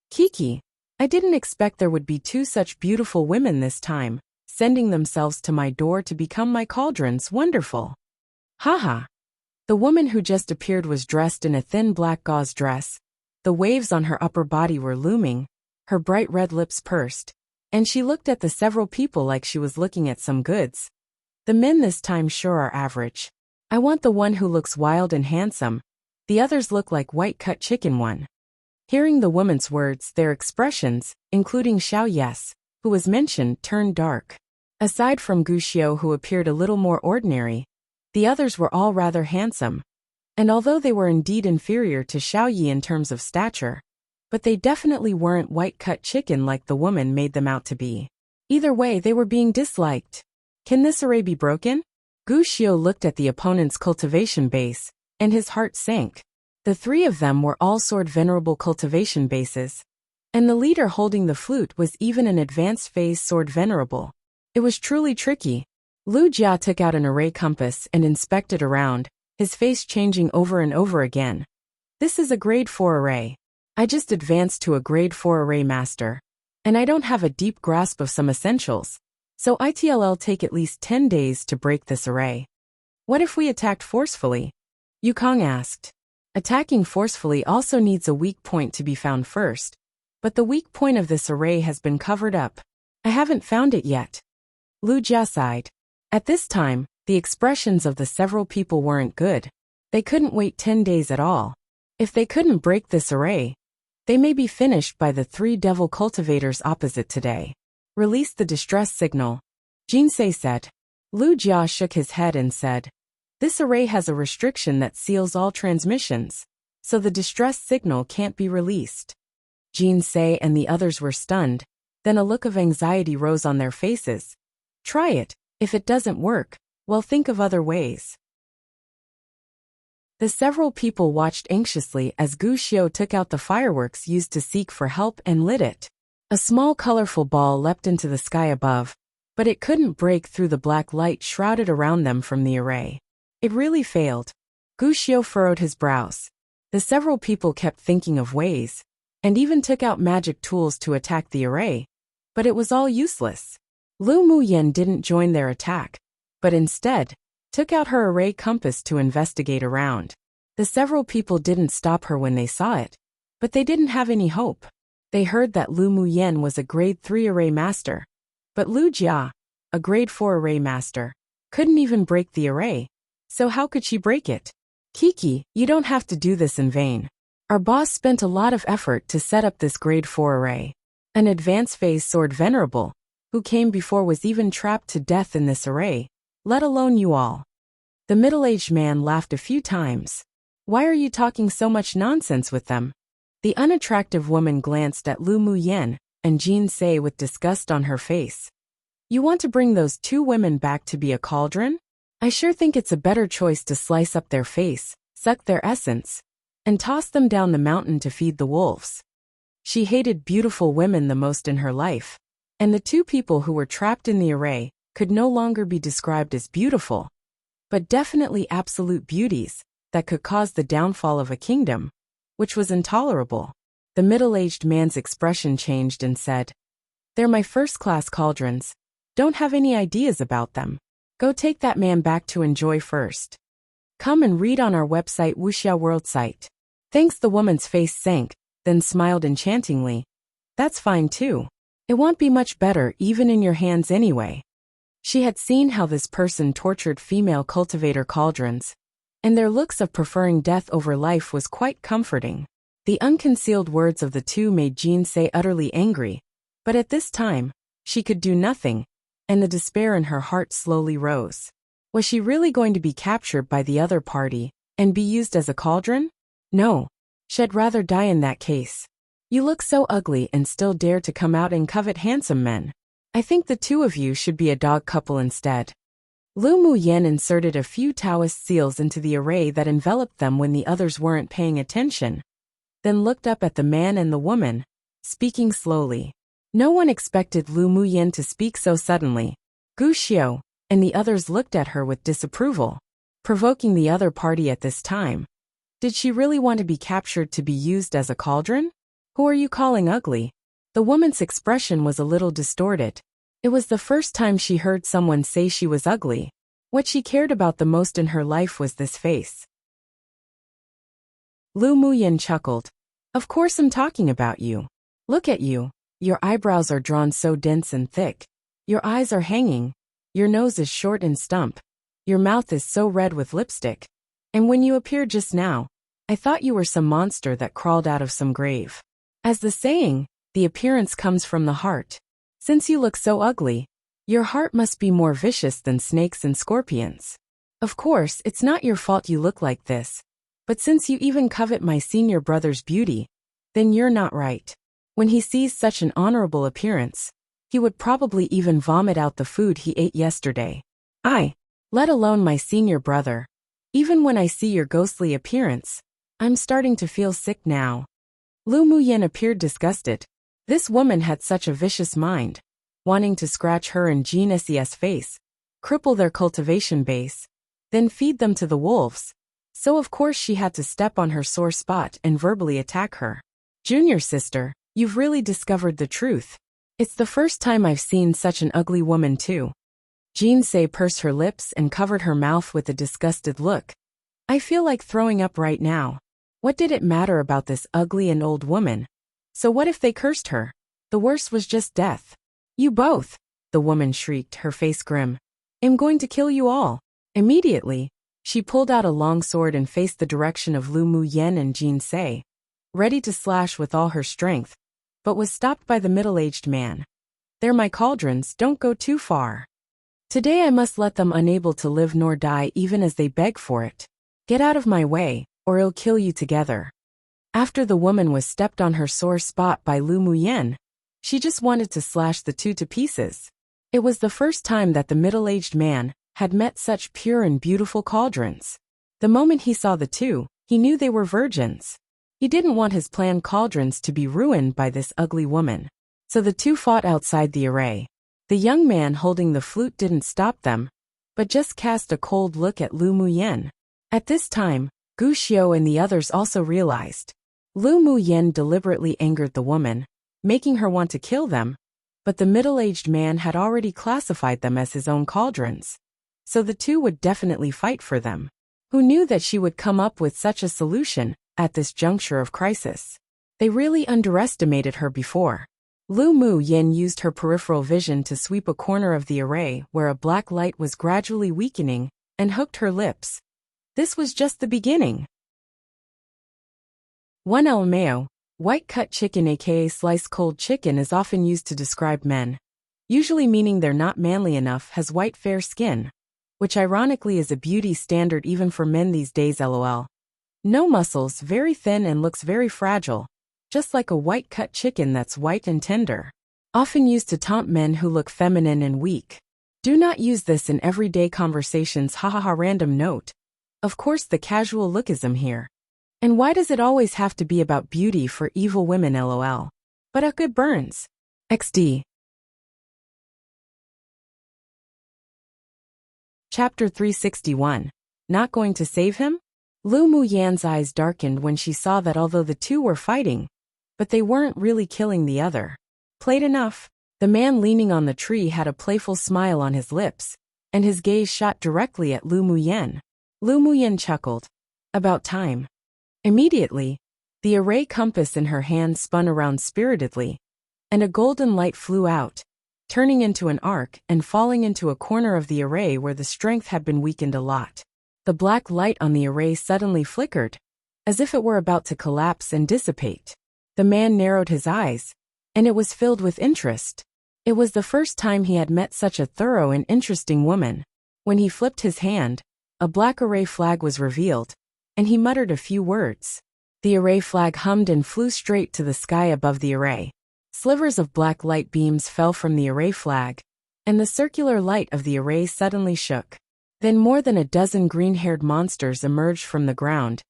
Kiki, I didn't expect there would be 2 such beautiful women this time, sending themselves to my door to become my cauldrons. Wonderful. Haha. The woman who just appeared was dressed in a thin black gauze dress. The waves on her upper body were looming, her bright red lips pursed, and she looked at the several people like she was looking at some goods. The men this time sure are average. I want the one who looks wild and handsome. The others look like white-cut chicken one. Hearing the woman's words, their expressions, including Xiao Yes, who was mentioned, turned dark. Aside from Gu Xiu, who appeared a little more ordinary, the others were all rather handsome. And although they were indeed inferior to Xiao Yi in terms of stature, but they definitely weren't white-cut chicken like the woman made them out to be. Either way, they were being disliked. Can this array be broken? Gu Xiu looked at the opponent's cultivation base, and his heart sank. The three of them were all sword venerable cultivation bases, and the leader holding the flute was even an advanced phase sword venerable. It was truly tricky. Lu Jia took out an array compass and inspected around, his face changing over and over again. This is a grade 4 array. I just advanced to a grade 4 array master, and I don't have a deep grasp of some essentials, so it'll take at least 10 days to break this array. What if we attacked forcefully? Yukong asked. Attacking forcefully also needs a weak point to be found first, but the weak point of this array has been covered up. I haven't found it yet. Lu Jia sighed. At this time, the expressions of the several people weren't good. They couldn't wait 10 days at all. If they couldn't break this array, they may be finished by the 3 devil cultivators opposite today. Release the distress signal, Jinsei said. Lu Jia shook his head and said, this array has a restriction that seals all transmissions, so the distress signal can't be released. Jinsei and the others were stunned, then a look of anxiety rose on their faces. Try it. If it doesn't work, well, think of other ways. The several people watched anxiously as Gu Xiu took out the fireworks used to seek for help and lit it. A small colorful ball leapt into the sky above, but it couldn't break through the black light shrouded around them from the array. It really failed. Gu Xiu furrowed his brows. The several people kept thinking of ways, and even took out magic tools to attack the array, but it was all useless. Lu Muyen didn't join their attack, but instead, took out her array compass to investigate around. The several people didn't stop her when they saw it, but they didn't have any hope. They heard that Lu Muyen was a grade 3 array master, but Lu Jia, a grade 4 array master, couldn't even break the array. So how could she break it? Kiki, you don't have to do this in vain. Our boss spent a lot of effort to set up this grade 4 array. An advanced phase sword venerable, who came before was even trapped to death in this array, let alone you all. The middle-aged man laughed a few times. Why are you talking so much nonsense with them? The unattractive woman glanced at Lu Muyen and Jinsei with disgust on her face. You want to bring those 2 women back to be a cauldron? I sure think it's a better choice to slice up their face, suck their essence, and toss them down the mountain to feed the wolves. She hated beautiful women the most in her life, and the 2 people who were trapped in the array could no longer be described as beautiful, but definitely absolute beauties that could cause the downfall of a kingdom, which was intolerable. The middle-aged man's expression changed and said, they're my first-class cauldrons. Don't have any ideas about them. Go take that man back to enjoy first. Come and read on our website Wuxia World site. Thanks. The woman's face sank, then smiled enchantingly. That's fine too. It won't be much better even in your hands anyway. She had seen how this person tortured female cultivator cauldrons, and their looks of preferring death over life was quite comforting. The unconcealed words of the 2 made Jinsei utterly angry, but at this time, she could do nothing, and the despair in her heart slowly rose. Was she really going to be captured by the other party and be used as a cauldron? No. She'd rather die in that case. You look so ugly and still dare to come out and covet handsome men. I think the 2 of you should be a dog couple instead. Lu Muyen inserted a few Taoist seals into the array that enveloped them when the others weren't paying attention, then looked up at the man and the woman, speaking slowly. No one expected Lu Muyen to speak so suddenly. Gu Xiu and the others looked at her with disapproval, provoking the other party at this time. Did she really want to be captured to be used as a cauldron? Who are you calling ugly? The woman's expression was a little distorted. It was the first time she heard someone say she was ugly. What she cared about the most in her life was this face. Lu Muyen chuckled. Of course I'm talking about you. Look at you. Your eyebrows are drawn so dense and thick. Your eyes are hanging. Your nose is short and stump. Your mouth is so red with lipstick. And when you appeared just now, I thought you were some monster that crawled out of some grave. As the saying, the appearance comes from the heart. Since you look so ugly, your heart must be more vicious than snakes and scorpions. Of course, it's not your fault you look like this, But since you even covet my senior brother's beauty, then you're not right. When he sees such an honorable appearance, he would probably even vomit out the food he ate yesterday. Let alone my senior brother. Even when I see your ghostly appearance, I'm starting to feel sick now. Lu Muyen appeared disgusted. This woman had such a vicious mind, wanting to scratch her and Jean Ses face, cripple their cultivation base, then feed them to the wolves. So of course she had to step on her sore spot and verbally attack her. Junior sister, you've really discovered the truth. It's the first time I've seen such an ugly woman too. Jean Se pursed her lips and covered her mouth with a disgusted look. I feel like throwing up right now. What did it matter about this ugly and old woman? So what if they cursed her? The worst was just death. You both, the woman shrieked, her face grim. I'm going to kill you all. Immediately, she pulled out a long sword and faced the direction of Lu Muyen and Jean Se, ready to slash with all her strength, but was stopped by the middle-aged man. They're my cauldrons, don't go too far. Today I must let them unable to live nor die even as they beg for it. Get out of my way, or I'll kill you together. After the woman was stepped on her sore spot by Lu Muyen, she just wanted to slash the two to pieces. It was the first time that the middle-aged man had met such pure and beautiful cauldrons. The moment he saw the two, he knew they were virgins. He didn't want his planned cauldrons to be ruined by this ugly woman. So the two fought outside the array. The young man holding the flute didn't stop them, but just cast a cold look at Lu Muyen. At this time, Gu Xiao and the others also realized. Lu Muyen deliberately angered the woman, making her want to kill them, but the middle-aged man had already classified them as his own cauldrons. So the two would definitely fight for them. Who knew that she would come up with such a solution at this juncture of crisis? They really underestimated her before. Lu Muyen used her peripheral vision to sweep a corner of the array where a black light was gradually weakening, and hooked her lips. This was just the beginning. 1 LMAO, white cut chicken aka sliced cold chicken is often used to describe men, usually meaning they're not manly enough, has white fair skin, which ironically is a beauty standard even for men these days lol. No muscles, very thin and looks very fragile, just like a white cut chicken that's white and tender. Often used to taunt men who look feminine and weak. Do not use this in everyday conversations hahaha random note. Of course the casual lookism here. And why does it always have to be about beauty for evil women lol? But a good burns. XD. Chapter 361. Not going to save him? Lu Muyan's eyes darkened when she saw that although the two were fighting, but they weren't really killing the other. Played enough. The man leaning on the tree had a playful smile on his lips, and his gaze shot directly at Lu Muyen. Lu Muyen chuckled. About time. Immediately, the array compass in her hand spun around spiritedly, and a golden light flew out, turning into an arc and falling into a corner of the array where the strength had been weakened a lot. The black light on the array suddenly flickered, as if it were about to collapse and dissipate. The man narrowed his eyes, and it was filled with interest. It was the first time he had met such a thorough and interesting woman. When he flipped his hand, a black array flag was revealed, and he muttered a few words. The array flag hummed and flew straight to the sky above the array. Slivers of black light beams fell from the array flag, and the circular light of the array suddenly shook. Then more than a dozen green-haired monsters emerged from the ground,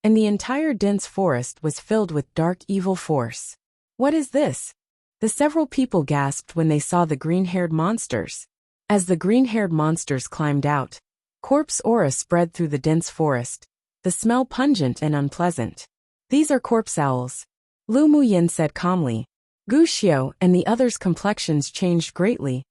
and the entire dense forest was filled with dark evil force. What is this? The several people gasped when they saw the green-haired monsters. As the green-haired monsters climbed out, corpse aura spread through the dense forest, the smell pungent and unpleasant. These are corpse owls, Lu Muyen said calmly. Gu Xiao and the others' complexions changed greatly,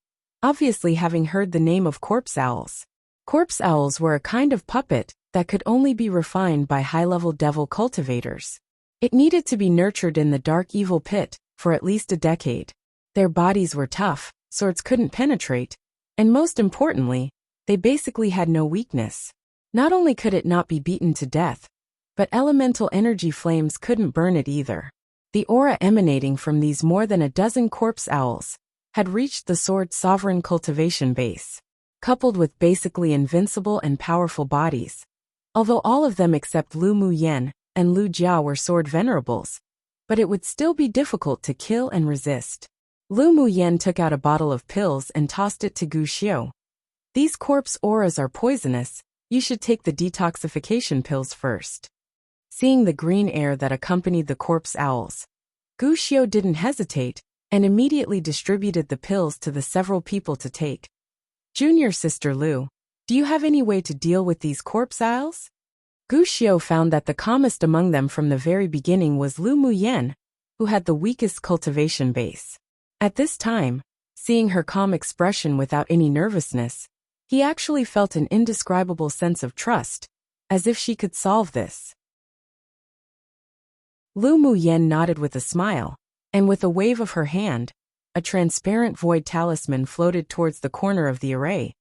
obviously having heard the name of corpse owls. Corpse owls were a kind of puppet that could only be refined by high-level devil cultivators. It needed to be nurtured in the dark evil pit for at least a decade. Their bodies were tough, swords couldn't penetrate, and most importantly, they basically had no weakness. Not only could it not be beaten to death, but elemental energy flames couldn't burn it either. The aura emanating from these more than a dozen corpse owls had reached the sword sovereign cultivation base. Coupled with basically invincible and powerful bodies, although all of them except Lu Muyen and Lu Jia were sword venerables, but it would still be difficult to kill and resist. Lu Muyen took out a bottle of pills and tossed it to Gu Xiu. These corpse auras are poisonous, you should take the detoxification pills first. Seeing the green air that accompanied the corpse owls, Gu Xiu didn't hesitate and immediately distributed the pills to the several people to take. Junior sister Lu, do you have any way to deal with these corpse owls? Gu Xiu found that the calmest among them from the very beginning was Lu Muyen, who had the weakest cultivation base. At this time, seeing her calm expression without any nervousness, he actually felt an indescribable sense of trust, as if she could solve this. Lu Muyen nodded with a smile, and with a wave of her hand, a transparent void talisman floated towards the corner of the array.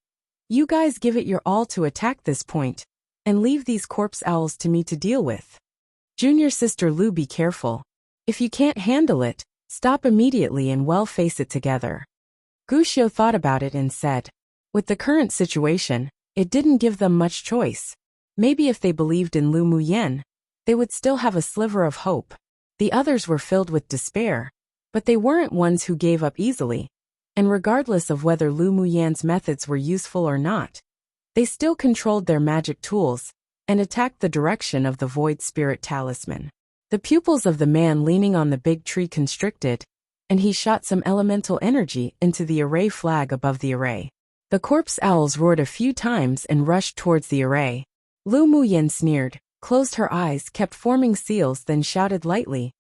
You guys give it your all to attack this point, and leave these corpse owls to me to deal with. Junior sister Lu, be careful. If you can't handle it, stop immediately and well face it together. Gu Xiu thought about it and said, with the current situation, it didn't give them much choice. Maybe if they believed in Lu Muyen, they would still have a sliver of hope. The others were filled with despair, but they weren't ones who gave up easily, and regardless of whether Lu Muyen's methods were useful or not, they still controlled their magic tools and attacked the direction of the void spirit talisman. The pupils of the man leaning on the big tree constricted, and he shot some elemental energy into the array flag above the array. The corpse owls roared a few times and rushed towards the array. Lu Muyen sneered, closed her eyes, kept forming seals, then shouted lightly,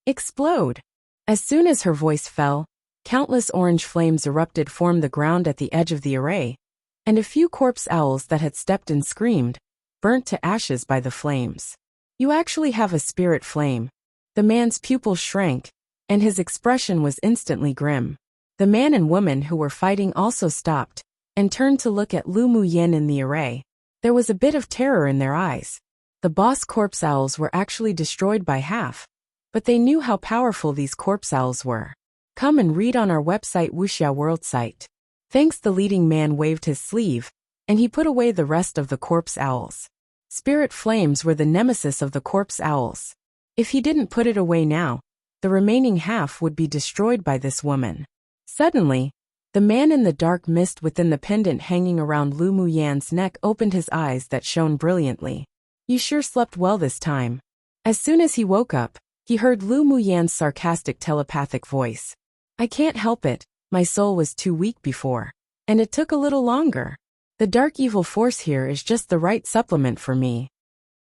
"Explode!" As soon as her voice fell, countless orange flames erupted from the ground at the edge of the array, and a few corpse owls that had stepped and screamed, burnt to ashes by the flames. You actually have a spirit flame. The man's pupils shrank, and his expression was instantly grim. The man and woman who were fighting also stopped, and turned to look at Lu Muyen in the array. There was a bit of terror in their eyes. The boss corpse owls were actually destroyed by half, but they knew how powerful these corpse owls were. Come and read on our website Wuxia World site. Thanks. The leading man waved his sleeve, and he put away the rest of the corpse owls. Spirit flames were the nemesis of the corpse owls. If he didn't put it away now, the remaining half would be destroyed by this woman. Suddenly, the man in the dark mist within the pendant hanging around Lu Muyen's neck opened his eyes that shone brilliantly. You sure slept well this time. As soon as he woke up, he heard Lu Muyen's sarcastic telepathic voice. I can't help it, my soul was too weak before, and it took a little longer. The dark evil force here is just the right supplement for me.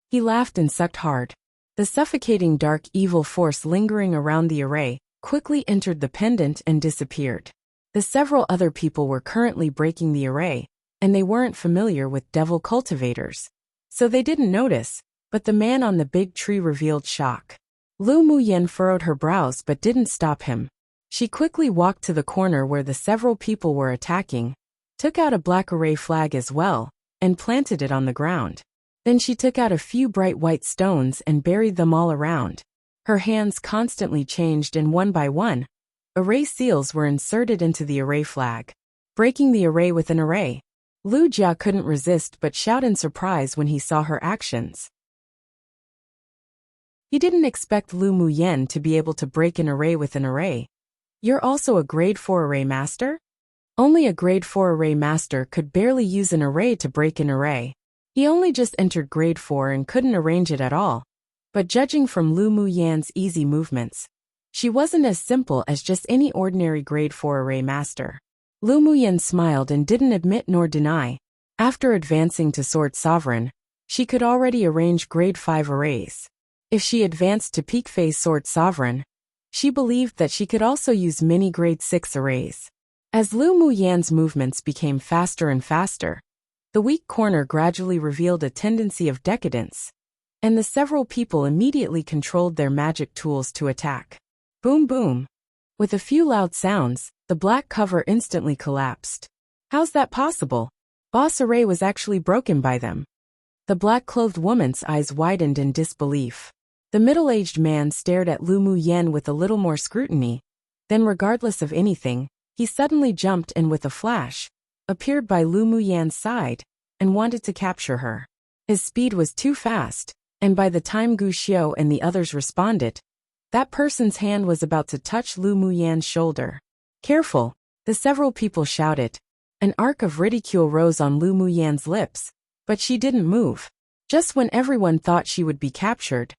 He laughed and sucked hard. The suffocating dark evil force lingering around the array quickly entered the pendant and disappeared. The several other people were currently breaking the array, and they weren't familiar with devil cultivators, so they didn't notice, but the man on the big tree revealed shock. Lu Muyen furrowed her brows but didn't stop him. She quickly walked to the corner where the several people were attacking, took out a black array flag as well, and planted it on the ground. Then she took out a few bright white stones and buried them all around. Her hands constantly changed, and one by one, array seals were inserted into the array flag, breaking the array with an array. Lu Jia couldn't resist but shout in surprise when he saw her actions. He didn't expect Lu Muyen to be able to break an array with an array. You're also a grade 4 array master? Only a grade 4 array master could barely use an array to break an array. He only just entered grade 4 and couldn't arrange it at all. But judging from Lu Muyen's easy movements, she wasn't as simple as just any ordinary grade 4 array master. Lu Muyen smiled and didn't admit nor deny. After advancing to Sword Sovereign, she could already arrange grade 5 arrays. If she advanced to peak phase Sword Sovereign, she believed that she could also use many grade 6 arrays. As Lu Muyen's movements became faster and faster, the weak corner gradually revealed a tendency of decadence, and the several people immediately controlled their magic tools to attack. Boom boom. With a few loud sounds, the black cover instantly collapsed. How's that possible? Boss array was actually broken by them. The black-clothed woman's eyes widened in disbelief. The middle-aged man stared at Lu Muyen with a little more scrutiny. Then, regardless of anything, he suddenly jumped and with a flash, appeared by Lu Muyen's side, and wanted to capture her. His speed was too fast, and by the time Gu Xiao and the others responded, that person's hand was about to touch Lu Muyan's shoulder. Careful, the several people shouted. An arc of ridicule rose on Lu Muyan's lips, but she didn't move. Just when everyone thought she would be captured,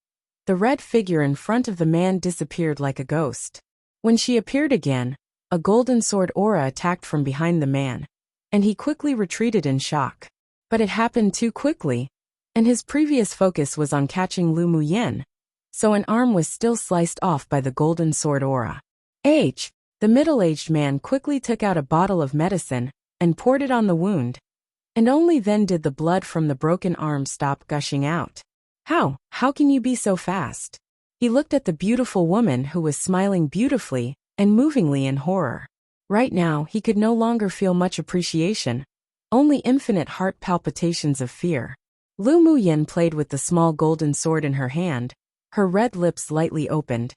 the red figure in front of the man disappeared like a ghost. When she appeared again, a golden sword aura attacked from behind the man, and he quickly retreated in shock. But it happened too quickly, and his previous focus was on catching Lu Muyan, so an arm was still sliced off by the golden sword aura. The middle-aged man quickly took out a bottle of medicine and poured it on the wound, and only then did the blood from the broken arm stop gushing out. How can you be so fast? He looked at the beautiful woman who was smiling beautifully and movingly in horror. Right now, he could no longer feel much appreciation, only infinite heart palpitations of fear. Lu Muyan played with the small golden sword in her hand, her red lips lightly opened.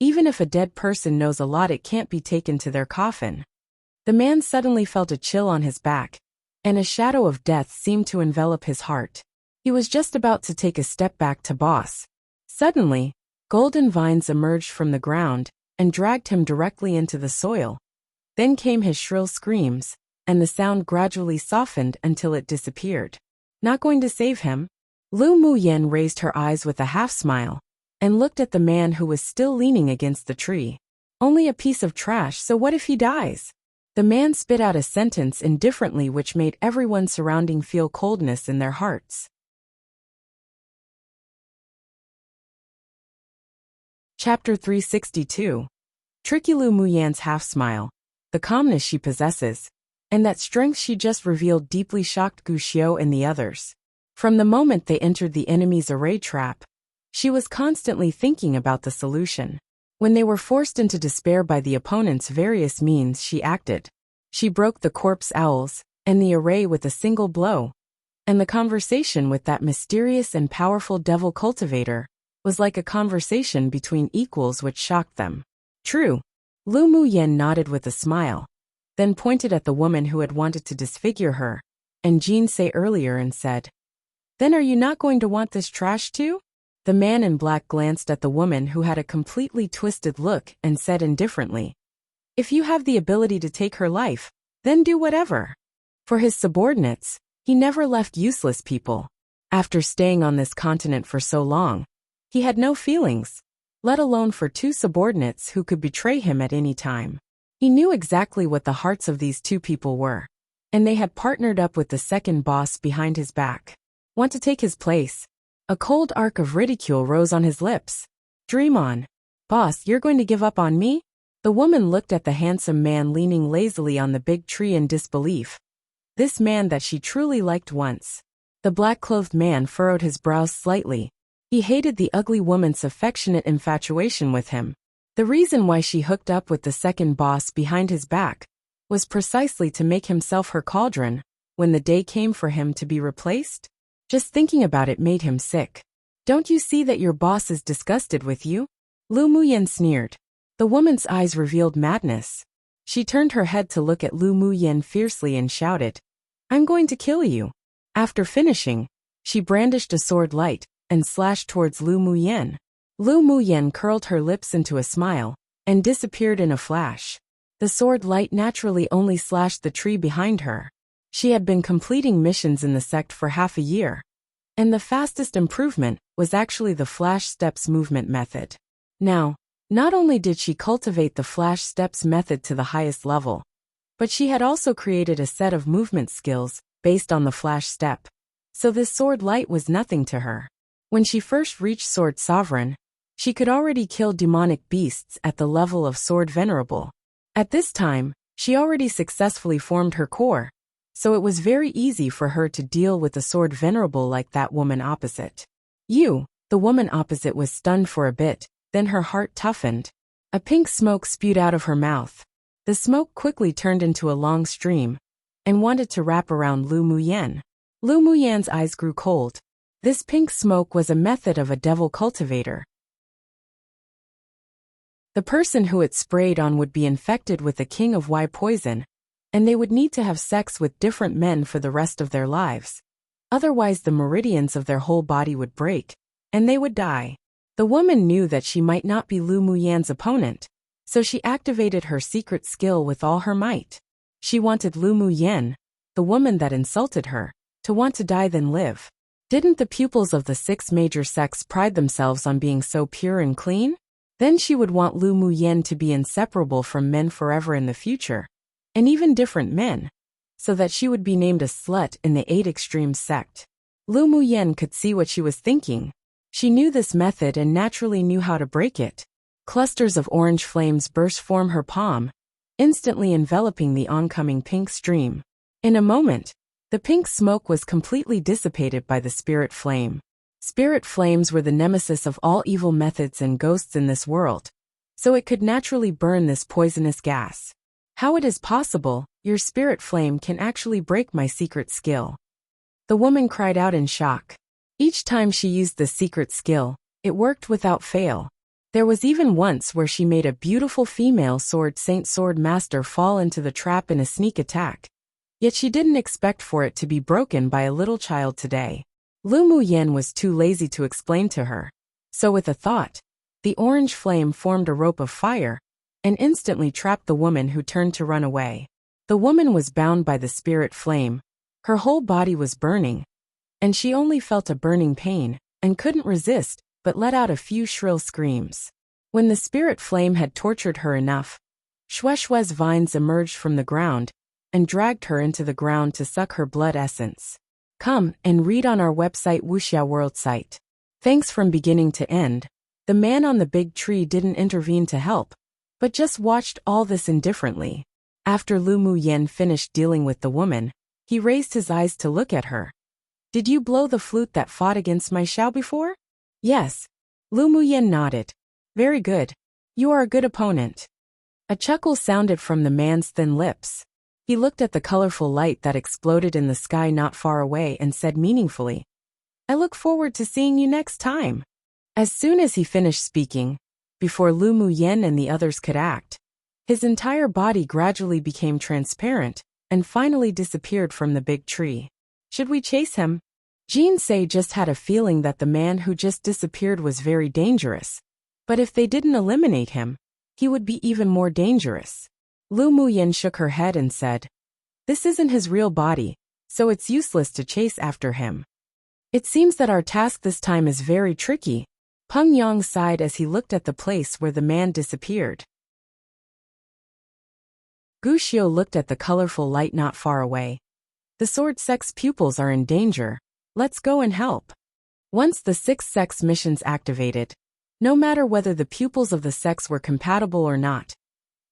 Even if a dead person knows a lot, it can't be taken to their coffin. The man suddenly felt a chill on his back, and a shadow of death seemed to envelop his heart. He was just about to take a step back to boss. Suddenly, golden vines emerged from the ground and dragged him directly into the soil. Then came his shrill screams, and the sound gradually softened until it disappeared. Not going to save him? Lu Muyan raised her eyes with a half-smile and looked at the man who was still leaning against the tree. Only a piece of trash, so what if he dies? The man spit out a sentence indifferently which made everyone surrounding feel coldness in their hearts. Chapter 362. Tricky Lu Muyan's half-smile, the calmness she possesses, and that strength she just revealed deeply shocked Gu Xiao and the others. From the moment they entered the enemy's array trap, she was constantly thinking about the solution. When they were forced into despair by the opponent's various means, she acted. She broke the corpse owls and the array with a single blow, and the conversation with that mysterious and powerful devil cultivator was like a conversation between equals which shocked them. True. Lu Muyan nodded with a smile, then pointed at the woman who had wanted to disfigure her, and Jean say earlier and said, "Then are you not going to want this trash too?" The man in black glanced at the woman who had a completely twisted look and said indifferently, "If you have the ability to take her life, then do whatever." For his subordinates, he never left useless people. After staying on this continent for so long, he had no feelings, let alone for two subordinates who could betray him at any time. He knew exactly what the hearts of these two people were, and they had partnered up with the second boss behind his back. Want to take his place? A cold arc of ridicule rose on his lips. Dream on. Boss, you're going to give up on me? The woman looked at the handsome man leaning lazily on the big tree in disbelief. This man that she truly liked once. The black-clothed man furrowed his brows slightly. He hated the ugly woman's affectionate infatuation with him. The reason why she hooked up with the second boss behind his back was precisely to make himself her cauldron when the day came for him to be replaced. Just thinking about it made him sick. Don't you see that your boss is disgusted with you? Lu Muyan sneered. The woman's eyes revealed madness. She turned her head to look at Lu Muyan fiercely and shouted, "I'm going to kill you." After finishing, she brandished a sword light and slashed towards Lu Muyan. Lu Muyan curled her lips into a smile and disappeared in a flash. The sword light naturally only slashed the tree behind her. She had been completing missions in the sect for half a year, and the fastest improvement was actually the flash steps movement method. Now, not only did she cultivate the flash steps method to the highest level, but she had also created a set of movement skills based on the flash step. So this sword light was nothing to her. When she first reached Sword Sovereign, she could already kill demonic beasts at the level of Sword Venerable. At this time, she already successfully formed her core, so it was very easy for her to deal with a Sword Venerable like that woman opposite. The woman opposite was stunned for a bit, then her heart toughened. A pink smoke spewed out of her mouth. The smoke quickly turned into a long stream and wanted to wrap around Lu Muyan. Lu Muyan's eyes grew cold. This pink smoke was a method of a devil cultivator. The person who it sprayed on would be infected with the king of Y poison, and they would need to have sex with different men for the rest of their lives. Otherwise the meridians of their whole body would break, and they would die. The woman knew that she might not be Lu Muyan's opponent, so she activated her secret skill with all her might. She wanted Lu Muyan, the woman that insulted her, to want to die than live. Didn't the pupils of the 6 major sects pride themselves on being so pure and clean? Then she would want Lu Muyan to be inseparable from men forever in the future, and even different men, so that she would be named a slut in the 8 Extremes sect. Lu Muyan could see what she was thinking. She knew this method and naturally knew how to break it. Clusters of orange flames burst from her palm, instantly enveloping the oncoming pink stream. In a moment, the pink smoke was completely dissipated by the spirit flame. Spirit flames were the nemesis of all evil methods and ghosts in this world, so it could naturally burn this poisonous gas. How it is possible, your spirit flame can actually break my secret skill? The woman cried out in shock. Each time she used the secret skill, it worked without fail. There was even once where she made a beautiful female Saint sword master fall into the trap in a sneak attack. Yet she didn't expect for it to be broken by a little child today. Lu Muyan was too lazy to explain to her. So with a thought, the orange flame formed a rope of fire, and instantly trapped the woman who turned to run away. The woman was bound by the spirit flame. Her whole body was burning, and she only felt a burning pain, and couldn't resist, but let out a few shrill screams. When the spirit flame had tortured her enough, Shueshue's vines emerged from the ground, and dragged her into the ground to suck her blood essence. Come and read on our website Wuxia World site. Thanks from beginning to end. The man on the big tree didn't intervene to help, but just watched all this indifferently. After Lu Muyan finished dealing with the woman, he raised his eyes to look at her. Did you blow the flute that fought against my Xiao before? Yes. Lu Muyan nodded. Very good. You are a good opponent. A chuckle sounded from the man's thin lips. He looked at the colorful light that exploded in the sky not far away and said meaningfully, I look forward to seeing you next time. As soon as he finished speaking, before Lu Muyan and the others could act, his entire body gradually became transparent and finally disappeared from the big tree. Should we chase him? Jean Sei just had a feeling that the man who just disappeared was very dangerous, but if they didn't eliminate him, he would be even more dangerous. Lu Muyan shook her head and said, This isn't his real body, so it's useless to chase after him. It seems that our task this time is very tricky. Peng Yang sighed as he looked at the place where the man disappeared. Gu Xiu looked at the colorful light not far away. The sword sect's pupils are in danger. Let's go and help. Once the 6 sects missions activated, no matter whether the pupils of the sects were compatible or not,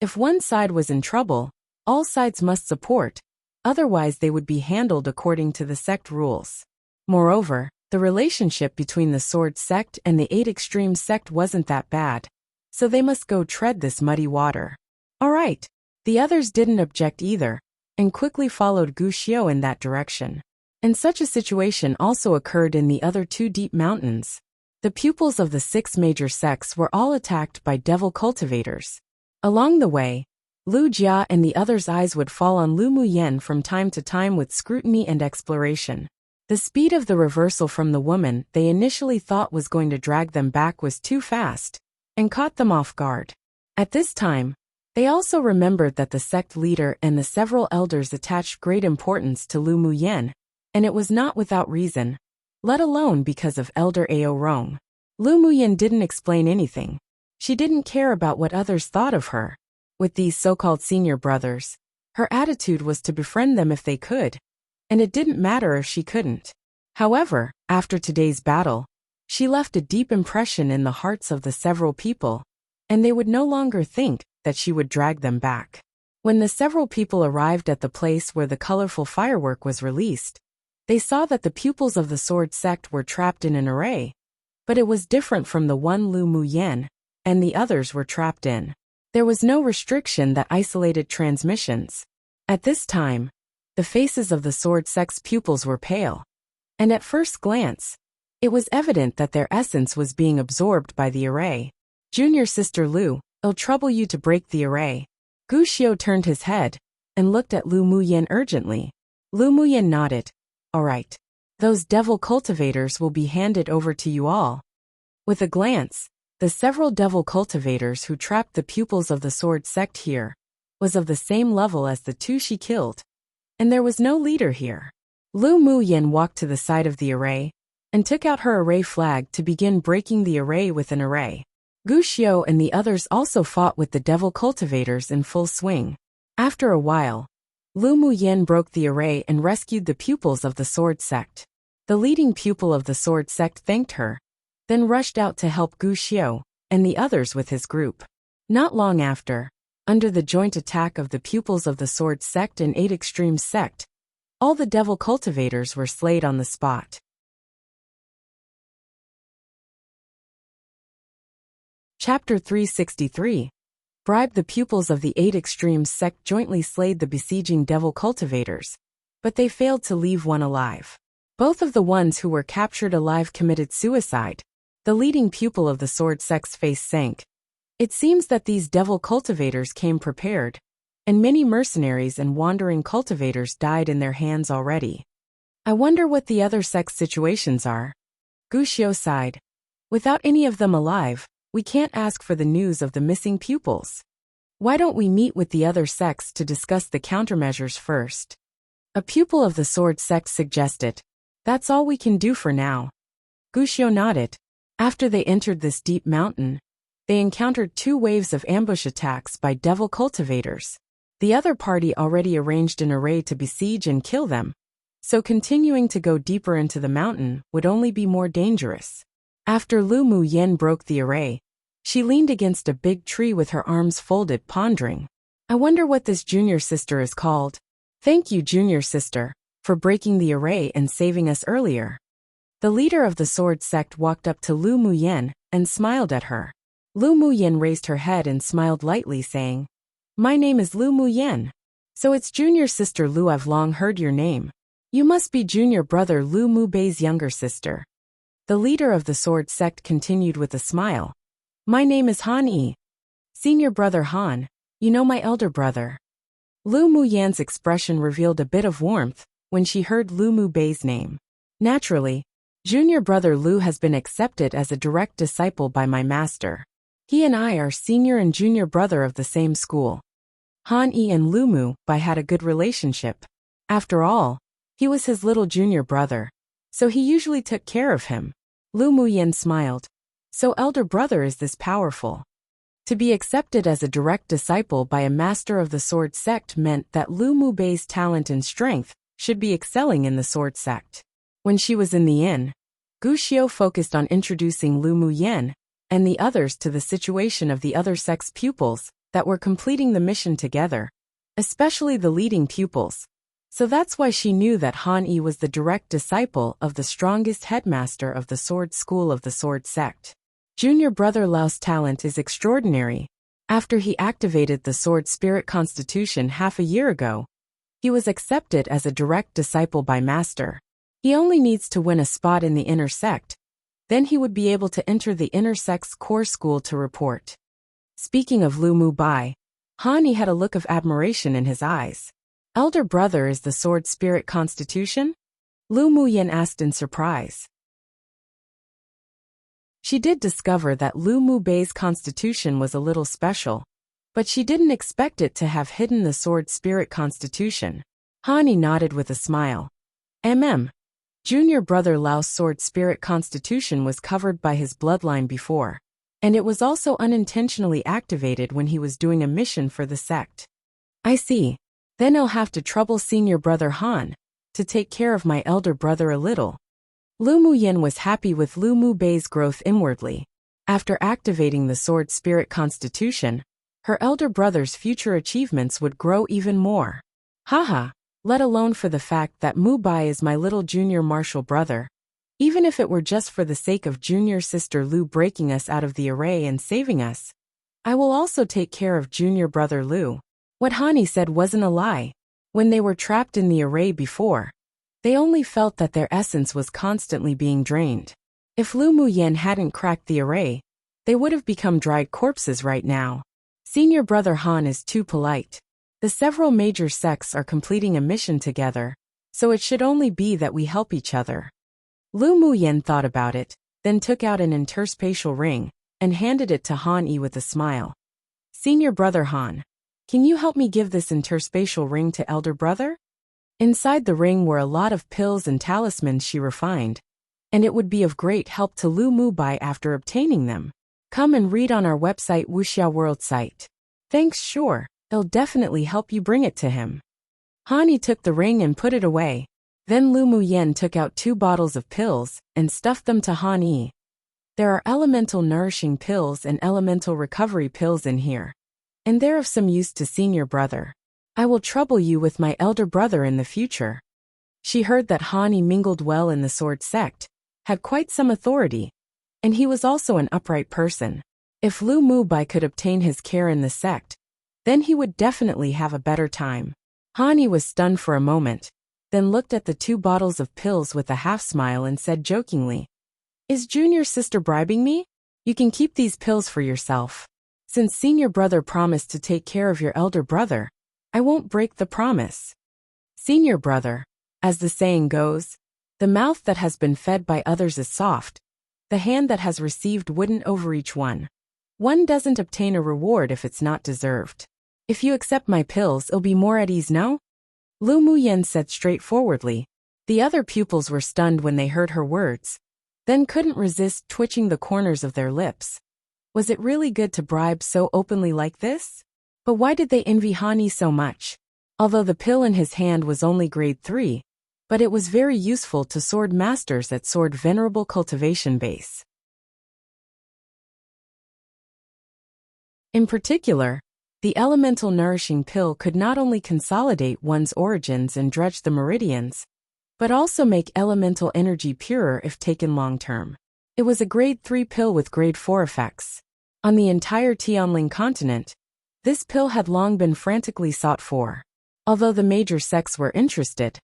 if one side was in trouble, all sides must support, otherwise they would be handled according to the sect rules. Moreover, the relationship between the sword sect and the 8 extreme sect wasn't that bad, so they must go tread this muddy water. All right. The others didn't object either, and quickly followed Gu Xiu in that direction. And such a situation also occurred in the other 2 deep mountains. The pupils of the 6 major sects were all attacked by devil cultivators. Along the way, Lu Jia and the others' eyes would fall on Lu Muyan from time to time with scrutiny and exploration. The speed of the reversal from the woman they initially thought was going to drag them back was too fast, and caught them off guard. At this time, they also remembered that the sect leader and the several elders attached great importance to Lu Muyan, and it was not without reason, let alone because of Elder Ao Rong. Lu Muyan didn't explain anything. She didn't care about what others thought of her. With these so-called senior brothers, her attitude was to befriend them if they could, and it didn't matter if she couldn't. However, after today's battle, she left a deep impression in the hearts of the several people, and they would no longer think that she would drag them back. When the several people arrived at the place where the colorful firework was released, they saw that the pupils of the sword sect were trapped in an array, but it was different from the one Lu Muyan and the others were trapped in. There was no restriction that isolated transmissions. At this time, the faces of the sword sect's pupils were pale, and at first glance, it was evident that their essence was being absorbed by the array. Junior sister Lu, it'll trouble you to break the array. Gu Xiu turned his head and looked at Lu Muyan urgently. Lu Muyan nodded. All right. Those devil cultivators will be handed over to you all. With a glance, the several devil cultivators who trapped the pupils of the sword sect here was of the same level as the two she killed. And there was no leader here. Lu Muyin walked to the side of the array and took out her array flag to begin breaking the array with an array. Gu Xiu and the others also fought with the devil cultivators in full swing. After a while, Lu Muyin broke the array and rescued the pupils of the sword sect. The leading pupil of the sword sect thanked her, then rushed out to help Gu Xiu and the others with his group. Not long after, under the joint attack of the pupils of the sword sect and 8 extreme sect, all the devil cultivators were slayed on the spot. Chapter 363. Bribe the pupils of the 8 extremes sect jointly slayed the besieging devil cultivators, but they failed to leave one alive. Both of the ones who were captured alive committed suicide. The leading pupil of the sword sect's face sank. It seems that these devil cultivators came prepared, and many mercenaries and wandering cultivators died in their hands already. I wonder what the other sect's situations are. Gu Xiu sighed. Without any of them alive, we can't ask for the news of the missing pupils. Why don't we meet with the other sects to discuss the countermeasures first? A pupil of the sword sect suggested. That's all we can do for now. Gu Xiu nodded. After they entered this deep mountain, they encountered 2 waves of ambush attacks by devil cultivators. The other party already arranged an array to besiege and kill them, so continuing to go deeper into the mountain would only be more dangerous. After Lu Muyin broke the array, she leaned against a big tree with her arms folded, pondering. I wonder what this junior sister is called. Thank you, junior sister, for breaking the array and saving us earlier. The leader of the sword sect walked up to Lu Muyin and smiled at her. Lu Muyin raised her head and smiled lightly, saying, My name is Lu Muyin. So it's junior sister Lu. I've long heard your name. You must be junior brother Lu Mubei's younger sister. The leader of the sword sect continued with a smile. My name is Han Yi. Senior brother Han, you know my elder brother. Lu Muyin's expression revealed a bit of warmth when she heard Lu Mubei's name. Naturally, junior brother Lu has been accepted as a direct disciple by my master. He and I are senior and junior brother of the same school. Han Yi and Lu Mubai had a good relationship. After all, he was his little junior brother, so he usually took care of him. Lu Muyin smiled. So elder brother is this powerful. To be accepted as a direct disciple by a master of the sword sect meant that Lu Mubei's talent and strength should be excelling in the sword sect. When she was in the inn, Gu Xiu focused on introducing Lu Muyin and the others to the situation of the other sect's pupils that were completing the mission together, especially the leading pupils. So that's why she knew that Han Yi was the direct disciple of the strongest headmaster of the sword school of the sword sect. Junior brother Lao's talent is extraordinary. After he activated the sword spirit constitution half a year ago, he was accepted as a direct disciple by master. He only needs to win a spot in the inner sect. Then he would be able to enter the inner sect's core school to report. Speaking of Lu Mubai, Han Yi had a look of admiration in his eyes. Elder brother is the sword spirit constitution? Lu Muyin asked in surprise. She did discover that Lu Mubei's constitution was a little special, but she didn't expect it to have hidden the sword spirit constitution. Han Yi nodded with a smile. Junior brother Lao's sword spirit constitution was covered by his bloodline before, and it was also unintentionally activated when he was doing a mission for the sect. I see. Then I'll have to trouble senior brother Han to take care of my elder brother a little. Lu Muyin was happy with Lu Mubei's growth inwardly. After activating the sword spirit constitution, her elder brother's future achievements would grow even more. Haha, let alone for the fact that Mubai is my little junior martial brother. Even if it were just for the sake of junior sister Lu breaking us out of the array and saving us, I will also take care of junior brother Lu. What Han Yi said wasn't a lie. When they were trapped in the array before, they only felt that their essence was constantly being drained. If Lu Muyin hadn't cracked the array, they would have become dried corpses right now. Senior brother Han is too polite. The several major sects are completing a mission together, so it should only be that we help each other. Lu Muyen thought about it, then took out an interspatial ring, and handed it to Han Yi with a smile. Senior brother Han, can you help me give this interspatial ring to elder brother? Inside the ring were a lot of pills and talismans she refined, and it would be of great help to Lu Mubai after obtaining them. Come and read on our website Wuxia World site. Thanks, sure, it'll definitely help you bring it to him. Han Yi took the ring and put it away. Then Lu Muyen took out 2 bottles of pills and stuffed them to Han Yi. There are elemental nourishing pills and elemental recovery pills in here, and they're of some use to senior brother. I will trouble you with my elder brother in the future. She heard that Han Yi mingled well in the sword sect, had quite some authority, and he was also an upright person. If Lu Mubai could obtain his care in the sect, then he would definitely have a better time. Han Yi was stunned for a moment, then looked at the 2 bottles of pills with a half-smile and said jokingly, Is junior sister bribing me? You can keep these pills for yourself. Since senior brother promised to take care of your elder brother, I won't break the promise. Senior brother, as the saying goes, the mouth that has been fed by others is soft, the hand that has received wouldn't overreach one. One doesn't obtain a reward if it's not deserved. If you accept my pills, it'll be more at ease, no? Lu Muyen said straightforwardly. The other pupils were stunned when they heard her words, then couldn't resist twitching the corners of their lips. Was it really good to bribe so openly like this? But why did they envy Han Yi so much? Although the pill in his hand was only grade 3, but it was very useful to sword masters at Sword Venerable Cultivation Base. In particular, the elemental nourishing pill could not only consolidate one's origins and dredge the meridians, but also make elemental energy purer if taken long-term. It was a grade 3 pill with grade 4 effects. On the entire Tianling continent, this pill had long been frantically sought for. Although the major sects were interested,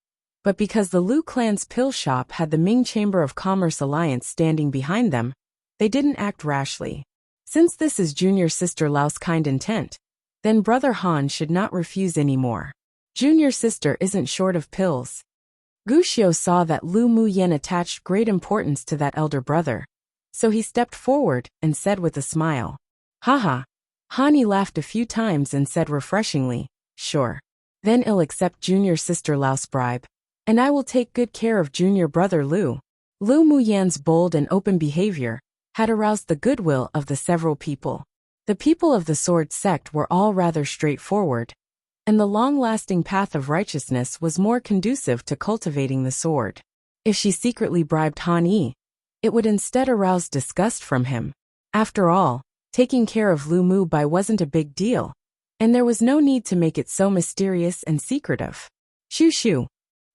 but because the Lu clan's pill shop had the Ming Chamber of Commerce Alliance standing behind them, they didn't act rashly. Since this is junior sister Lao's kind intent, then brother Han should not refuse anymore. Junior sister isn't short of pills. Gu Xiu saw that Lu Muyen attached great importance to that elder brother, so he stepped forward and said with a smile, Haha. Han Yi laughed a few times and said refreshingly, Sure. Then I'll accept junior sister Lao's bribe, and I will take good care of junior brother Lu. Lu Muyen's bold and open behavior had aroused the goodwill of the several people. The people of the sword sect were all rather straightforward, and the long-lasting path of righteousness was more conducive to cultivating the sword. If she secretly bribed Han Yi, it would instead arouse disgust from him. After all, taking care of Lu Mubai wasn't a big deal, and there was no need to make it so mysterious and secretive. Shoo shoo.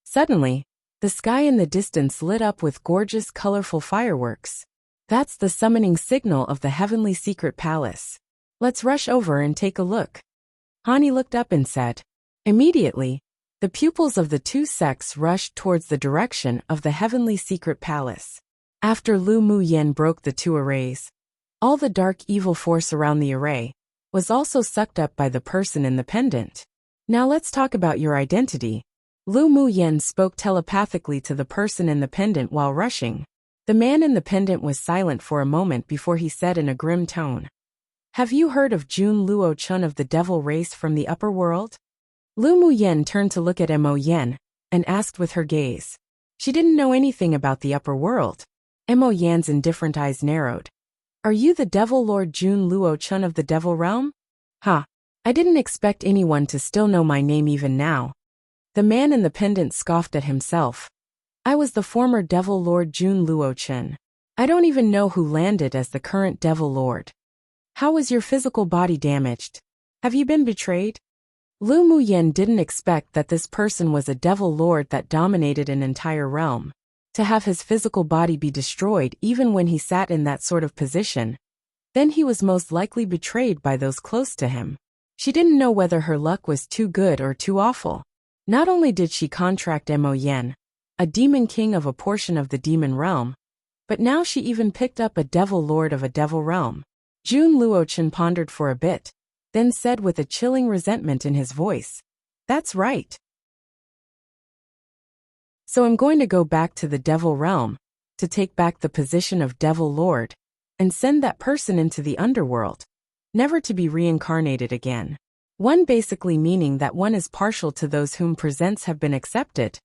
Suddenly, the sky in the distance lit up with gorgeous, colorful fireworks. That's the summoning signal of the heavenly secret palace. Let's rush over and take a look. Han Yi looked up and said. Immediately, the pupils of the 2 sects rushed towards the direction of the heavenly secret palace. After Lu Muyen broke the 2 arrays, all the dark evil force around the array was also sucked up by the person in the pendant. Now let's talk about your identity. Lu Muyen spoke telepathically to the person in the pendant while rushing. The man in the pendant was silent for a moment before he said in a grim tone, Have you heard of Jun Luo Chun of the devil race from the upper world? Lu Muyen turned to look at Mo Yen and asked with her gaze. She didn't know anything about the upper world. Mo Yan's indifferent eyes narrowed. Are you the devil lord Jun Luo Chun of the devil realm? Ha! I didn't expect anyone to still know my name even now. The man in the pendant scoffed at himself. I was the former devil lord Jun Luo Chun. I don't even know who landed as the current devil lord. How was your physical body damaged? Have you been betrayed? Lu Muyen didn't expect that this person was a devil lord that dominated an entire realm. To have his physical body be destroyed even when he sat in that sort of position, then he was most likely betrayed by those close to him. She didn't know whether her luck was too good or too awful. Not only did she contract Mo Yen, a demon king of a portion of the demon realm, but now she even picked up a devil lord of a devil realm. Jun Luochen pondered for a bit, then said with a chilling resentment in his voice, That's right. So I'm going to go back to the devil realm, to take back the position of devil lord, and send that person into the underworld, never to be reincarnated again. One basically meaning that one is partial to those whom presents have been accepted.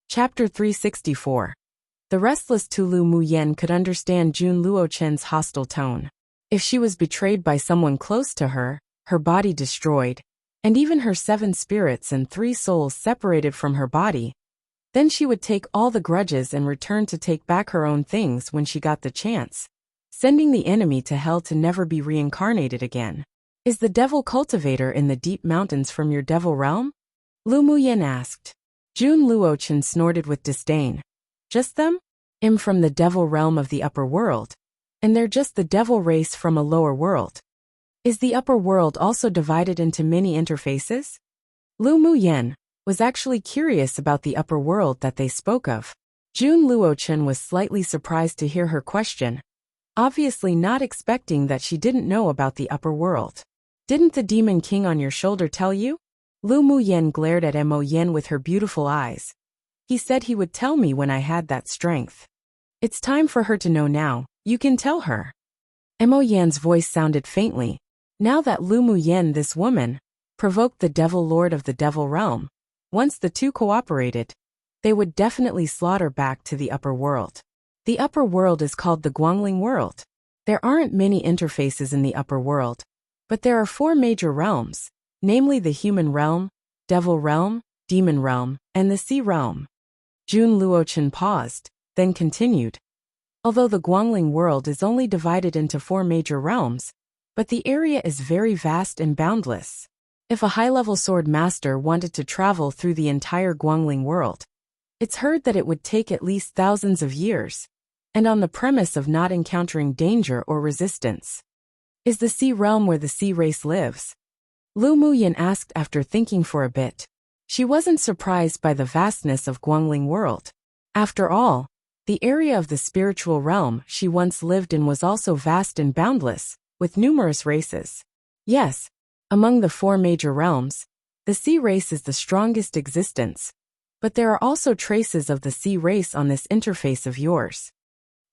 Chapter 364. The restless Tulu Mu Yen could understand Jun Luochen's hostile tone. If she was betrayed by someone close to her, her body destroyed, and even her 7 spirits and 3 souls separated from her body, then she would take all the grudges and return to take back her own things when she got the chance, sending the enemy to hell to never be reincarnated again. Is the devil cultivator in the deep mountains from your devil realm? Lu Muyen asked. Jun Luochen snorted with disdain. Just them? I'm from the devil realm of the upper world, and they're just the devil race from a lower world. Is the upper world also divided into many interfaces? Lu Muyen was actually curious about the upper world that they spoke of. Jun Luochen was slightly surprised to hear her question, obviously not expecting that she didn't know about the upper world. Didn't the demon king on your shoulder tell you? Lu Muyen glared at Mo Yen with her beautiful eyes. He said he would tell me when I had that strength. It's time for her to know now, you can tell her. Mo Yan's voice sounded faintly. Now that Lu Muyen, this woman, provoked the devil lord of the devil realm, once the two cooperated, they would definitely slaughter back to the upper world. The upper world is called the Guangling world. There aren't many interfaces in the upper world, but there are 4 major realms, namely the human realm, devil realm, demon realm, and the sea realm. Jun Luochen paused, then continued. Although the Guangling world is only divided into 4 major realms, but the area is very vast and boundless. If a high-level sword master wanted to travel through the entire Guangling world, it's heard that it would take at least thousands of years, and on the premise of not encountering danger or resistance. Is the sea realm where the sea race lives? Lu Muyen asked after thinking for a bit. She wasn't surprised by the vastness of Guangling world. After all, the area of the spiritual realm she once lived in was also vast and boundless, with numerous races. Yes, among the 4 major realms, the sea race is the strongest existence, but there are also traces of the sea race on this interface of yours.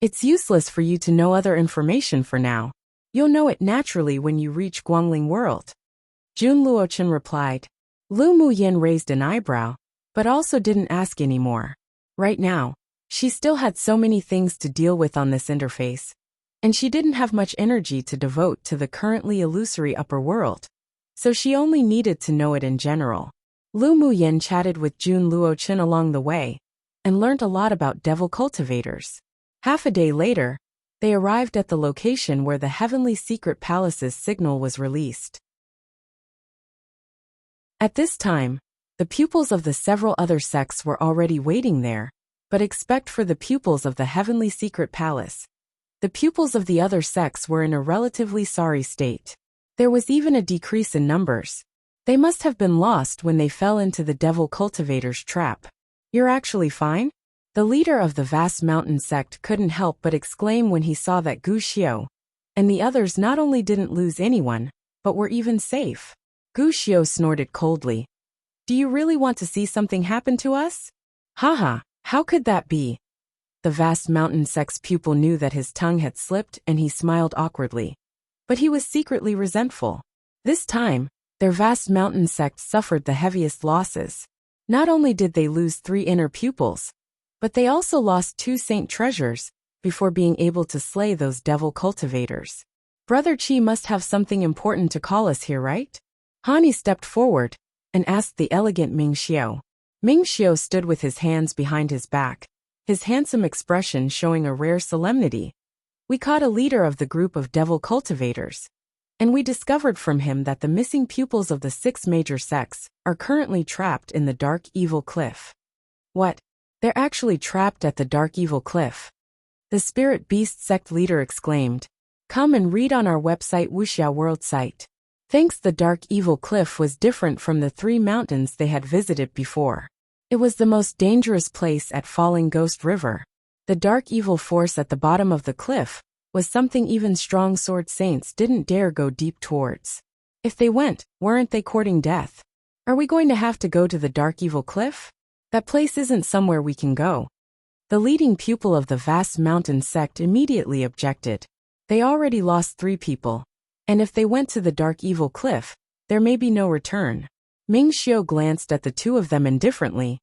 It's useless for you to know other information for now. You'll know it naturally when you reach Guangling world. Jun Luochen replied. Lu Muyen raised an eyebrow, but also didn't ask any more. Right now, she still had so many things to deal with on this interface, and she didn't have much energy to devote to the currently illusory upper world, so she only needed to know it in general. Lu Muyen chatted with Jun Luochen along the way, and learned a lot about devil cultivators. Half a day later, they arrived at the location where the Heavenly Secret Palace's signal was released. At this time, the pupils of the several other sects were already waiting there, but except for the pupils of the Heavenly Secret Palace, the pupils of the other sects were in a relatively sorry state. There was even a decrease in numbers. They must have been lost when they fell into the devil cultivator's trap. You're actually fine? The leader of the vast mountain sect couldn't help but exclaim when he saw that Gu Xiao and the others not only didn't lose anyone, but were even safe. Gu Xiao snorted coldly. Do you really want to see something happen to us? Haha, how could that be? The vast mountain sect's pupil knew that his tongue had slipped and he smiled awkwardly. But he was secretly resentful. This time, their vast mountain sect suffered the heaviest losses. Not only did they lose 3 inner pupils, but they also lost 2 saint treasures before being able to slay those devil cultivators. Brother Qi must have something important to call us here, right? Hani stepped forward and asked the elegant Ming Xiao. Ming Xiao stood with his hands behind his back, his handsome expression showing a rare solemnity. We caught a leader of the group of devil cultivators, and we discovered from him that the missing pupils of the 6 major sects are currently trapped in the Dark Evil Cliff. What? They're actually trapped at the Dark Evil Cliff? The Spirit Beast sect leader exclaimed. Come and read on our website Wuxia World site. Thanks, the Dark Evil Cliff was different from the 3 mountains they had visited before. It was the most dangerous place at Falling Ghost River. The dark evil force at the bottom of the cliff was something even strong sword saints didn't dare go deep towards. If they went, weren't they courting death? Are we going to have to go to the dark evil cliff? That place isn't somewhere we can go. The leading pupil of the vast mountain sect immediately objected. They already lost 3 people. And if they went to the dark evil cliff, there may be no return. Ming Xiu glanced at the 2 of them indifferently.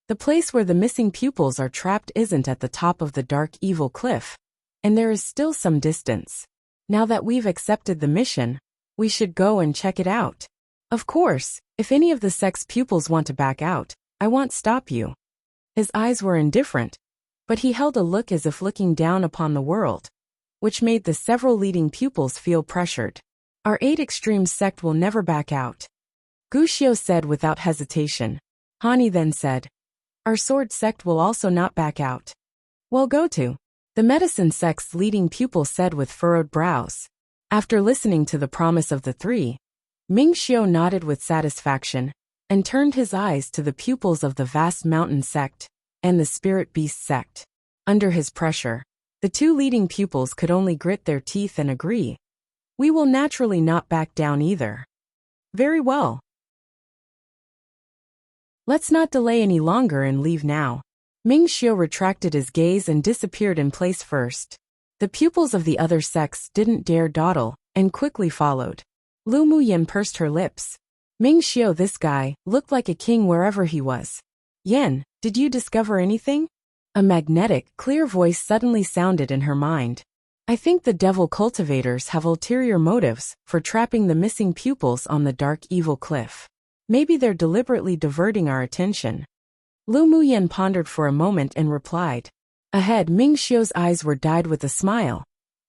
The place where the missing pupils are trapped isn't at the top of the dark evil cliff, and there is still some distance. Now that we've accepted the mission, we should go and check it out. Of course, if any of the sect's pupils want to back out, I won't stop you. His eyes were indifferent, but he held a look as if looking down upon the world, which made the several leading pupils feel pressured. Our 8 extreme sect will never back out, Gu Xiu said without hesitation. Hani then said, our sword sect will also not back out. Well, go to. The medicine sect's leading pupil said with furrowed brows. After listening to the promise of the 3, Ming Xiu nodded with satisfaction and turned his eyes to the pupils of the vast mountain sect and the spirit beast sect. Under his pressure, the 2 leading pupils could only grit their teeth and agree. We will naturally not back down either. Very well. Let's not delay any longer and leave now. Ming Xiu retracted his gaze and disappeared in place first. The pupils of the other sects didn't dare dawdle, and quickly followed. Lu Muyin pursed her lips. Ming Xiu, this guy, looked like a king wherever he was. Yan, did you discover anything? A magnetic, clear voice suddenly sounded in her mind. I think the devil cultivators have ulterior motives for trapping the missing pupils on the dark evil cliff. Maybe they're deliberately diverting our attention. Lu Muyin pondered for a moment and replied. Ahead, Ming Xiu's eyes were dyed with a smile.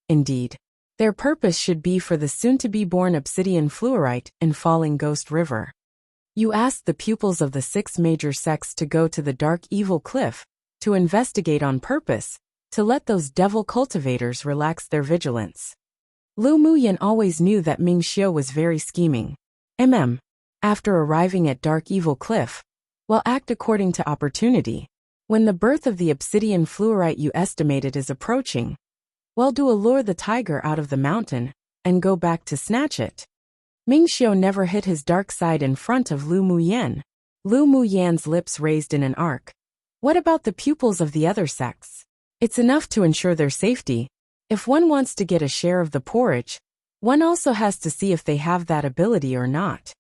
Indeed. Their purpose should be for the soon-to-be-born obsidian fluorite in Falling Ghost River. You asked the pupils of the 6 major sects to go to the dark evil cliff, to investigate on purpose, to let those devil cultivators relax their vigilance. Lu Muyin always knew that Ming Xiu was very scheming. After arriving at dark evil cliff, well, act according to opportunity. When the birth of the obsidian fluorite you estimated is approaching, well, do allure the tiger out of the mountain and go back to snatch it. Ming Xiu never hid his dark side in front of Lu Muyin. Lu Muyan's lips raised in an arc. What about the pupils of the other sects? It's enough to ensure their safety. If one wants to get a share of the porridge, one also has to see if they have that ability or not.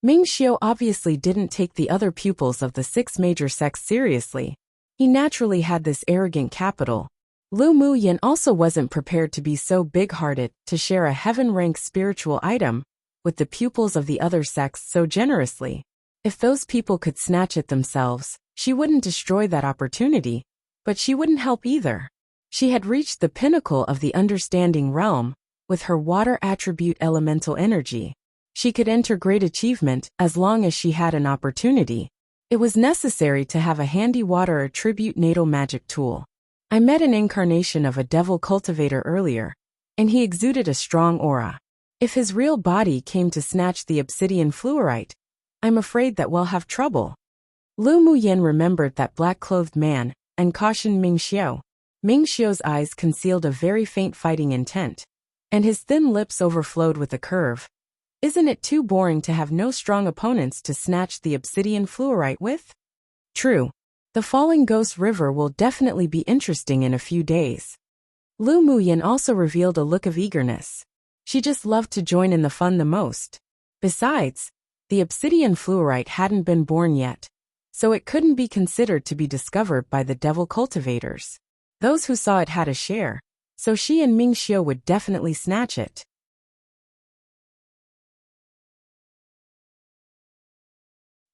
Ming Xiu obviously didn't take the other pupils of the 6 major sects seriously. He naturally had this arrogant capital. Lu Muyin also wasn't prepared to be so big-hearted to share a heaven-rank spiritual item with the pupils of the other sects so generously. If those people could snatch it themselves, she wouldn't destroy that opportunity, but she wouldn't help either. She had reached the pinnacle of the understanding realm with her water attribute elemental energy. She could enter great achievement as long as she had an opportunity. It was necessary to have a handy water attribute natal magic tool. I met an incarnation of a devil cultivator earlier, and he exuded a strong aura. If his real body came to snatch the obsidian fluorite, I'm afraid that we'll have trouble. Lu Muyin remembered that black-clothed man and cautioned Ming Xiu. Ming Xiu's eyes concealed a very faint fighting intent, and his thin lips overflowed with a curve. Isn't it too boring to have no strong opponents to snatch the obsidian fluorite with? True. The Falling Ghost River will definitely be interesting in a few days. Lu Muyin also revealed a look of eagerness. She just loved to join in the fun the most. Besides, the obsidian fluorite hadn't been born yet, so it couldn't be considered to be discovered by the devil cultivators. Those who saw it had a share, so she and Ming Xiu would definitely snatch it.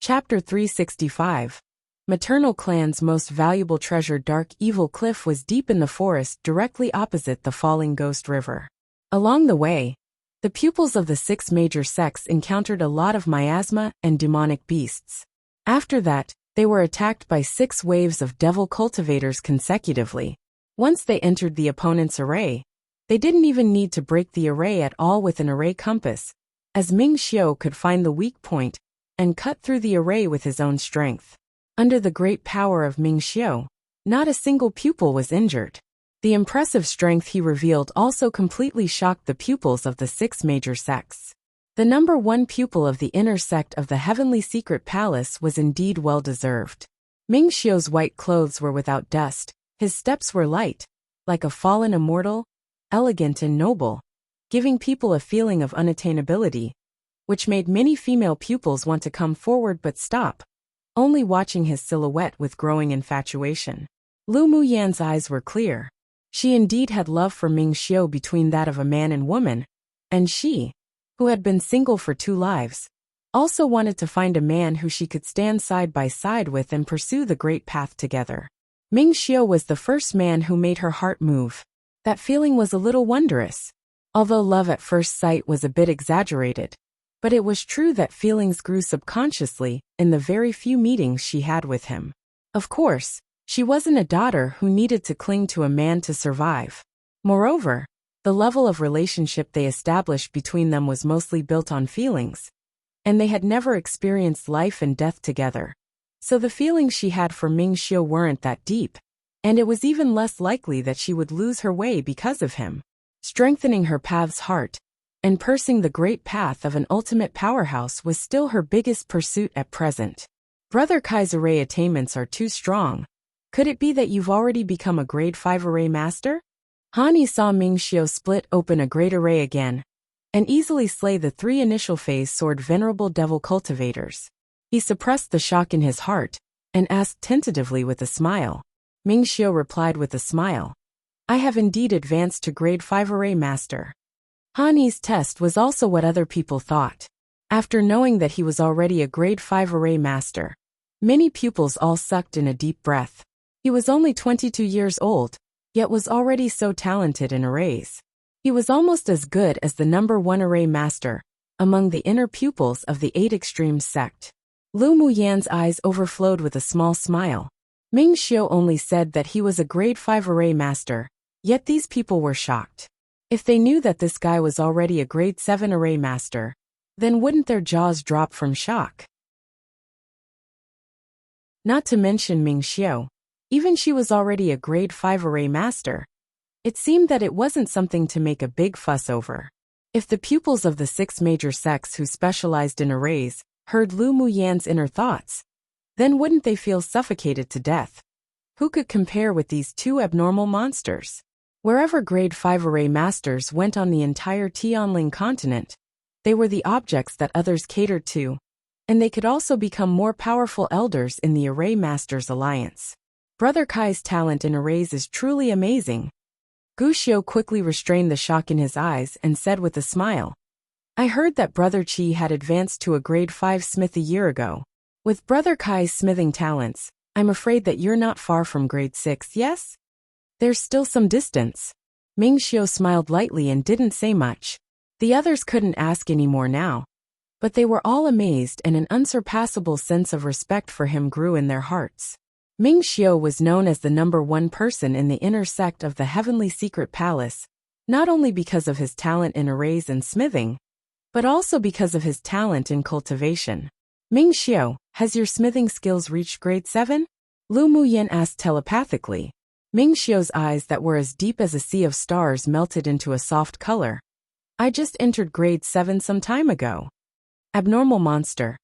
Chapter 365. Maternal clan's most valuable treasure. Dark Evil Cliff was deep in the forest directly opposite the Falling Ghost River. Along the way, the pupils of the 6 major sects encountered a lot of miasma and demonic beasts. After that, they were attacked by 6 waves of devil cultivators consecutively. Once they entered the opponent's array, they didn't even need to break the array at all with an array compass, as Ming Xiu could find the weak point and cut through the array with his own strength. Under the great power of Ming Xiu, not a single pupil was injured. The impressive strength he revealed also completely shocked the pupils of the 6 major sects. The number one pupil of the inner sect of the Heavenly Secret Palace was indeed well-deserved. Ming Xiu's white clothes were without dust, his steps were light, like a fallen immortal, elegant and noble, giving people a feeling of unattainability, which made many female pupils want to come forward but stop, only watching his silhouette with growing infatuation. Lu Muyan's eyes were clear. She indeed had love for Ming Xiu between that of a man and woman, and she, who had been single for 2 lives, also wanted to find a man who she could stand side by side with and pursue the great path together. Ming Xiu was the first man who made her heart move. That feeling was a little wondrous. Although love at first sight was a bit exaggerated, but it was true that feelings grew subconsciously in the very few meetings she had with him. Of course, she wasn't a daughter who needed to cling to a man to survive. Moreover, the level of relationship they established between them was mostly built on feelings, and they had never experienced life and death together. So the feelings she had for Ming Xiu weren't that deep, and it was even less likely that she would lose her way because of him. Strengthening her path's heart and pursing the great path of an ultimate powerhouse was still her biggest pursuit at present. Brother Kai's array attainments are too strong. Could it be that you've already become a grade 5 array master? Hani saw Ming Xiu split open a great array again and easily slay the 3 initial phase sword venerable devil cultivators. He suppressed the shock in his heart and asked tentatively with a smile. Ming Xiu replied with a smile. I have indeed advanced to grade 5 array master. Hani's test was also what other people thought. After knowing that he was already a grade 5 array master, many pupils all sucked in a deep breath. He was only 22 years old, yet was already so talented in arrays. He was almost as good as the number 1 array master among the inner pupils of the 8 Extremes sect. Lu Muyan's eyes overflowed with a small smile. Ming Xiu only said that he was a grade 5 array master, yet these people were shocked. If they knew that this guy was already a grade 7 array master, then wouldn't their jaws drop from shock? Not to mention Ming Xiu. Even she was already a grade 5 array master. It seemed that it wasn't something to make a big fuss over. If the pupils of the 6 major sects who specialized in arrays heard Lu Muyan's inner thoughts, then wouldn't they feel suffocated to death? Who could compare with these 2 abnormal monsters? Wherever grade 5 array masters went on the entire Tianling continent, they were the objects that others catered to, and they could also become more powerful elders in the Array Masters Alliance. Brother Kai's talent in arrays is truly amazing. Gu Xiu quickly restrained the shock in his eyes and said with a smile, I heard that Brother Qi had advanced to a grade 5 smith a year ago. With Brother Kai's smithing talents, I'm afraid that you're not far from grade 6, yes? There's still some distance. Ming Xiu smiled lightly and didn't say much. The others couldn't ask any more now, but they were all amazed and an unsurpassable sense of respect for him grew in their hearts. Ming Xiu was known as the number 1 person in the inner sect of the Heavenly Secret Palace, not only because of his talent in arrays and smithing, but also because of his talent in cultivation. Ming Xiu, has your smithing skills reached grade 7? Lu Muyan asked telepathically. Ming Xiu's eyes that were as deep as a sea of stars melted into a soft color. I just entered grade 7 some time ago. Abnormal monster.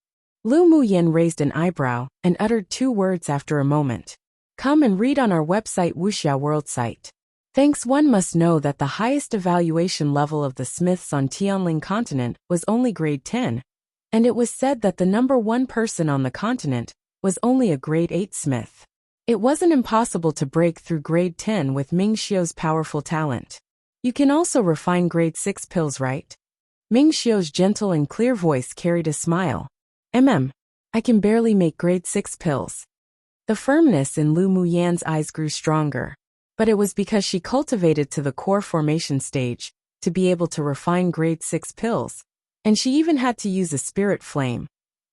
Lu Muyan raised an eyebrow and uttered 2 words after a moment. Come and read on our website Wuxia World site. Thanks. One must know that the highest evaluation level of the smiths on Tianling continent was only grade 10, and it was said that the number 1 person on the continent was only a grade 8 smith. It wasn't impossible to break through grade 10 with Ming Xiu's powerful talent. You can also refine grade 6 pills, right? Ming Xiu's gentle and clear voice carried a smile. I can barely make grade 6 pills. The firmness in Lu Muyan's eyes grew stronger, but it was because she cultivated to the core formation stage to be able to refine grade 6 pills, and she even had to use a spirit flame,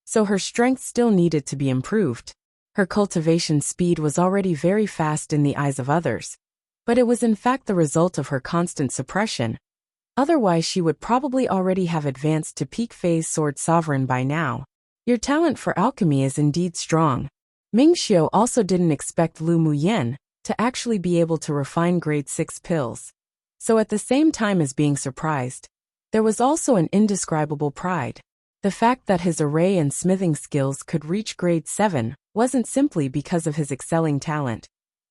so her strength still needed to be improved. Her cultivation speed was already very fast in the eyes of others, but it was in fact the result of her constant suppression. Otherwise she would probably already have advanced to peak phase sword sovereign by now. Your talent for alchemy is indeed strong. Ming Xiu also didn't expect Lu Muyan to actually be able to refine grade 6 pills. So at the same time as being surprised, There was also an indescribable pride. The fact that his array and smithing skills could reach grade 7 wasn't simply because of his excelling talent,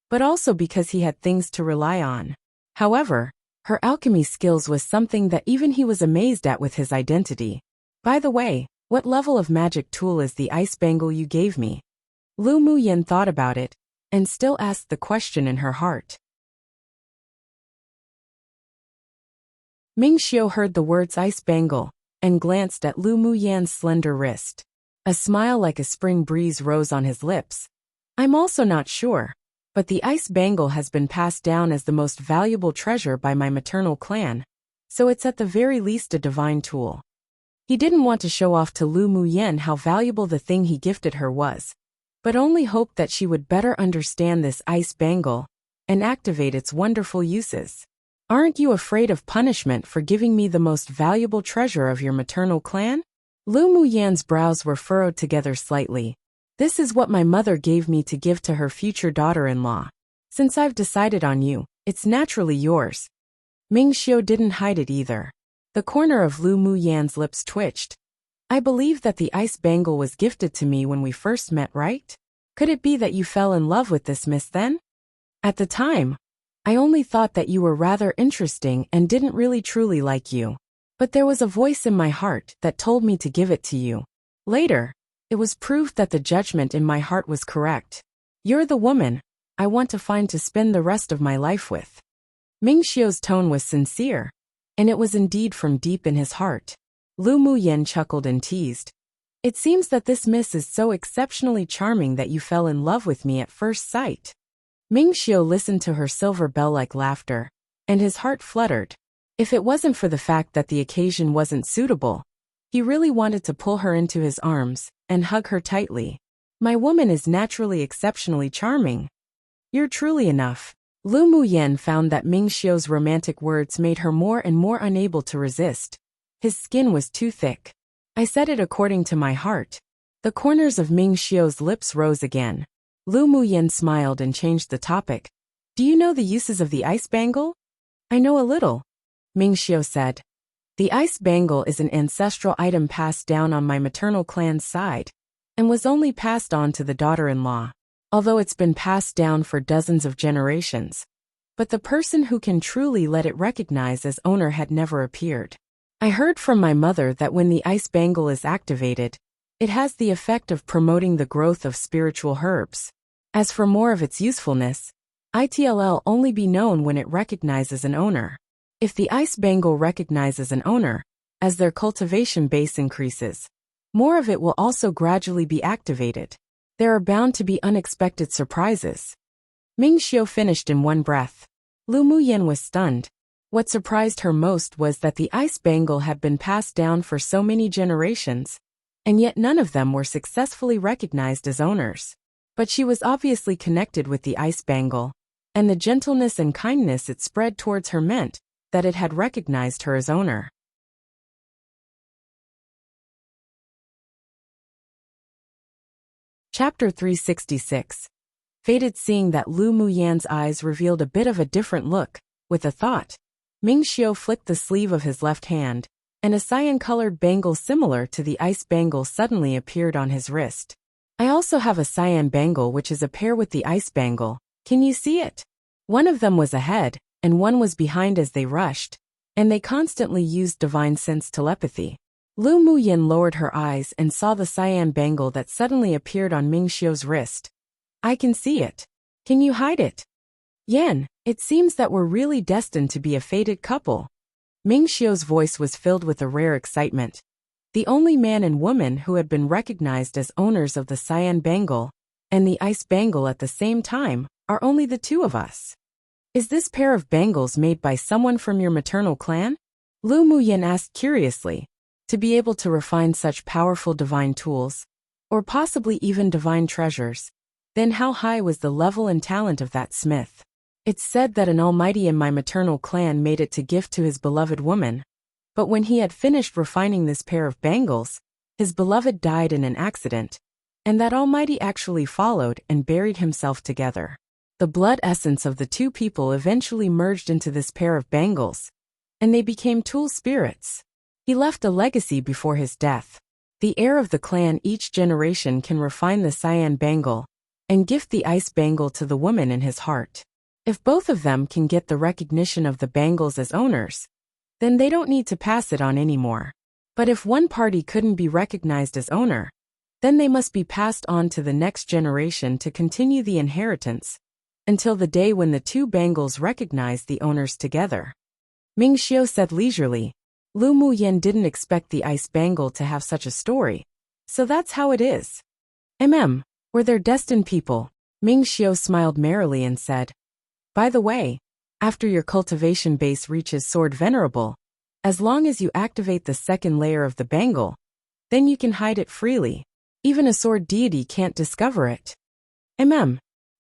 but also because he had things to rely on. However, her alchemy skills was something that even he was amazed at with his identity. By the way, what level of magic tool is the ice bangle you gave me? Lu Muyin thought about it, and still asked the question in her heart. Ming Xiu heard the words ice bangle, and glanced at Lu Muyan's slender wrist. A smile like a spring breeze rose on his lips. I'm also not sure, but the ice bangle has been passed down as the most valuable treasure by my maternal clan, so it's at the very least a divine tool. He didn't want to show off to Lu Muyan how valuable the thing he gifted her was, but only hoped that she would better understand this ice bangle and activate its wonderful uses. Aren't you afraid of punishment for giving me the most valuable treasure of your maternal clan? Lu Muyan's brows were furrowed together slightly. This is what my mother gave me to give to her future daughter-in-law. Since I've decided on you, it's naturally yours. Ming Xiu didn't hide it either. The corner of Lu Muyan's lips twitched. I believe that the ice bangle was gifted to me when we first met, right? Could it be that you fell in love with this miss then? At the time, I only thought that you were rather interesting and didn't really truly like you. But there was a voice in my heart that told me to give it to you. Later, it was proved that the judgment in my heart was correct. You're the woman I want to find to spend the rest of my life with. Ming Xiu's tone was sincere, and it was indeed from deep in his heart. Lu Muyan chuckled and teased. It seems that this miss is so exceptionally charming that you fell in love with me at first sight. Ming Xiu listened to her silver bell-like laughter, and his heart fluttered. If it wasn't for the fact that the occasion wasn't suitable, he really wanted to pull her into his arms and hug her tightly. My woman is naturally exceptionally charming. You're truly enough. Lu Muyan found that Ming Xiu's romantic words made her more and more unable to resist. His skin was too thick. I said it according to my heart. The corners of Ming Xiu's lips rose again. Lu Muyan smiled and changed the topic. Do you know the uses of the ice bangle? I know a little, Ming Xiu said. The ice bangle is an ancestral item passed down on my maternal clan's side, and was only passed on to the daughter-in-law, although it's been passed down for dozens of generations. But the person who can truly let it recognize as owner had never appeared. I heard from my mother that when the ice bangle is activated, it has the effect of promoting the growth of spiritual herbs. As for more of its usefulness, it'll only be known when it recognizes an owner. If the ice bangle recognizes an owner, as their cultivation base increases, more of it will also gradually be activated. There are bound to be unexpected surprises. Ming Xiu finished in one breath. Lu Muyan was stunned. What surprised her most was that the ice bangle had been passed down for so many generations, and yet none of them were successfully recognized as owners. But she was obviously connected with the ice bangle, and the gentleness and kindness it spread towards her meant that it had recognized her as owner. Chapter 366. Fated. Seeing that Lu Muyan's eyes revealed a bit of a different look, with a thought, Ming Xiu flicked the sleeve of his left hand, and a cyan-colored bangle similar to the ice bangle suddenly appeared on his wrist. I also have a cyan bangle which is a pair with the ice bangle. Can you see it? One of them was ahead, and one was behind as they rushed, and they constantly used divine sense telepathy. Lu Muyan lowered her eyes and saw the cyan bangle that suddenly appeared on Ming Xiu's wrist. I can see it. Can you hide it? Yan, it seems that we're really destined to be a fated couple. Ming Xiu's voice was filled with a rare excitement. The only man and woman who had been recognized as owners of the cyan bangle and the ice bangle at the same time are only the two of us. Is this pair of bangles made by someone from your maternal clan? Lu Muyan asked curiously. To be able to refine such powerful divine tools, or possibly even divine treasures, then how high was the level and talent of that smith? It's said that an almighty in my maternal clan made it to gift to his beloved woman, but when he had finished refining this pair of bangles, his beloved died in an accident, and that almighty actually followed and buried himself together. The blood essence of the two people eventually merged into this pair of bangles, and they became tool spirits. He left a legacy before his death. The heir of the clan each generation can refine the cyan bangle and gift the ice bangle to the woman in his heart. If both of them can get the recognition of the bangles as owners, then they don't need to pass it on anymore. But if one party couldn't be recognized as owner, then they must be passed on to the next generation to continue the inheritance, until the day when the two bangles recognize the owners together. Ming Xiu said leisurely. Lu Muyen didn't expect the ice bangle to have such a story, so that's how it is. Were there destined people? Ming Xiu smiled merrily and said, by the way, after your cultivation base reaches Sword Venerable, as long as you activate the second layer of the bangle, then you can hide it freely. Even a sword deity can't discover it.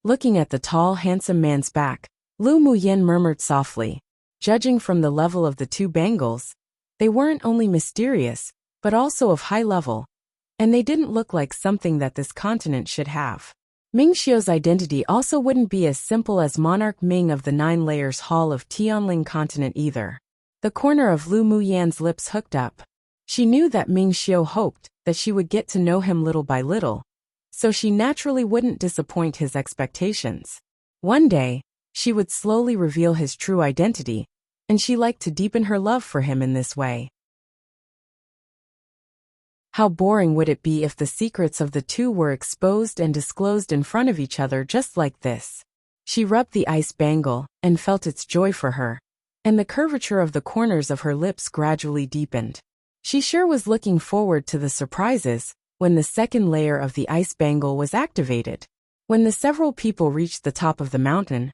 Looking at the tall, handsome man's back, Lu Muyen murmured softly. Judging from the level of the two bangles, they weren't only mysterious, but also of high level, and they didn't look like something that this continent should have. Ming Xiu's identity also wouldn't be as simple as Monarch Ming of the Nine Layers Hall of Tianling continent either. The corner of Lu Muyan's lips hooked up. She knew that Ming Xiu hoped that she would get to know him little by little, so she naturally wouldn't disappoint his expectations. One day, she would slowly reveal his true identity, and she liked to deepen her love for him in this way. How boring would it be if the secrets of the two were exposed and disclosed in front of each other just like this? She rubbed the ice bangle and felt its joy for her, and the curvature of the corners of her lips gradually deepened. She sure was looking forward to the surprises when the second layer of the ice bangle was activated. When the several people reached the top of the mountain,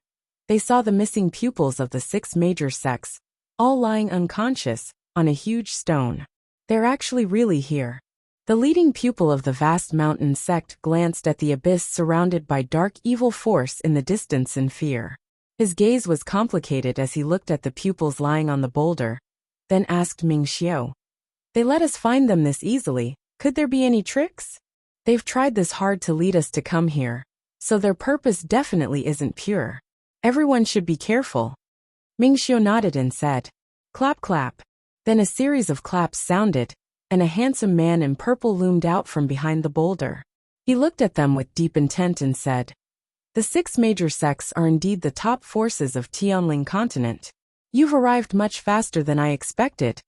they saw the missing pupils of the 6 major sects, all lying unconscious on a huge stone. They're actually really here. The leading pupil of the vast mountain sect glanced at the abyss surrounded by dark evil force in the distance in fear. His gaze was complicated as he looked at the pupils lying on the boulder, then asked Ming Xiu. They let us find them this easily, could there be any tricks? They've tried this hard to lead us to come here, so their purpose definitely isn't pure. Everyone should be careful. Ming Xiu nodded and said, clap clap. Then a series of claps sounded, and a handsome man in purple loomed out from behind the boulder. He looked at them with deep intent and said, the 6 major sects are indeed the top forces of Tianling continent. You've arrived much faster than I expected.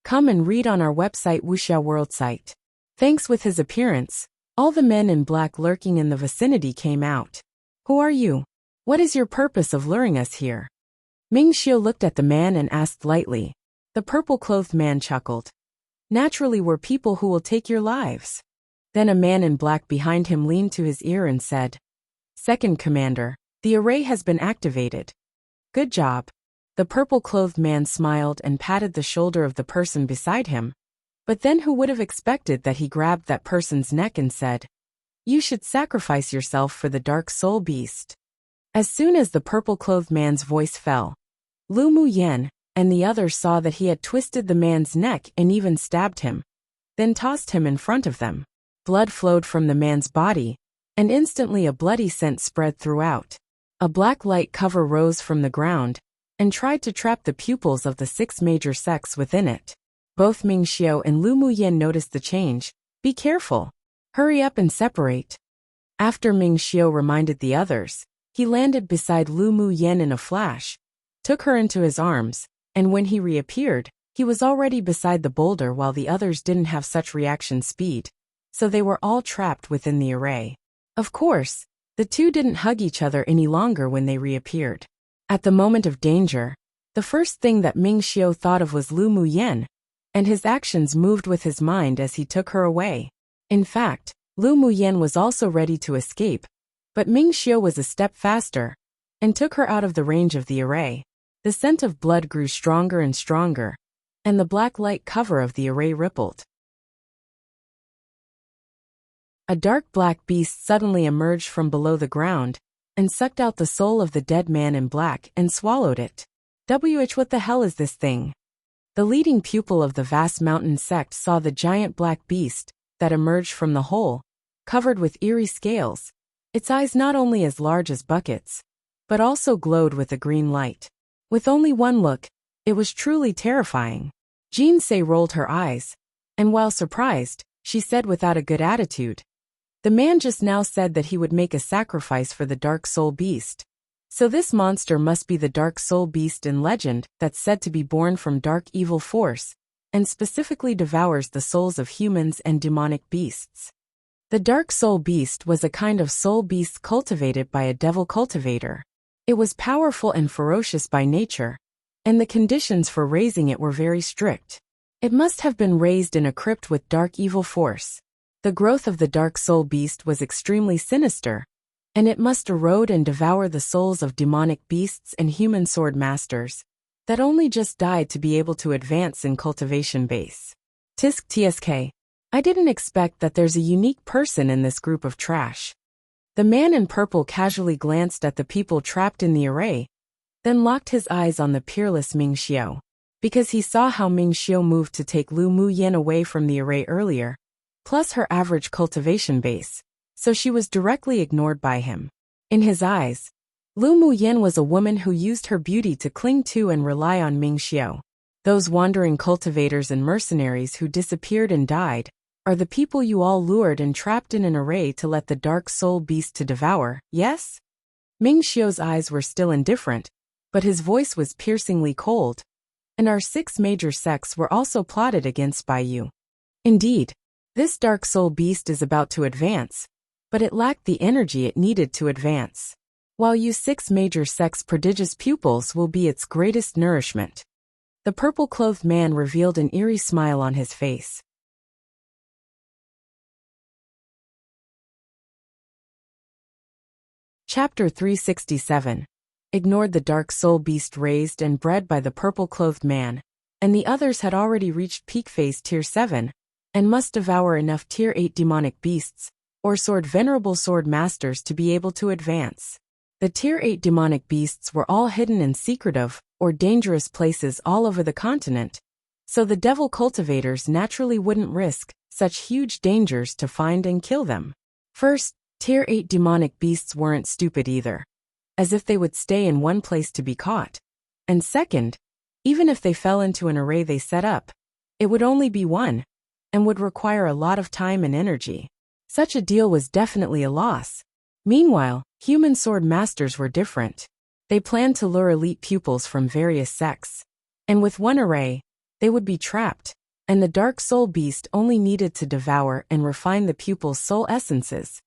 Come and read on our website Wuxia World site. Thanks. With his appearance, all the men in black lurking in the vicinity came out. Who are you? What is your purpose of luring us here? Ming Xiu looked at the man and asked lightly. The purple-clothed man chuckled. Naturally, we're people who will take your lives. Then a man in black behind him leaned to his ear and said, Second Commander, the array has been activated. Good job. The purple-clothed man smiled and patted the shoulder of the person beside him, but then who would have expected that he grabbed that person's neck and said, you should sacrifice yourself for the dark soul beast. As soon as the purple-clothed man's voice fell, Lu Muyen and the others saw that he had twisted the man's neck and even stabbed him, then tossed him in front of them. Blood flowed from the man's body, and instantly a bloody scent spread throughout. A black light cover rose from the ground and tried to trap the pupils of the 6 major sects within it. Both Ming Xiu and Lu Muyen noticed the change. Be careful. Hurry up and separate. After Ming Xiu reminded the others, he landed beside Lu Muyen in a flash, took her into his arms, and when he reappeared, he was already beside the boulder while the others didn't have such reaction speed, so they were all trapped within the array. Of course, the two didn't hug each other any longer when they reappeared. At the moment of danger, the first thing that Ming Xiu thought of was Lu Muyen, and his actions moved with his mind as he took her away. In fact, Lu Muyen was also ready to escape, but Ming Xiu was a step faster, and took her out of the range of the array. The scent of blood grew stronger and stronger, and the black light cover of the array rippled. A dark black beast suddenly emerged from below the ground, and sucked out the soul of the dead man in black and swallowed it. What the hell is this thing? The leading pupil of the vast mountain sect saw the giant black beast that emerged from the hole, covered with eerie scales, its eyes not only as large as buckets, but also glowed with a green light. With only one look, it was truly terrifying. Jean Say rolled her eyes, and while surprised, she said without a good attitude, "The man just now said that he would make a sacrifice for the dark soul beast. So this monster must be the dark soul beast in legend that's said to be born from dark evil force, and specifically devours the souls of humans and demonic beasts." The dark soul beast was a kind of soul beast cultivated by a devil cultivator. It was powerful and ferocious by nature, and the conditions for raising it were very strict. It must have been raised in a crypt with dark evil force. The growth of the dark soul beast was extremely sinister, and it must erode and devour the souls of demonic beasts and human sword masters that only just died to be able to advance in cultivation base. Tisk tsk. I didn't expect that there's a unique person in this group of trash. The man in purple casually glanced at the people trapped in the array, then locked his eyes on the peerless Ming Xiao. Because he saw how Ming Xiao moved to take Lu Muyan away from the array earlier, plus her average cultivation base, so she was directly ignored by him. In his eyes, Lu Muyan was a woman who used her beauty to cling to and rely on Ming Xiao. Those wandering cultivators and mercenaries who disappeared and died are the people you all lured and trapped in an array to let the dark soul beast to devour, yes? Ming Xiao's eyes were still indifferent, but his voice was piercingly cold. And our 6 major sects were also plotted against by you. Indeed, this dark soul beast is about to advance, but it lacked the energy it needed to advance. While you 6 major sects' prodigious pupils will be its greatest nourishment. The purple-clothed man revealed an eerie smile on his face. Chapter 367. Ignored. The dark soul beast raised and bred by the purple-clothed man, and the others had already reached peak phase tier 7, and must devour enough tier 8 demonic beasts, or venerable sword masters to be able to advance. The tier 8 demonic beasts were all hidden in secretive, or dangerous places all over the continent, so the devil cultivators naturally wouldn't risk such huge dangers to find and kill them. First, tier 8 demonic beasts weren't stupid either, as if they would stay in one place to be caught. And second, even if they fell into an array they set up, it would only be one, and would require a lot of time and energy. Such a deal was definitely a loss. Meanwhile, human sword masters were different. They planned to lure elite pupils from various sects, and with one array, they would be trapped, and the dark soul beast only needed to devour and refine the pupils' soul essences.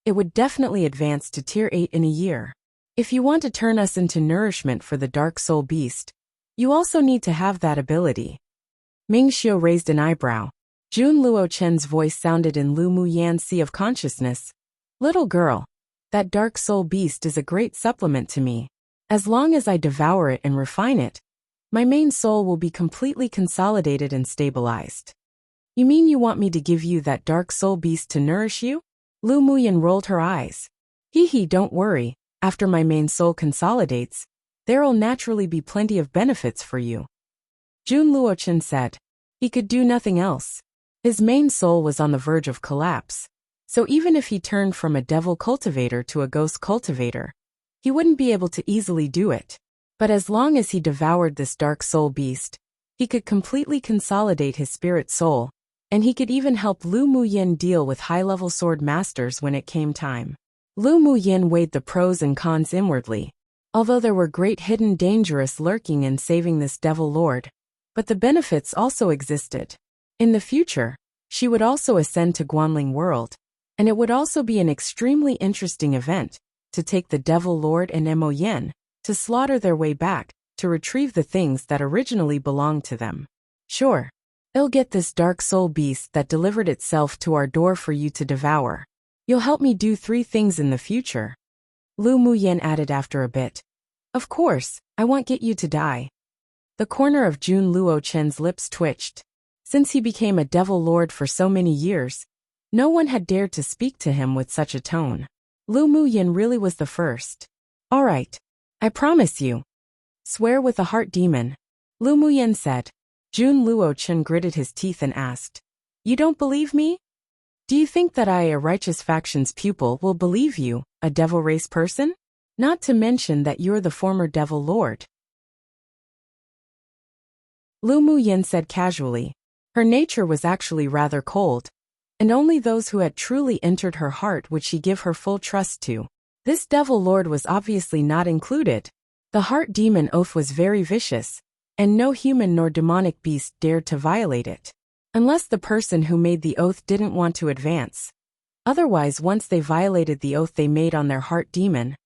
It would definitely advance to tier 8 in a year. If you want to turn us into nourishment for the dark soul beast, you also need to have that ability. Ming Xiao raised an eyebrow. Jun Luo Chen's voice sounded in Lu Muyan's sea of consciousness. Little girl, that dark soul beast is a great supplement to me. As long as I devour it and refine it, my main soul will be completely consolidated and stabilized. You mean you want me to give you that dark soul beast to nourish you? Lu Muyan rolled her eyes. Hee, don't worry. After my main soul consolidates, there'll naturally be plenty of benefits for you. Jun Luochen said. He could do nothing else. His main soul was on the verge of collapse, so even if he turned from a devil cultivator to a ghost cultivator, he wouldn't be able to easily do it. But as long as he devoured this dark soul beast, he could completely consolidate his spirit soul, and he could even help Lu Muyan deal with high-level sword masters when it came time. Lu Muyan weighed the pros and cons inwardly, although there were great hidden dangers lurking in saving this devil lord, but the benefits also existed. In the future, she would also ascend to Guanling World, and it would also be an extremely interesting event to take the devil lord and Mo Yen to slaughter their way back to retrieve the things that originally belonged to them. Sure, I'll get this dark soul beast that delivered itself to our door for you to devour. You'll help me do 3 things in the future. Lu Muyan added after a bit. Of course, I won't get you to die. The corner of Jun Luo Chen's lips twitched. Since he became a devil lord for so many years, no one had dared to speak to him with such a tone. Lu Muyan really was the first. All right, I promise you. Swear with a heart demon. Lu Muyan said. Jun Luo Chen gritted his teeth and asked. You don't believe me? Do you think that I, a righteous faction's pupil, will believe you, a devil race person? Not to mention that you're the former devil lord. Lu Muyin said casually. Her nature was actually rather cold, and only those who had truly entered her heart would she give her full trust to. This devil lord was obviously not included. The heart demon oath was very vicious, and no human nor demonic beast dared to violate it. Unless the person who made the oath didn't want to advance. Otherwise, once they violated the oath they made on their heart demon,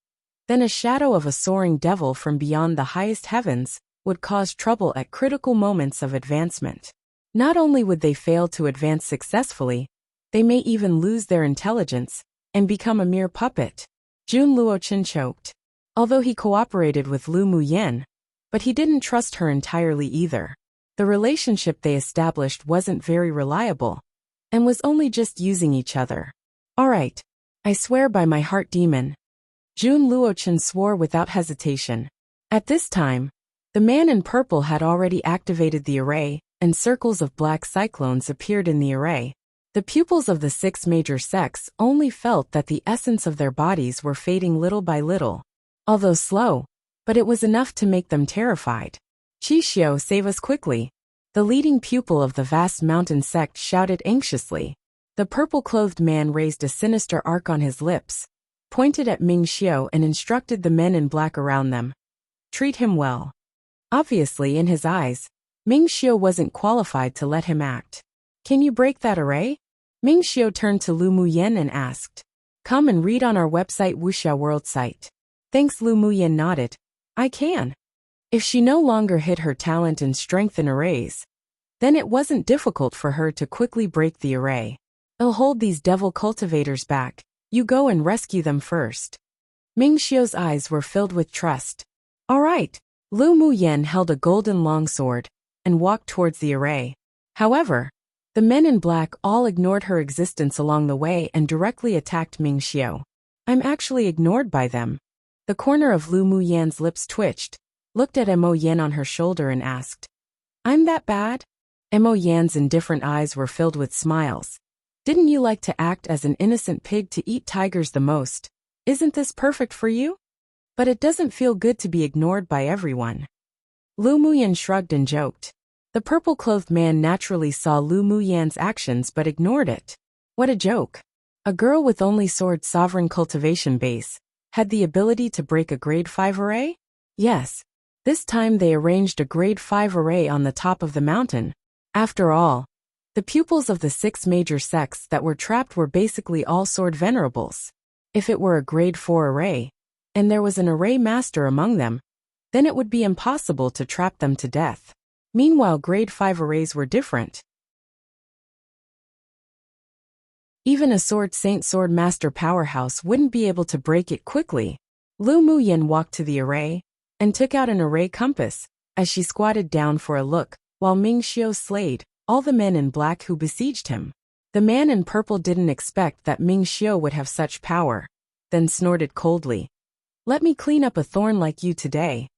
then a shadow of a soaring devil from beyond the highest heavens would cause trouble at critical moments of advancement. Not only would they fail to advance successfully, they may even lose their intelligence and become a mere puppet. Jun Luochen choked. Although he cooperated with Lu Muyen, but he didn't trust her entirely either. The relationship they established wasn't very reliable, and was only just using each other. Alright, I swear by my heart demon. Jun Luochen swore without hesitation. At this time, the man in purple had already activated the array, and circles of black cyclones appeared in the array. The pupils of the 6 major sects only felt that the essence of their bodies were fading little by little. Although slow, but it was enough to make them terrified. Qixio, save us quickly. The leading pupil of the vast mountain sect shouted anxiously. The purple-clothed man raised a sinister arc on his lips, pointed at Ming Xiao and instructed the men in black around them. Treat him well. Obviously, in his eyes, Ming Xiao wasn't qualified to let him act. Can you break that array? Ming Xiao turned to Lu Muyen and asked. Come and read on our website Wuxia World site. Thanks, Lu Muyen nodded. I can. If she no longer hid her talent and strength in arrays, then it wasn't difficult for her to quickly break the array. I'll hold these devil cultivators back. You go and rescue them first. Ming Xiao's eyes were filled with trust. All right. Lu Muyen held a golden longsword and walked towards the array. However, the men in black all ignored her existence along the way and directly attacked Ming Xiao. I'm actually ignored by them. The corner of Lu Muyen's lips twitched, looked at Mo Yan on her shoulder and asked. I'm that bad? Mo Yan's indifferent eyes were filled with smiles. Didn't you like to act as an innocent pig to eat tigers the most? Isn't this perfect for you? But it doesn't feel good to be ignored by everyone. Lu Muyen shrugged and joked. The purple-clothed man naturally saw Lu Muyen's actions but ignored it. What a joke. A girl with only sword sovereign cultivation base had the ability to break a grade 5 array? Yes. This time they arranged a grade 5 array on the top of the mountain. After all, the pupils of the 6 major sects that were trapped were basically all sword venerables. If it were a grade 4 array, and there was an array master among them, then it would be impossible to trap them to death. Meanwhile, grade 5 arrays were different. Even a sword master powerhouse wouldn't be able to break it quickly. Lu Muyen walked to the array and took out an array compass as she squatted down for a look, while Ming Xiao slayed all the men in black who besieged him. The man in purple didn't expect that Ming Xiao would have such power, then snorted coldly. Let me clean up a thorn like you today.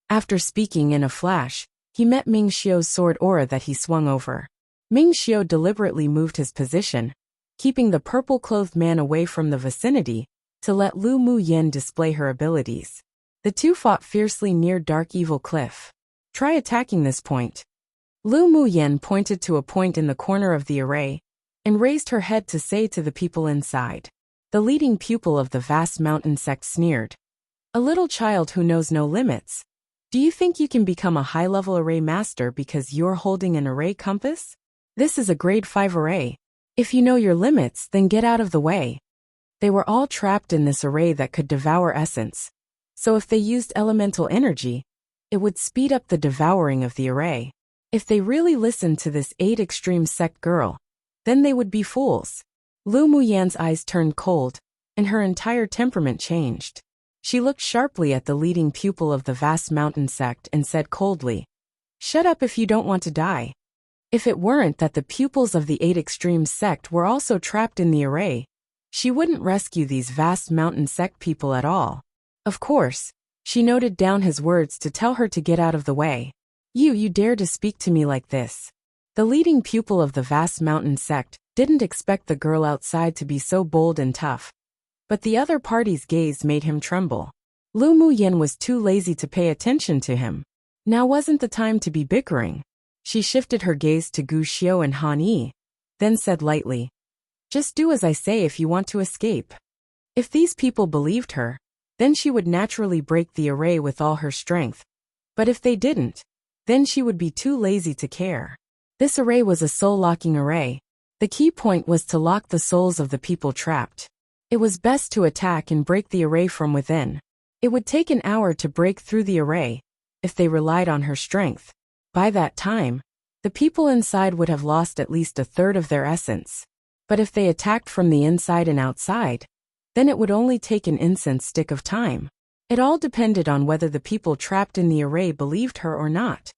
After speaking in a flash, he met Ming Xiao's sword aura that he swung over. Ming Xiao deliberately moved his position, keeping the purple-clothed man away from the vicinity, to let Lu Muyen display her abilities. The two fought fiercely near Dark Evil Cliff. Try attacking this point. Lu Muyen pointed to a point in the corner of the array, and raised her head to say to the people inside. The leading pupil of the vast mountain sect sneered. A little child who knows no limits. Do you think you can become a high-level array master because you're holding an array compass? This is a grade 5 array. If you know your limits, then get out of the way. They were all trapped in this array that could devour essence. So if they used elemental energy, it would speed up the devouring of the array. If they really listened to this 8 extreme sect girl, then they would be fools. Lu Muyan's eyes turned cold, and her entire temperament changed. She looked sharply at the leading pupil of the vast mountain sect and said coldly, "Shut up if you don't want to die." If it weren't that the pupils of the 8 extreme sect were also trapped in the array, she wouldn't rescue these vast mountain sect people at all. Of course, she noted down his words to tell her to get out of the way. You dare to speak to me like this?" The leading pupil of the vast mountain sect didn't expect the girl outside to be so bold and tough. But the other party's gaze made him tremble. Lu Muyen was too lazy to pay attention to him. Now wasn't the time to be bickering. She shifted her gaze to Gu Xiao and Han Yi, then said lightly, "Just do as I say if you want to escape." If these people believed her, then she would naturally break the array with all her strength. But if they didn't, then she would be too lazy to care. This array was a soul-locking array. The key point was to lock the souls of the people trapped. It was best to attack and break the array from within. It would take an hour to break through the array, if they relied on her strength. By that time, the people inside would have lost at least a third of their essence. But if they attacked from the inside and outside, then it would only take an incense stick of time. It all depended on whether the people trapped in the array believed her or not.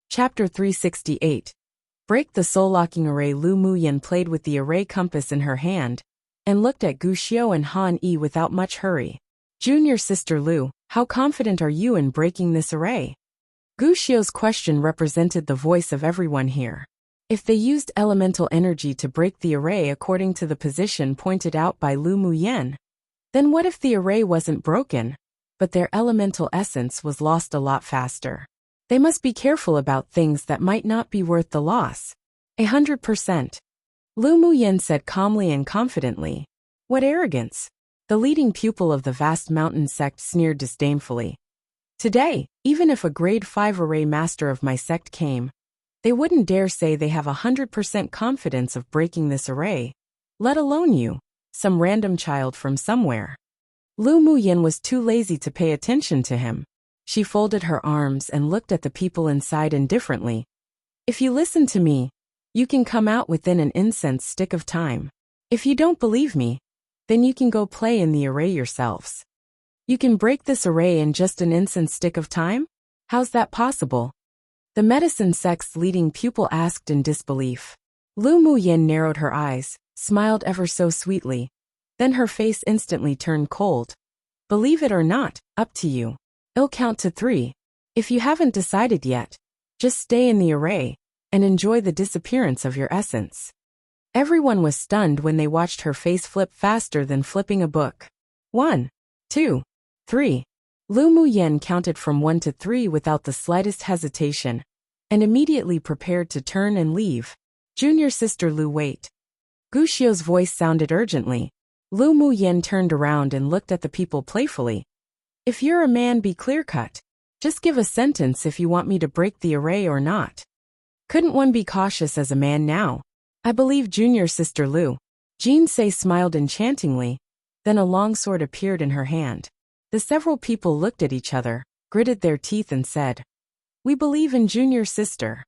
Chapter 368. Break the soul-locking array. Lu Muyan played with the array compass in her hand, and looked at Gu Xiao and Han Yi without much hurry. "Junior sister Lu, how confident are you in breaking this array?" Gu Xiao's question represented the voice of everyone here. If they used elemental energy to break the array according to the position pointed out by Lu Muyan, then what if the array wasn't broken, but their elemental essence was lost a lot faster? They must be careful about things that might not be worth the loss. 100%. Lu Muyan said calmly and confidently. What arrogance! The leading pupil of the vast mountain sect sneered disdainfully. Today, even if a grade 5 array master of my sect came, they wouldn't dare say they have 100% confidence of breaking this array, let alone you, some random child from somewhere. Lu Muyan was too lazy to pay attention to him. She folded her arms and looked at the people inside indifferently. If you listen to me, you can come out within an incense stick of time. If you don't believe me, then you can go play in the array yourselves. You can break this array in just an incense stick of time? How's that possible? The medicine sect's leading pupil asked in disbelief. Lu Muyan narrowed her eyes, smiled ever so sweetly. Then her face instantly turned cold. Believe it or not, up to you. I'll count to 3. If you haven't decided yet, just stay in the array, and enjoy the disappearance of your essence. Everyone was stunned when they watched her face flip faster than flipping a book. 1, 2, 3. Lu Muyan counted from 1 to 3 without the slightest hesitation, and immediately prepared to turn and leave. Junior sister Lu, wait. Gu Xiao's voice sounded urgently. Lu Muyan turned around and looked at the people playfully. If you're a man, be clear-cut. Just give a sentence if you want me to break the array or not. Couldn't one be cautious as a man now? I believe junior sister Lu. Jinsei smiled enchantingly. Then a long sword appeared in her hand. The several people looked at each other, gritted their teeth and said, "We believe in junior sister."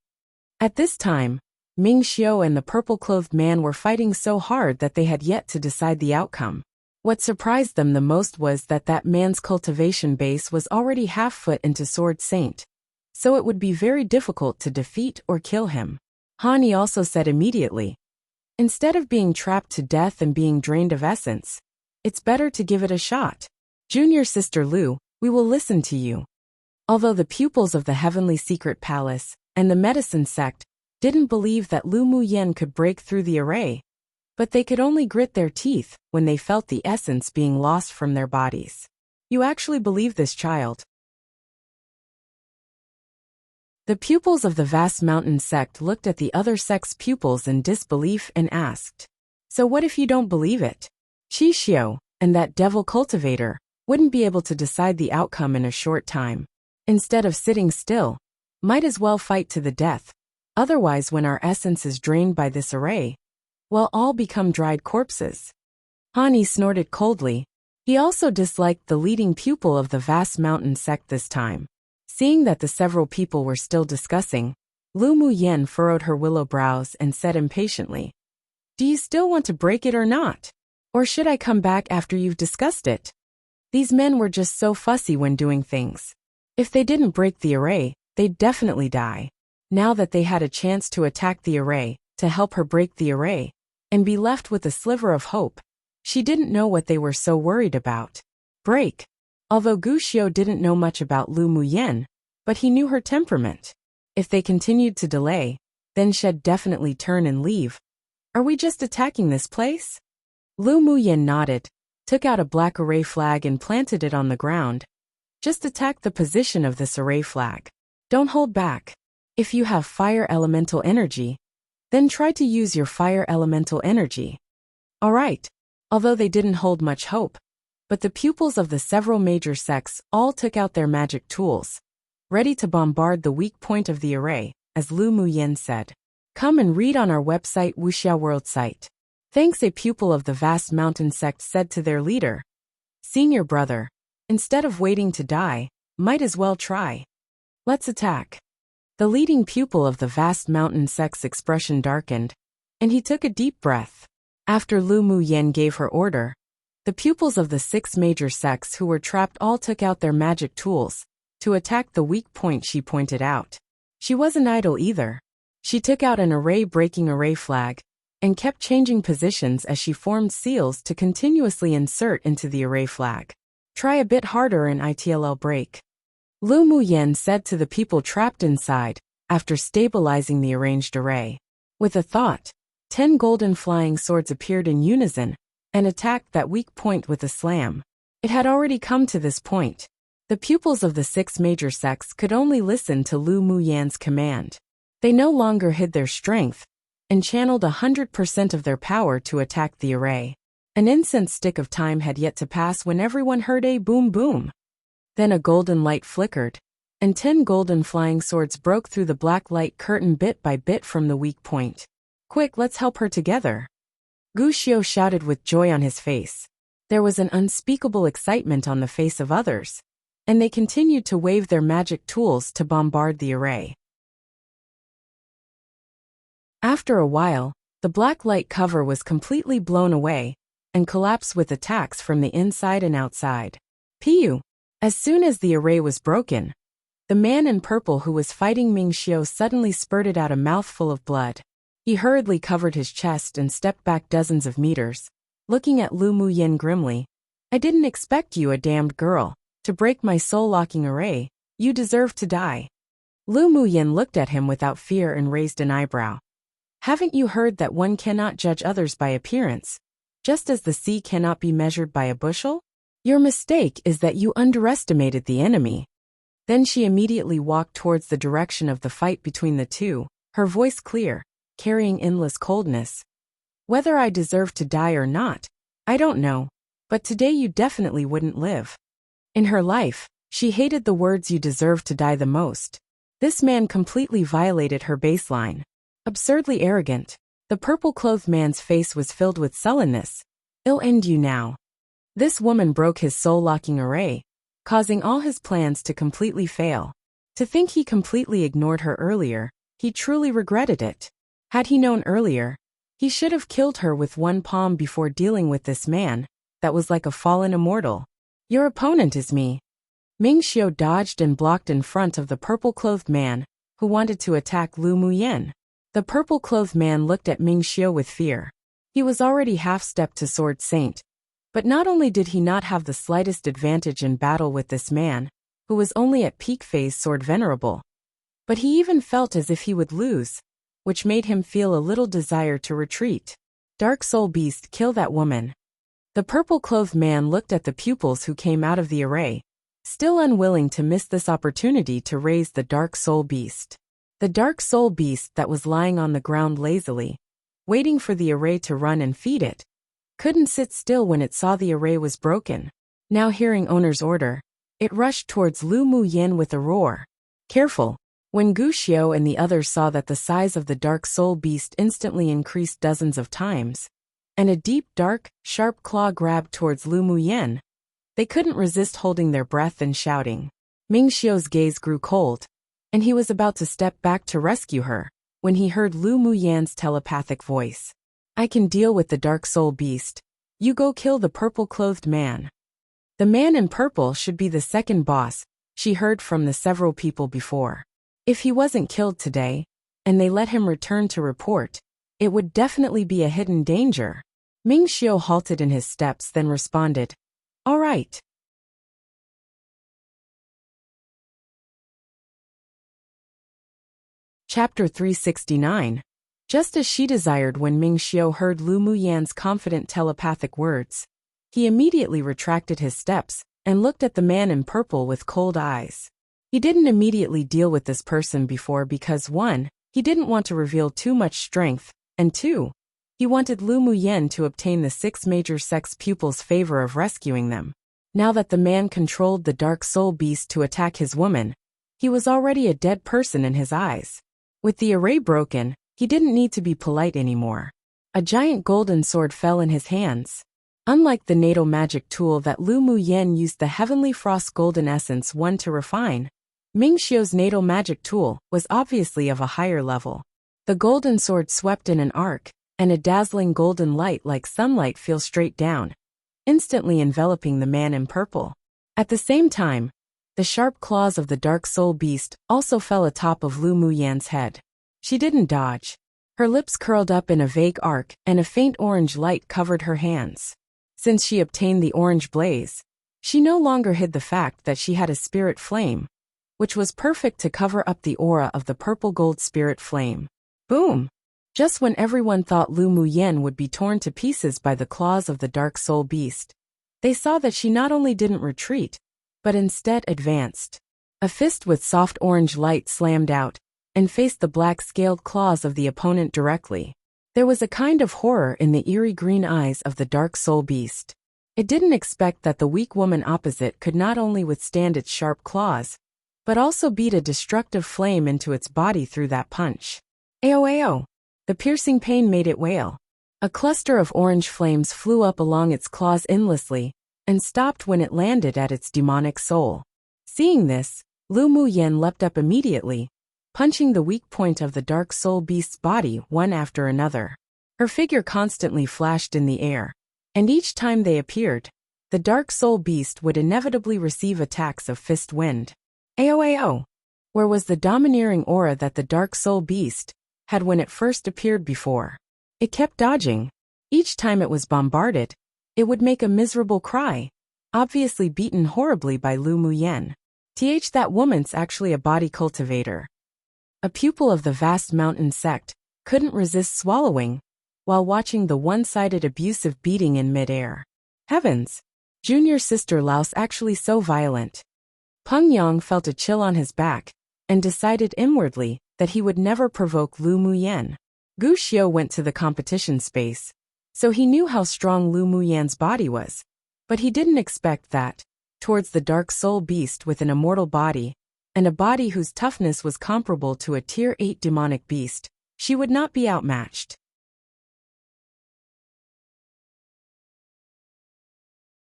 At this time, Ming Xiao and the purple-clothed man were fighting so hard that they had yet to decide the outcome. What surprised them the most was that man's cultivation base was already half-foot into Sword Saint, so it would be very difficult to defeat or kill him. Han Yi also said immediately, "Instead of being trapped to death and being drained of essence, it's better to give it a shot. Junior sister Lu, we will listen to you." Although the pupils of the Heavenly Secret Palace and the medicine sect didn't believe that Lu Muyan could break through the array, but they could only grit their teeth when they felt the essence being lost from their bodies. You actually believe this, child? The pupils of the vast mountain sect looked at the other sect's pupils in disbelief and asked, "So what if you don't believe it? Qi Xiao and that devil cultivator wouldn't be able to decide the outcome in a short time. Instead of sitting still, might as well fight to the death. Otherwise, when our essence is drained by this array, we'll all become dried corpses." Han Yi snorted coldly. He also disliked the leading pupil of the vast mountain sect this time. Seeing that the several people were still discussing, Lu Muyan furrowed her willow brows and said impatiently, "Do you still want to break it or not? Or should I come back after you've discussed it?" These men were just so fussy when doing things. If they didn't break the array, they'd definitely die. Now that they had a chance to attack the array, to help her break the array, and be left with a sliver of hope, she didn't know what they were so worried about. Break. Although Gu Xiao didn't know much about Lu Muyan, but he knew her temperament. If they continued to delay, then she'd definitely turn and leave. "Are we just attacking this place?" Lu Muyan nodded, took out a black array flag and planted it on the ground, Just attack the position of this array flag. Don't hold back. If you have fire elemental energy, then try to use your fire elemental energy. Alright. Although they didn't hold much hope, but the pupils of the several major sects all took out their magic tools, ready to bombard the weak point of the array, as Lu Muyen said. Come and read on our website Wuxia World site. Thanks, a pupil of the vast mountain sect said to their leader. Senior brother, instead of waiting to die, might as well try. Let's attack. The leading pupil of the vast mountain sect's expression darkened, and he took a deep breath. After Lu Muyen gave her order, the pupils of the 6 major sects who were trapped all took out their magic tools to attack the weak point she pointed out. She wasn't idle either. She took out an array-breaking array flag and kept changing positions as she formed seals to continuously insert into the array flag. Try a bit harder and it'll break. Lu Muyen said to the people trapped inside, after stabilizing the arranged array. With a thought, 10 golden flying swords appeared in unison and attacked that weak point with a slam. It had already come to this point. The pupils of the 6 major sects could only listen to Lu Muyen's command. They no longer hid their strength and channeled 100% of their power to attack the array. An incense stick of time had yet to pass when everyone heard a boom boom. Then a golden light flickered, and 10 golden flying swords broke through the black light curtain bit by bit from the weak point. Quick, let's help her together. Gu Xiu shouted with joy on his face. There was an unspeakable excitement on the face of others, and they continued to wave their magic tools to bombard the array. After a while, the black light cover was completely blown away and collapsed with attacks from the inside and outside. Piu! As soon as the array was broken, the man in purple who was fighting Ming Xiu suddenly spurted out a mouthful of blood. He hurriedly covered his chest and stepped back dozens of meters, looking at Lu Muyen grimly. I didn't expect you, a damned girl, to break my soul-locking array. You deserve to die. Lu Muyen looked at him without fear and raised an eyebrow. Haven't you heard that one cannot judge others by appearance, just as the sea cannot be measured by a bushel? Your mistake is that you underestimated the enemy. Then she immediately walked towards the direction of the fight between the two, her voice clear, carrying endless coldness. Whether I deserve to die or not, I don't know, but today you definitely wouldn't live. In her life, she hated the words "you deserve to die" the most. This man completely violated her baseline. Absurdly arrogant, the purple-clothed man's face was filled with sullenness. I'll end you now. This woman broke his soul-locking array, causing all his plans to completely fail. To think he completely ignored her earlier, he truly regretted it. Had he known earlier, he should have killed her with one palm before dealing with this man that was like a fallen immortal. Your opponent is me. Ming Xiu dodged and blocked in front of the purple-clothed man, who wanted to attack Lu Muyen. The purple-clothed man looked at Ming Xiu with fear. He was already half-stepped to Sword Saint. But not only did he not have the slightest advantage in battle with this man, who was only at peak phase Sword Venerable, but he even felt as if he would lose, which made him feel a little desire to retreat. Dark Soul Beast, kill that woman. The purple-clothed man looked at the pupils who came out of the array, still unwilling to miss this opportunity to raise the Dark Soul Beast. The Dark Soul Beast that was lying on the ground lazily, waiting for the array to run and feed it, couldn't sit still when it saw the array was broken. Now hearing owner's order, it rushed towards Lu Muyen with a roar. Careful! When Gu Xiu and the others saw that the size of the Dark Soul Beast instantly increased dozens of times, and a deep, dark, sharp claw grabbed towards Lu Muyen, they couldn't resist holding their breath and shouting. Ming Xiu's gaze grew cold, and he was about to step back to rescue her, when he heard Lu Muyen's telepathic voice. I can deal with the Dark Soul Beast. You go kill the purple-clothed man. The man in purple should be the second boss, she heard from the several people before. If he wasn't killed today, and they let him return to report, it would definitely be a hidden danger. Ming Xiu halted in his steps, then responded, All right. Chapter 369. Just as she desired. When Ming Xiu heard Lu Muyen's confident telepathic words, he immediately retracted his steps and looked at the man in purple with cold eyes. He didn't immediately deal with this person before because 1, he didn't want to reveal too much strength, and 2, he wanted Lu Muyen to obtain the 6 major sex pupils' favor of rescuing them. Now that the man controlled the dark soul beast to attack his woman, he was already a dead person in his eyes. With the array broken, he didn't need to be polite anymore. A giant golden sword fell in his hands. Unlike the natal magic tool that Lu Muyen used the Heavenly Frost Golden Essence 1 to refine, Ming Xiu's natal magic tool was obviously of a higher level. The golden sword swept in an arc, and a dazzling golden light like sunlight fell straight down, instantly enveloping the man in purple. At the same time, the sharp claws of the dark soul beast also fell atop of Lu Muyen's head. She didn't dodge. Her lips curled up in a vague arc, and a faint orange light covered her hands. Since she obtained the orange blaze, she no longer hid the fact that she had a spirit flame, which was perfect to cover up the aura of the purple gold spirit flame. Boom! Just when everyone thought Lu Muyen would be torn to pieces by the claws of the dark soul beast, they saw that she not only didn't retreat, but instead advanced. A fist with soft orange light slammed out, and faced the black-scaled claws of the opponent directly. There was a kind of horror in the eerie green eyes of the dark soul beast. It didn't expect that the weak woman opposite could not only withstand its sharp claws, but also beat a destructive flame into its body through that punch. Ao! The piercing pain made it wail. A cluster of orange flames flew up along its claws endlessly, and stopped when it landed at its demonic soul. Seeing this, Lu Muyen leapt up immediately, punching the weak point of the dark soul beast's body one after another. Her figure constantly flashed in the air, and each time they appeared, the dark soul beast would inevitably receive attacks of fist wind. Ao! Where was the domineering aura that the dark soul beast had when it first appeared before? It kept dodging. Each time it was bombarded, it would make a miserable cry, obviously beaten horribly by Lu Muyen. That woman's actually a body cultivator. A pupil of the vast mountain sect couldn't resist swallowing while watching the one-sided abusive beating in mid-air. Heavens! Junior sister Lao's actually so violent. Peng Yang felt a chill on his back and decided inwardly that he would never provoke Lu Muyen. Gu Xiu went to the competition space, so he knew how strong Lu Muyen's body was, but he didn't expect that, towards the dark soul beast with an immortal body, and a body whose toughness was comparable to a Tier 8 demonic beast, she would not be outmatched.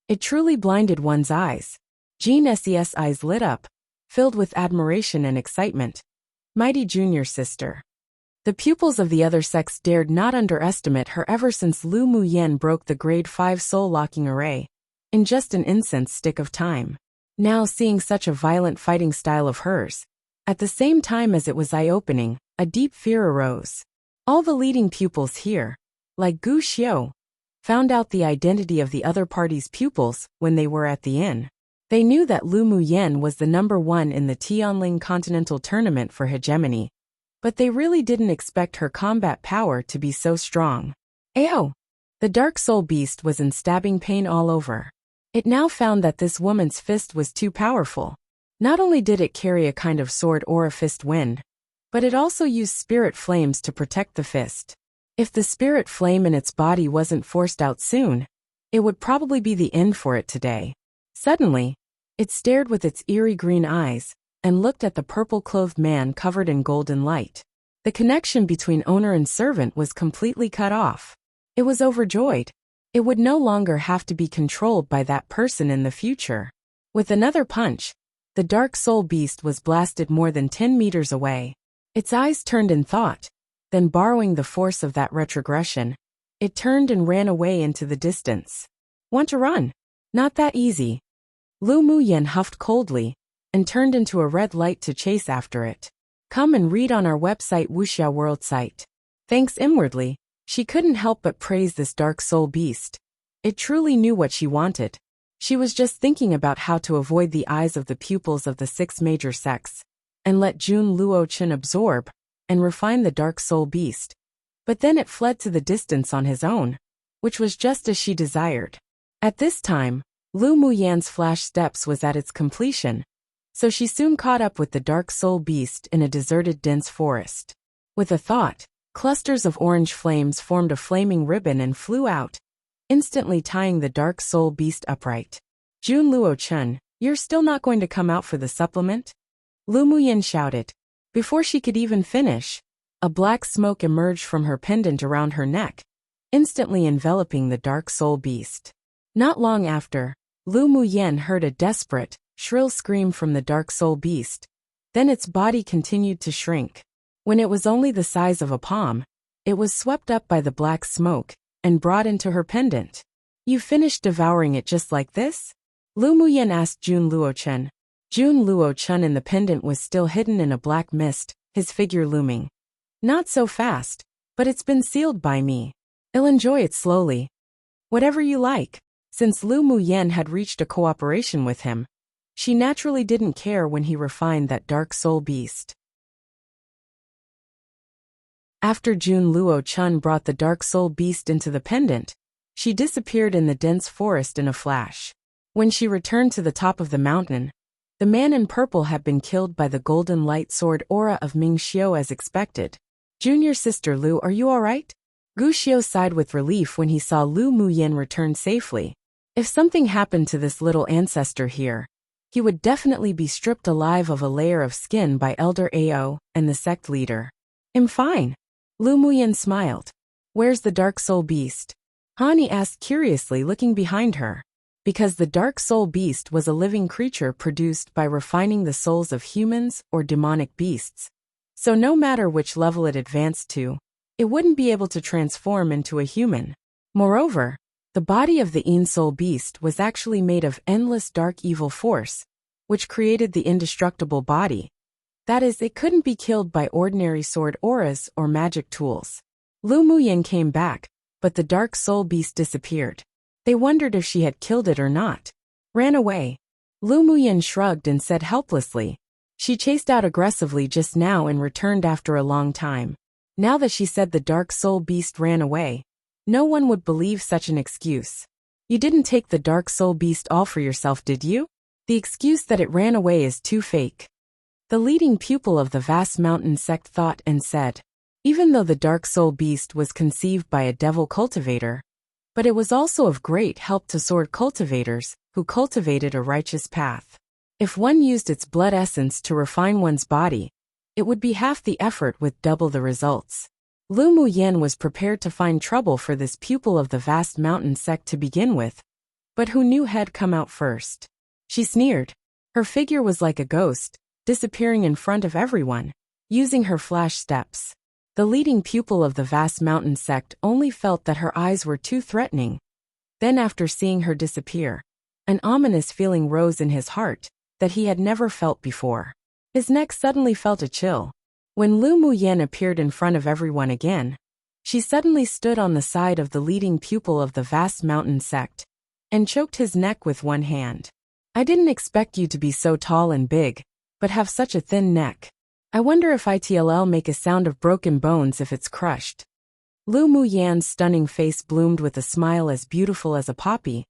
It truly blinded one's eyes. Jean Ses' eyes lit up, filled with admiration and excitement. Mighty junior sister. The pupils of the other sex dared not underestimate her ever since Lu Muyen broke the grade 5 soul-locking array, in just an incense stick of time. Now seeing such a violent fighting style of hers, at the same time as it was eye-opening, a deep fear arose. All the leading pupils here, like Gu Xiu, found out the identity of the other party's pupils when they were at the inn. They knew that Lu Muyen was the number 1 in the Tianling Continental Tournament for hegemony, but they really didn't expect her combat power to be so strong. Ao! The dark soul beast was in stabbing pain all over. It now found that this woman's fist was too powerful. Not only did it carry a kind of sword or a fist wind, but it also used spirit flames to protect the fist. If the spirit flame in its body wasn't forced out soon, it would probably be the end for it today. Suddenly, it stared with its eerie green eyes, and looked at the purple-clothed man covered in golden light. The connection between owner and servant was completely cut off. It was overjoyed. It would no longer have to be controlled by that person in the future. With another punch, the dark soul beast was blasted more than 10 meters away. Its eyes turned in thought, then borrowing the force of that retrogression, it turned and ran away into the distance. Want to run? Not that easy. Lu Muyen huffed coldly, and turned into a red light to chase after it. Come and read on our website Wuxia World site. Thanks inwardly, she couldn't help but praise this dark soul beast. It truly knew what she wanted. She was just thinking about how to avoid the eyes of the pupils of the 6 major sects, and let Jun Luochen absorb and refine the dark soul beast. But then it fled to the distance on his own, which was just as she desired. At this time, Lu Muyan's flash steps was at its completion, so she soon caught up with the dark soul beast in a deserted dense forest. With a thought, clusters of orange flames formed a flaming ribbon and flew out, instantly tying the dark soul beast upright. Jun Luo-chun, you're still not going to come out for the supplement? Lu Muyan shouted. Before she could even finish, a black smoke emerged from her pendant around her neck, instantly enveloping the dark soul beast. Not long after, Lu Muyan heard a desperate, shrill scream from the dark soul beast. Then its body continued to shrink. When it was only the size of a palm, it was swept up by the black smoke and brought into her pendant. You finished devouring it just like this? Lu Muyan asked Jun Luo-chun. Jun Luo-chun in the pendant was still hidden in a black mist, his figure looming. Not so fast, but it's been sealed by me. I'll enjoy it slowly. Whatever you like. Since Lu Muyan had reached a cooperation with him, she naturally didn't care when he refined that dark soul beast. After Jun Luo-chun brought the dark soul beast into the pendant, she disappeared in the dense forest in a flash. When she returned to the top of the mountain, the man in purple had been killed by the golden light sword aura of Ming Xiao as expected. Junior sister Lu, are you alright? Gu Xiao sighed with relief when he saw Lu Muyan return safely. If something happened to this little ancestor here, he would definitely be stripped alive of a layer of skin by Elder Ao and the sect leader. I'm fine. Lu Muyan smiled. Where's the dark soul beast? Hani asked curiously, looking behind her. Because the dark soul beast was a living creature produced by refining the souls of humans or demonic beasts. So no matter which level it advanced to, it wouldn't be able to transform into a human. Moreover, the body of the Ein Soul beast was actually made of endless dark evil force, which created the indestructible body. That is, it couldn't be killed by ordinary sword auras or magic tools. Lu Muyan came back, but the dark soul beast disappeared. They wondered if she had killed it or not. Ran away. Lu Muyan shrugged and said helplessly. She chased out aggressively just now and returned after a long time. Now that she said the dark soul beast ran away, no one would believe such an excuse. You didn't take the dark soul beast all for yourself, did you? The excuse that it ran away is too fake. The leading pupil of the vast mountain sect thought and said. Even though the dark soul beast was conceived by a devil cultivator, but it was also of great help to sword cultivators who cultivated a righteous path. If one used its blood essence to refine one's body, it would be half the effort with double the results. Lu Muyan was prepared to find trouble for this pupil of the vast mountain sect to begin with, but who knew had come out first? She sneered. Her figure was like a ghost, disappearing in front of everyone, using her flash steps. The leading pupil of the vast mountain sect only felt that her eyes were too threatening. Then after seeing her disappear, an ominous feeling rose in his heart that he had never felt before. His neck suddenly felt a chill. When Lu Muyan appeared in front of everyone again, she suddenly stood on the side of the leading pupil of the vast mountain sect and choked his neck with one hand. I didn't expect you to be so tall and big, but have such a thin neck. I wonder if it'll make a sound of broken bones if it's crushed. Lu Muyan's stunning face bloomed with a smile as beautiful as a poppy.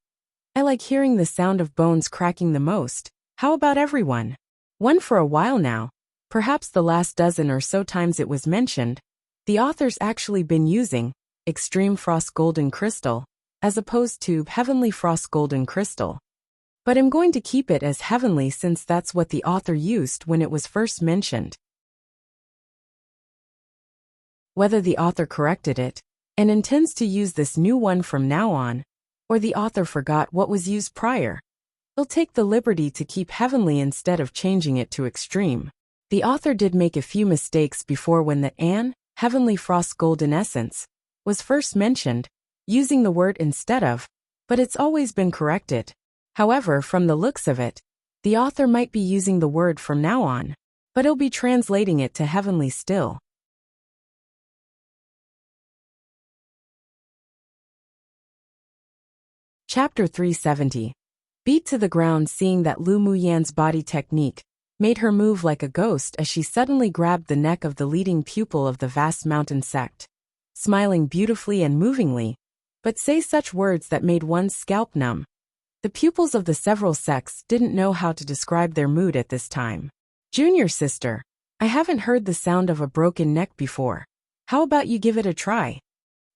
I like hearing the sound of bones cracking the most. How about everyone? One for a while now, perhaps the last dozen or so times it was mentioned, the author's actually been using Extreme Frost Golden Crystal, as opposed to Heavenly Frost Golden Crystal. But I'm going to keep it as heavenly since that's what the author used when it was first mentioned. Whether the author corrected it, and intends to use this new one from now on, or the author forgot what was used prior, he'll take the liberty to keep heavenly instead of changing it to extreme. The author did make a few mistakes before when the Heavenly Frost Golden Essence was first mentioned, using the word instead of, but it's always been corrected. However, from the looks of it, the author might be using the word from now on, but he'll be translating it to heavenly still. Chapter 370. Beat to the ground. Seeing that Lu Muyan's body technique made her move like a ghost as she suddenly grabbed the neck of the leading pupil of the vast mountain sect, smiling beautifully and movingly, but say such words that made one's scalp numb. The pupils of the several sects didn't know how to describe their mood at this time. Junior sister, I haven't heard the sound of a broken neck before. How about you give it a try?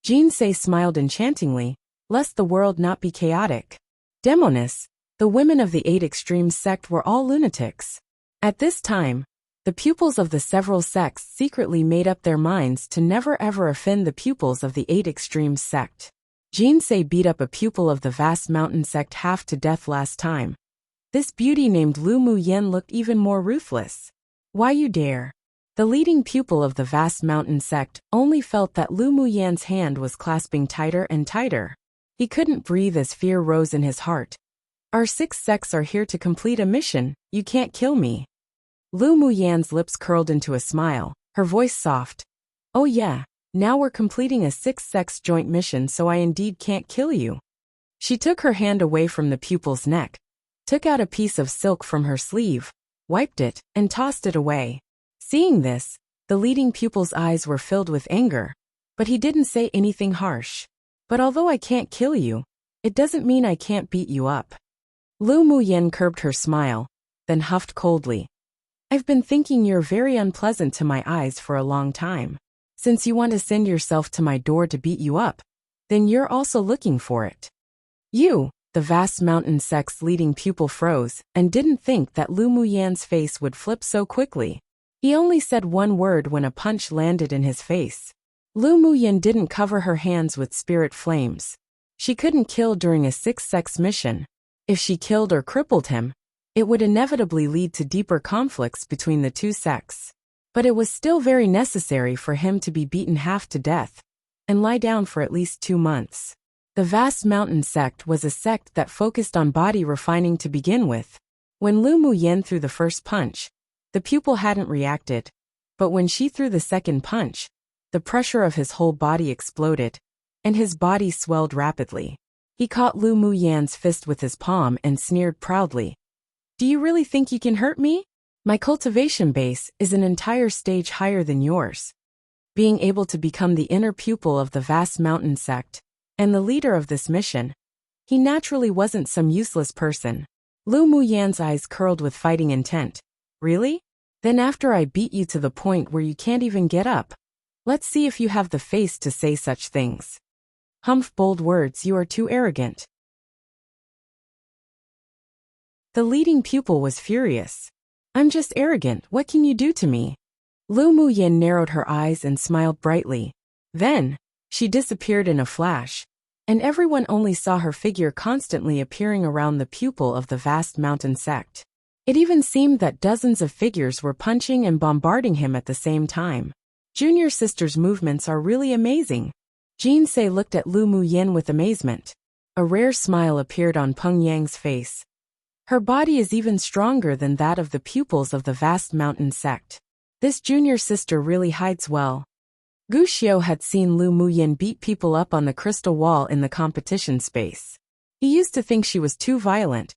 Jinsei smiled enchantingly, lest the world not be chaotic. Demoness, the women of the 8 Extremes sect were all lunatics. At this time, the pupils of the several sects secretly made up their minds to never ever offend the pupils of the 8 Extremes sect. Jinsei beat up a pupil of the Vast Mountain sect half to death last time. This beauty named Lu Mu Yen looked even more ruthless. Why you dare? The leading pupil of the Vast Mountain sect only felt that Lu Mu Yan's hand was clasping tighter and tighter. He couldn't breathe as fear rose in his heart. Our 6 sects are here to complete a mission, you can't kill me. Lu Mu Yan's lips curled into a smile, her voice soft. Oh yeah, now we're completing a 6 sects joint mission, so I indeed can't kill you. She took her hand away from the pupil's neck, took out a piece of silk from her sleeve, wiped it, and tossed it away. Seeing this, the leading pupil's eyes were filled with anger, but he didn't say anything harsh. But although I can't kill you, it doesn't mean I can't beat you up. Lu Mu Yen curbed her smile, then huffed coldly. I've been thinking you're very unpleasant to my eyes for a long time. Since you want to send yourself to my door to beat you up, then you're also looking for it. You, the Vast Mountain sect's leading pupil froze and didn't think that Lu Mu Yan's face would flip so quickly. He only said one word when a punch landed in his face. Lu Mu Yan didn't cover her hands with spirit flames. She couldn't kill during a 6 sects mission. If she killed or crippled him, it would inevitably lead to deeper conflicts between the 2 sects. But it was still very necessary for him to be beaten half to death and lie down for at least 2 months. The Vast Mountain sect was a sect that focused on body refining to begin with. When Lu Mu Yan threw the first punch, the pupil hadn't reacted, but when she threw the second punch, the pressure of his whole body exploded, and his body swelled rapidly. He caught Lu Mu Yan's fist with his palm and sneered proudly. Do you really think you can hurt me? My cultivation base is an entire stage higher than yours. Being able to become the inner pupil of the Vast Mountain sect, and the leader of this mission, he naturally wasn't some useless person. Lu Mu Yan's eyes curled with fighting intent. Really? Then after I beat you to the point where you can't even get up, let's see if you have the face to say such things. Humph, bold words, you are too arrogant. The leading pupil was furious. I'm just arrogant, what can you do to me? Lu Mu Yan narrowed her eyes and smiled brightly. Then, she disappeared in a flash, and everyone only saw her figure constantly appearing around the pupil of the Vast Mountain sect. It even seemed that dozens of figures were punching and bombarding him at the same time. Junior sister's movements are really amazing. Jinsei looked at Lu Mu Yan with amazement. A rare smile appeared on Peng Yang's face. Her body is even stronger than that of the pupils of the Vast Mountain sect. This junior sister really hides well. Gu Xiao had seen Lu Mu Yan beat people up on the crystal wall in the competition space. He used to think she was too violent,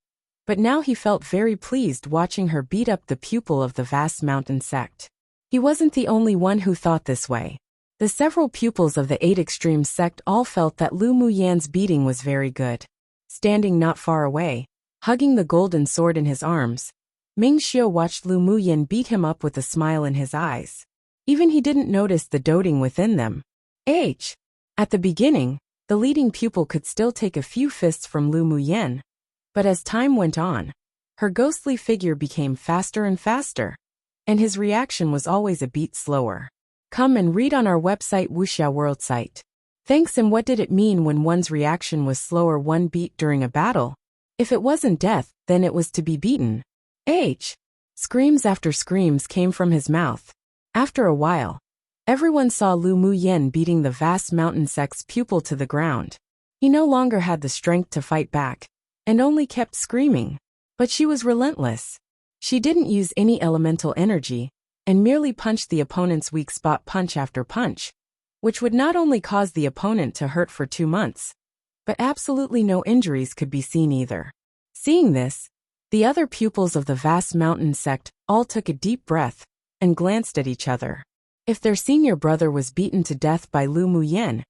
but now he felt very pleased watching her beat up the pupil of the Vast Mountain sect. He wasn't the only one who thought this way. The several pupils of the 8 Extremes sect all felt that Lu Mu Yan's beating was very good. Standing not far away, hugging the golden sword in his arms, Ming Xiu watched Lu Mu Yan beat him up with a smile in his eyes. Even he didn't notice the doting within them. At the beginning, the leading pupil could still take a few fists from Lu Mu Yan, but as time went on, her ghostly figure became faster and faster, and his reaction was always a beat slower. Come and read on our website Wuxia World site. Thanks. And what did it mean when one's reaction was slower one beat during a battle? If it wasn't death, then it was to be beaten. Screams after screams came from his mouth. After a while, everyone saw Lu Mu Yan beating the Vast Mountain sect's pupil to the ground. He no longer had the strength to fight back, and only kept screaming. But she was relentless. She didn't use any elemental energy, and merely punched the opponent's weak spot punch after punch, which would not only cause the opponent to hurt for 2 months, but absolutely no injuries could be seen either. Seeing this, the other pupils of the Vast Mountain sect all took a deep breath and glanced at each other. If their senior brother was beaten to death by Lu Mu Yan,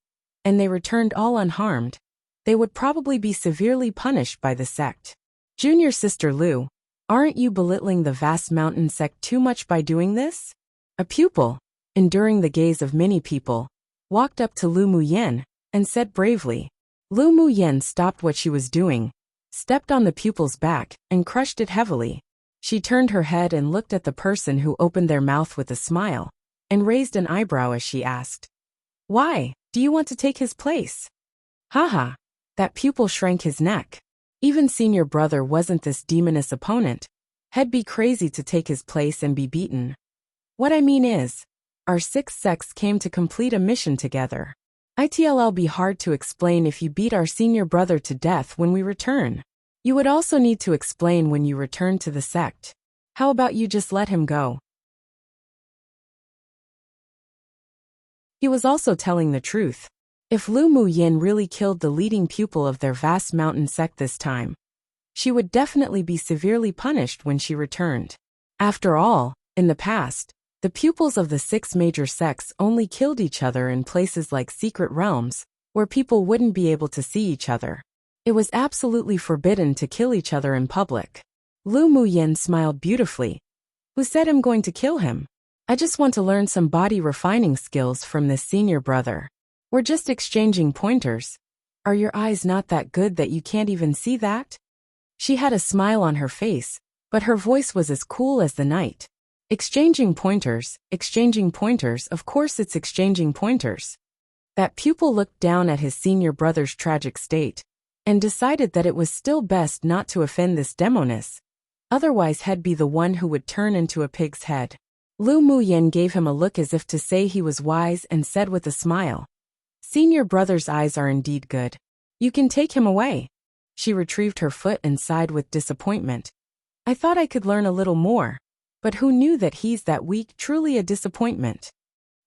and they returned all unharmed, they would probably be severely punished by the sect. Junior sister Lu, aren't you belittling the vast mountain sect too much by doing this? A pupil, enduring the gaze of many people, walked up to Lu Muyen and said bravely. Lu Muyen stopped what she was doing, stepped on the pupil's back, and crushed it heavily. She turned her head and looked at the person who opened their mouth with a smile, and raised an eyebrow as she asked, "Why, do you want to take his place?" Haha, that pupil shrank his neck. Even senior brother wasn't this demoness opponent. He'd be crazy to take his place and be beaten. What I mean is, our 6 sects came to complete a mission together. It'll be hard to explain if you beat our senior brother to death when we return. You would also need to explain when you return to the sect. How about you just let him go? He was also telling the truth. If Lu Muyin really killed the leading pupil of their vast mountain sect this time, she would definitely be severely punished when she returned. After all, in the past, the pupils of the 6 major sects only killed each other in places like secret realms, where people wouldn't be able to see each other. It was absolutely forbidden to kill each other in public. Lu Muyin smiled beautifully. Who said I'm going to kill him? I just want to learn some body refining skills from this senior brother. We're just exchanging pointers. Are your eyes not that good that you can't even see that? She had a smile on her face, but her voice was as cool as the night. Exchanging pointers, of course it's exchanging pointers. That pupil looked down at his senior brother's tragic state, and decided that it was still best not to offend this demoness. Otherwise he'd be the one who would turn into a pig's head. Lu Muyin gave him a look as if to say he was wise and said with a smile, "Senior brother's eyes are indeed good. You can take him away." She retrieved her foot and sighed with disappointment. I thought I could learn a little more. But who knew that he's that weak? Truly a disappointment.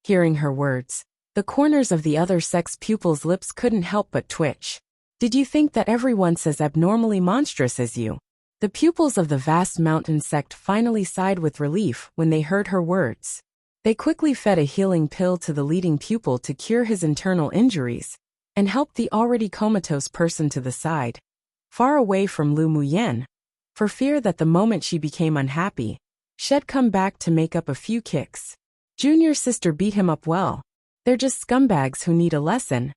Hearing her words, the corners of the other sect's pupils' lips couldn't help but twitch. Did you think that everyone's as abnormally monstrous as you? The pupils of the vast mountain sect finally sighed with relief when they heard her words. They quickly fed a healing pill to the leading pupil to cure his internal injuries, and helped the already comatose person to the side, far away from Lu Muyen, for fear that the moment she became unhappy, she'd come back to make up a few kicks. Junior sister beat him up well. They're just scumbags who need a lesson.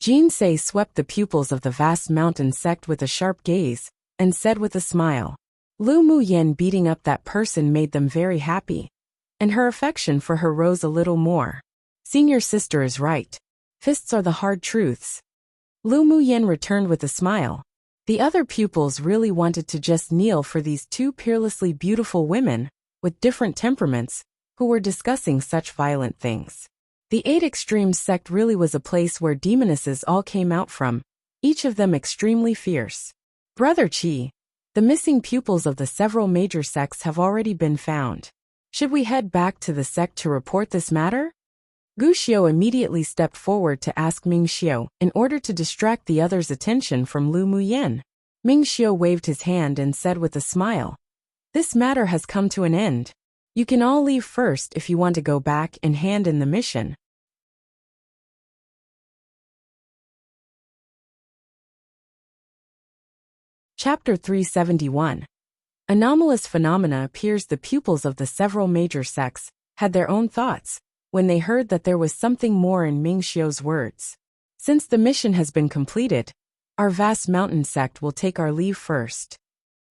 Jinsei swept the pupils of the vast mountain sect with a sharp gaze, and said with a smile, Lu Muyen beating up that person made them very happy, and her affection for her rose a little more. Senior sister is right. Fists are the hard truths. Lu Muyen returned with a smile. The other pupils really wanted to just kneel for these 2 peerlessly beautiful women, with different temperaments, who were discussing such violent things. The 8 Extremes sect really was a place where demonesses all came out from, each of them extremely fierce. Brother Qi, the missing pupils of the several major sects have already been found. Should we head back to the sect to report this matter? Gu Xiu immediately stepped forward to ask Ming Xiu in order to distract the others' attention from Lu Muyen. Ming Xiu waved his hand and said with a smile, "This matter has come to an end. You can all leave first if you want to go back and hand in the mission." Chapter 371. Anomalous phenomena appears. The pupils of the several major sects had their own thoughts when they heard that there was something more in Ming Xiu's words. Since the mission has been completed, our vast mountain sect will take our leave first.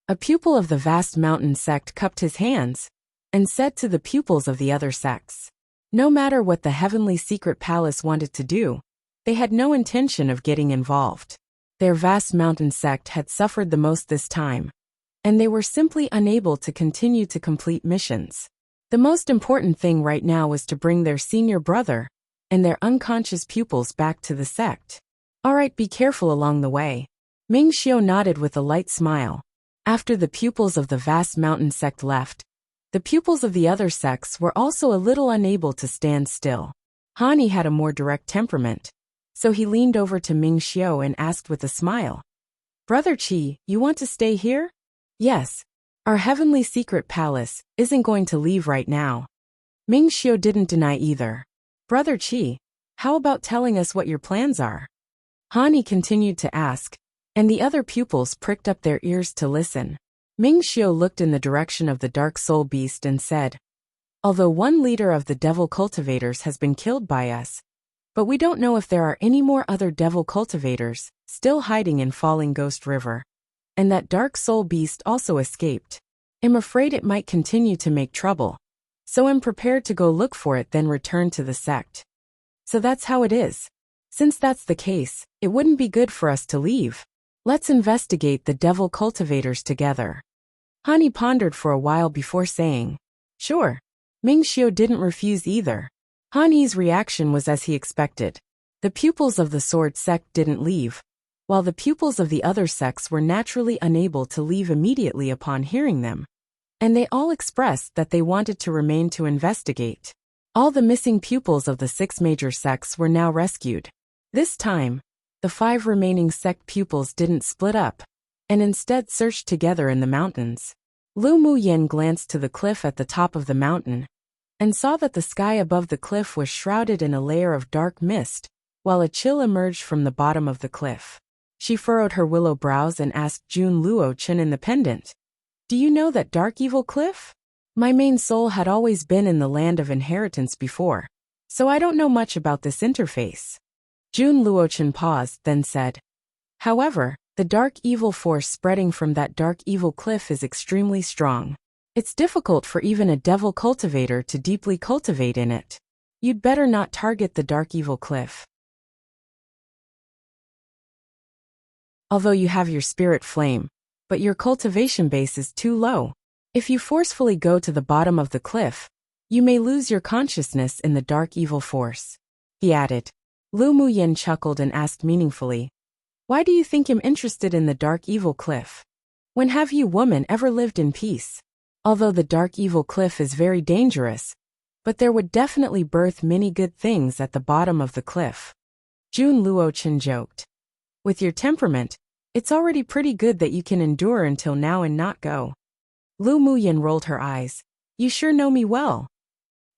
A pupil of the vast mountain sect cupped his hands and said to the pupils of the other sects, no matter what the heavenly secret palace wanted to do, they had no intention of getting involved. Their vast mountain sect had suffered the most this time, and they were simply unable to continue to complete missions. The most important thing right now was to bring their senior brother and their unconscious pupils back to the sect. All right, be careful along the way. Ming Xiu nodded with a light smile. After the pupils of the vast mountain sect left, the pupils of the other sects were also a little unable to stand still. Hani had a more direct temperament, so he leaned over to Ming Xiu and asked with a smile, Brother Qi, you want to stay here? Yes. Our heavenly secret palace isn't going to leave right now. Ming Xiu didn't deny either. Brother Qi, how about telling us what your plans are? Hani continued to ask, and the other pupils pricked up their ears to listen. Ming Xiu looked in the direction of the dark soul beast and said, although one leader of the devil cultivators has been killed by us, but we don't know if there are any more other devil cultivators still hiding in Falling Ghost River. And that dark soul beast also escaped. I'm afraid it might continue to make trouble. So I'm prepared to go look for it then return to the sect. So that's how it is. Since that's the case, it wouldn't be good for us to leave. Let's investigate the devil cultivators together. Hani pondered for a while before saying, sure. Ming Xiu didn't refuse either. Hani's reaction was as he expected. The pupils of the sword sect didn't leave, while the pupils of the other sects were naturally unable to leave immediately upon hearing them. And they all expressed that they wanted to remain to investigate. All the missing pupils of the 6 major sects were now rescued. This time, the 5 remaining sect pupils didn't split up, and instead searched together in the mountains. Lu Muyan glanced to the cliff at the top of the mountain, and saw that the sky above the cliff was shrouded in a layer of dark mist, while a chill emerged from the bottom of the cliff. She furrowed her willow brows and asked Jun Luo Chen in the pendant, do you know that dark evil cliff? My main soul had always been in the land of inheritance before, so I don't know much about this interface. Jun Luo Chen paused, then said, however, the dark evil force spreading from that dark evil cliff is extremely strong. It's difficult for even a devil cultivator to deeply cultivate in it. You'd better not target the dark evil cliff. Although you have your spirit flame, but your cultivation base is too low. If you forcefully go to the bottom of the cliff, you may lose your consciousness in the dark evil force. He added. Lu Muyan chuckled and asked meaningfully, why do you think I'm interested in the dark evil cliff? When have you women ever lived in peace? Although the dark evil cliff is very dangerous, but there would definitely birth many good things at the bottom of the cliff. Jun Luo Chen joked. With your temperament, it's already pretty good that you can endure until now and not go. Lu Muyan rolled her eyes. You sure know me well.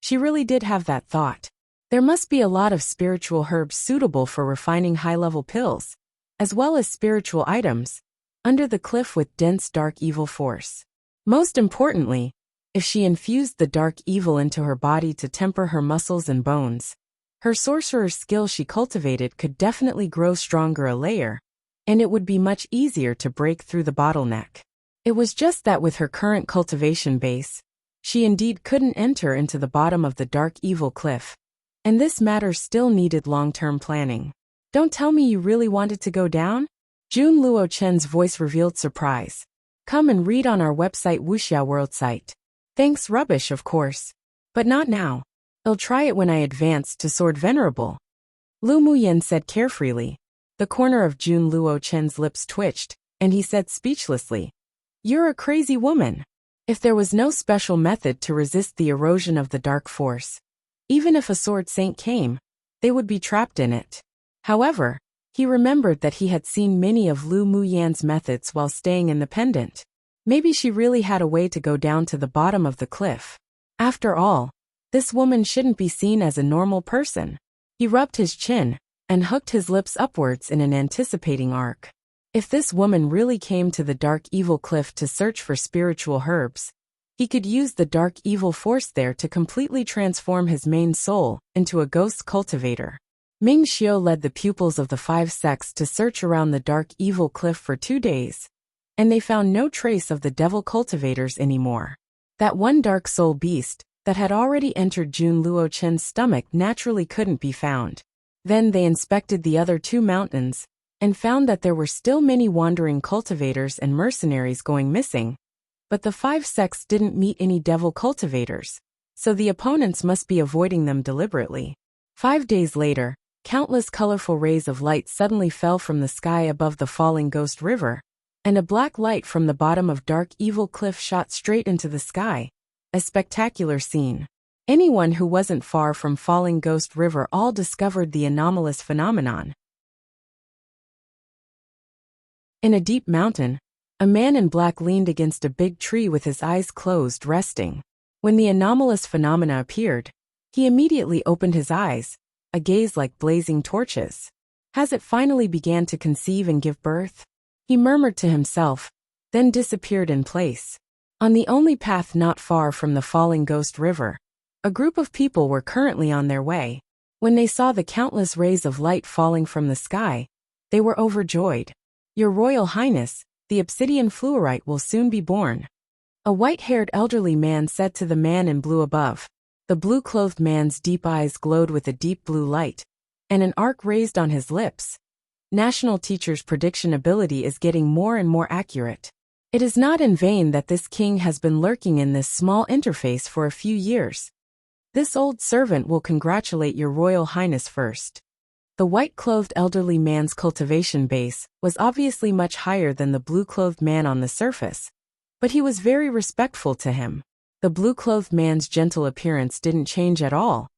She really did have that thought. There must be a lot of spiritual herbs suitable for refining high-level pills, as well as spiritual items, under the cliff with dense dark evil force. Most importantly, if she infused the dark evil into her body to temper her muscles and bones, her sorcerer's skill she cultivated could definitely grow stronger a layer, and it would be much easier to break through the bottleneck. It was just that with her current cultivation base, she indeed couldn't enter into the bottom of the dark evil cliff, and this matter still needed long-term planning. Don't tell me you really wanted to go down? Jun Luo Chen's voice revealed surprise. Come and read on our website Wuxia World site. Thanks rubbish of course. But not now. I'll try it when I advance to Sword Venerable. Lu Muyan said carefreely. The corner of Jun Luo Chen's lips twitched, and he said speechlessly, you're a crazy woman. If there was no special method to resist the erosion of the dark force, even if a sword saint came, they would be trapped in it. However, he remembered that he had seen many of Lu Muyan's methods while staying in the pendant. Maybe she really had a way to go down to the bottom of the cliff. After all, this woman shouldn't be seen as a normal person. He rubbed his chin and hooked his lips upwards in an anticipating arc. If this woman really came to the dark evil cliff to search for spiritual herbs, he could use the dark evil force there to completely transform his main soul into a ghost cultivator. Ming Xiu led the pupils of the 5 sects to search around the dark evil cliff for 2 days, and they found no trace of the devil cultivators anymore. That one dark soul beast that had already entered Jun Luo Chen's stomach naturally couldn't be found. Then they inspected the other 2 mountains, and found that there were still many wandering cultivators and mercenaries going missing. But the 5 sects didn't meet any devil cultivators, so the opponents must be avoiding them deliberately. 5 days later, countless colorful rays of light suddenly fell from the sky above the Falling Ghost River, and a black light from the bottom of dark evil cliff shot straight into the sky. A spectacular scene. Anyone who wasn't far from Falling Ghost River all discovered the anomalous phenomenon. In a deep mountain, a man in black leaned against a big tree with his eyes closed, resting. When the anomalous phenomena appeared, he immediately opened his eyes, a gaze like blazing torches. Has it finally began to conceive and give birth? He murmured to himself, then disappeared in place. On the only path not far from the falling ghost river, a group of people were currently on their way. When they saw the countless rays of light falling from the sky, they were overjoyed. Your Royal Highness, the obsidian fluorite will soon be born. A white-haired elderly man said to the man in blue above. The blue-clothed man's deep eyes glowed with a deep blue light, and an arc raised on his lips. National Teacher's prediction ability is getting more and more accurate. It is not in vain that this king has been lurking in this small interface for a few years. This old servant will congratulate your Royal Highness first. The white-clothed elderly man's cultivation base was obviously much higher than the blue-clothed man on the surface, but he was very respectful to him. The blue-clothed man's gentle appearance didn't change at all.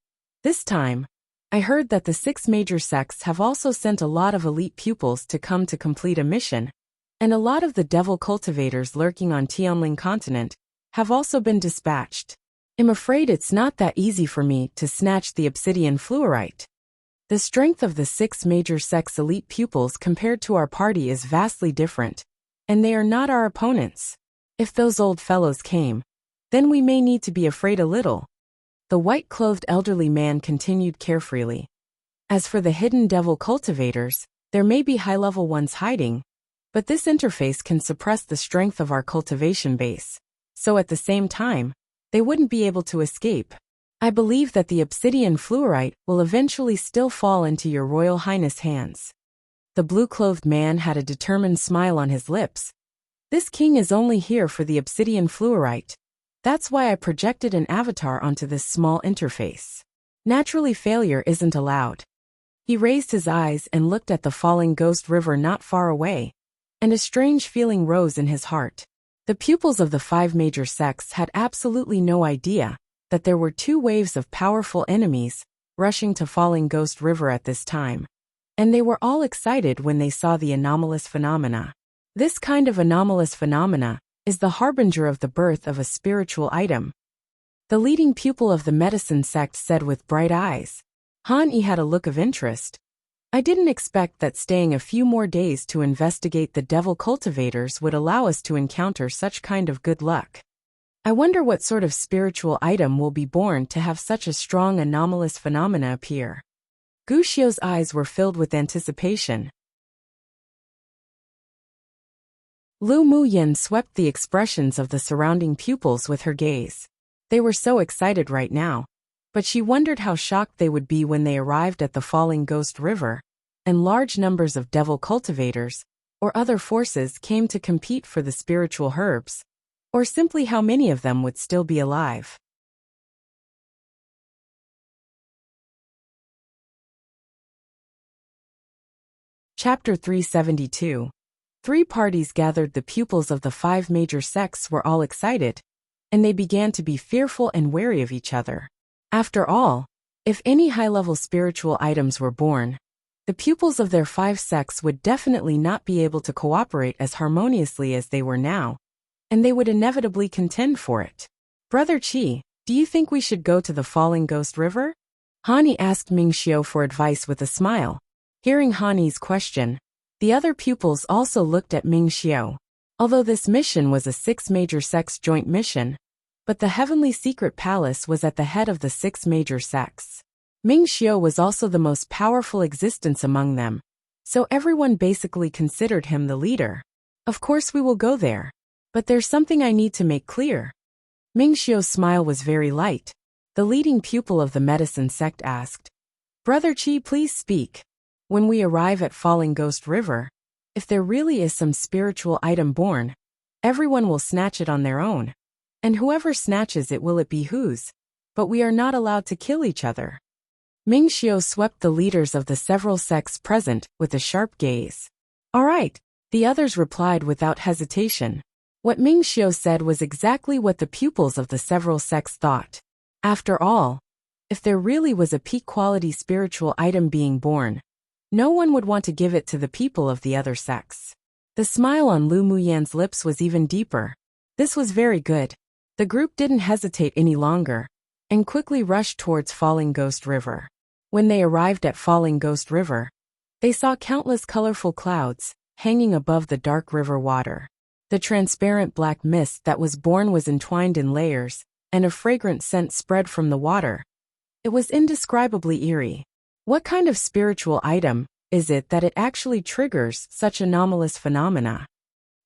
This time, I heard that the 6 major sects have also sent a lot of elite pupils to come to complete a mission, and a lot of the devil cultivators lurking on Tianling continent have also been dispatched. I'm afraid it's not that easy for me to snatch the obsidian fluorite. The strength of the 6 major sects' elite pupils compared to our party is vastly different, and they are not our opponents. If those old fellows came, then we may need to be afraid a little. The white-clothed elderly man continued carefreely. As for the hidden devil cultivators, there may be high-level ones hiding, but this interface can suppress the strength of our cultivation base, so at the same time, they wouldn't be able to escape. I believe that the obsidian fluorite will eventually still fall into your Royal Highness' hands. The blue-clothed man had a determined smile on his lips. This king is only here for the obsidian fluorite. That's why I projected an avatar onto this small interface. Naturally, failure isn't allowed. He raised his eyes and looked at the falling ghost river not far away, and a strange feeling rose in his heart. The pupils of the 5 major sects had absolutely no idea that there were 2 waves of powerful enemies rushing to falling ghost river at this time, and they were all excited when they saw the anomalous phenomena. This kind of anomalous phenomena is the harbinger of the birth of a spiritual item. The leading pupil of the medicine sect said with bright eyes. Han Yi had a look of interest. I didn't expect that staying a few more days to investigate the devil cultivators would allow us to encounter such kind of good luck. I wonder what sort of spiritual item will be born to have such a strong anomalous phenomena appear. Gu Xiu's eyes were filled with anticipation. Lu Muyin swept the expressions of the surrounding pupils with her gaze. They were so excited right now, but she wondered how shocked they would be when they arrived at the falling ghost river, and large numbers of devil cultivators, or other forces came to compete for the spiritual herbs, or simply how many of them would still be alive. Chapter 372. 3 parties gathered. The pupils of the 5 major sects were all excited, and they began to be fearful and wary of each other. After all, if any high-level spiritual items were born, the pupils of their 5 sects would definitely not be able to cooperate as harmoniously as they were now, and they would inevitably contend for it. Brother Qi, do you think we should go to the falling ghost river? Han Yi asked Ming Xiu for advice with a smile. Hearing Han Yi's question, the other pupils also looked at Ming Xiu. Although this mission was a 6 major sects joint mission, but the Heavenly Secret Palace was at the head of the 6 major sects. Ming Xiu was also the most powerful existence among them, so everyone basically considered him the leader. Of course we will go there, but there's something I need to make clear. Ming Xiu's smile was very light. The leading pupil of the medicine sect asked, Brother Qi, please speak. When we arrive at Falling Ghost River, if there really is some spiritual item born, everyone will snatch it on their own. And whoever snatches it will be whose, but we are not allowed to kill each other. Ming Xiu swept the leaders of the several sects present with a sharp gaze. All right, the others replied without hesitation. What Ming Xiu said was exactly what the pupils of the several sects thought. After all, if there really was a peak-quality spiritual item being born, no one would want to give it to the people of the other sects. The smile on Lu Muyan's lips was even deeper. This was very good. The group didn't hesitate any longer, and quickly rushed towards Falling Ghost River. When they arrived at Falling Ghost River, They saw countless colorful clouds, hanging above the dark river water. The transparent black mist that was born was entwined in layers, and a fragrant scent spread from the water. It was indescribably eerie. What kind of spiritual item is it that it actually triggers such anomalous phenomena?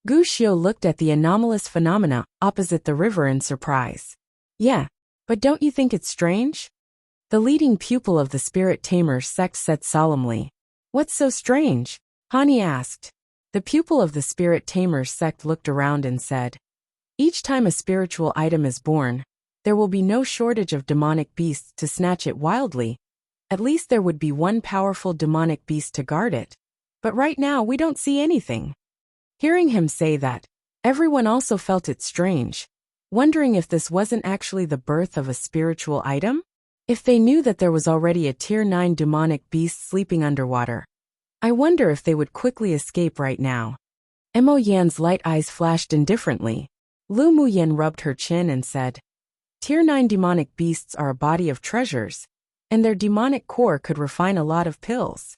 Gu Xiu looked at the anomalous phenomena opposite the river in surprise. Yeah, but don't you think it's strange? The leading pupil of the Spirit Tamers sect said solemnly. What's so strange? Hani asked. The pupil of the Spirit Tamers sect looked around and said, each time a spiritual item is born, there will be no shortage of demonic beasts to snatch it wildly. At least there would be one powerful demonic beast to guard it. But right now we don't see anything. Hearing him say that, everyone also felt it strange, wondering if this wasn't actually the birth of a spiritual item? If they knew that there was already a Tier 9 demonic beast sleeping underwater, I wonder if they would quickly escape right now. Mo Yan's light eyes flashed indifferently. Lu Muyen rubbed her chin and said, Tier 9 demonic beasts are a body of treasures, and their demonic core could refine a lot of pills.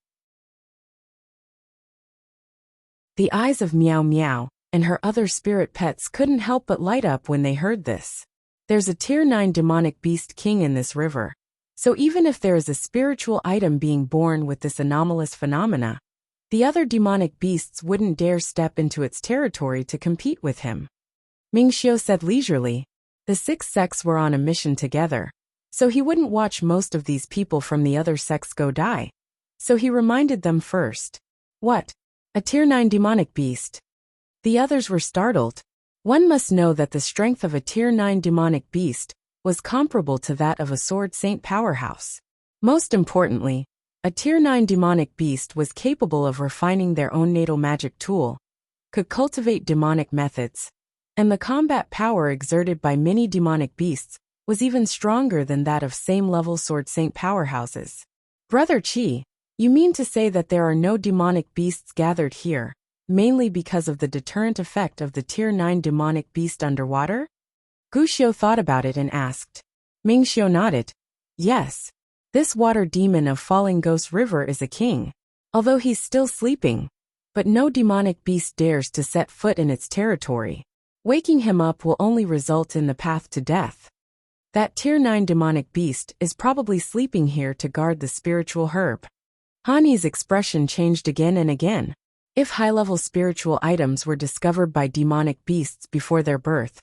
The eyes of Meow Meow and her other spirit pets couldn't help but light up when they heard this. There's a Tier 9 demonic beast king in this river, so even if there is a spiritual item being born with this anomalous phenomena, the other demonic beasts wouldn't dare step into its territory to compete with him. Mingxiu said leisurely. The 6 sects were on a mission together, so he wouldn't watch most of these people from the other sects go die. So he reminded them first. What? A Tier 9 demonic beast? The others were startled. One must know that the strength of a Tier 9 demonic beast was comparable to that of a Sword Saint powerhouse. Most importantly, a Tier 9 demonic beast was capable of refining their own natal magic tool, could cultivate demonic methods, and the combat power exerted by many demonic beasts was even stronger than that of same-level Sword Saint powerhouses. Brother Qi, you mean to say that there are no demonic beasts gathered here, mainly because of the deterrent effect of the Tier 9 demonic beast underwater? Gu Xiu thought about it and asked. Mingxiu nodded. Yes. This water demon of Falling Ghost River is a king, although he's still sleeping, but no demonic beast dares to set foot in its territory. Waking him up will only result in the path to death. That Tier 9 demonic beast is probably sleeping here to guard the spiritual herb. Hani's expression changed again and again. If high-level spiritual items were discovered by demonic beasts before their birth,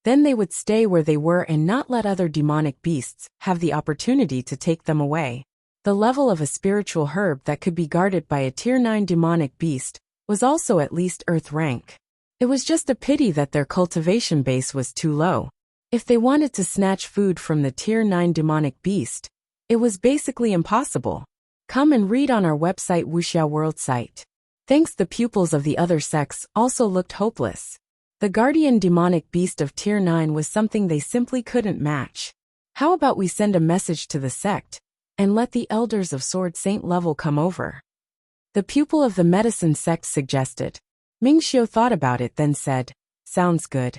then they would stay where they were and not let other demonic beasts have the opportunity to take them away. The level of a spiritual herb that could be guarded by a Tier 9 demonic beast was also at least Earth rank. It was just a pity that their cultivation base was too low. If they wanted to snatch food from the Tier 9 demonic beast, it was basically impossible. Come and read on our website Wuxia World site. Thanks, the pupils of the other sects also looked hopeless. The guardian demonic beast of Tier 9 was something they simply couldn't match. How about we send a message to the sect, and let the elders of Sword Saint level come over? The pupil of the medicine sect suggested. Mingxiu thought about it then said, sounds good.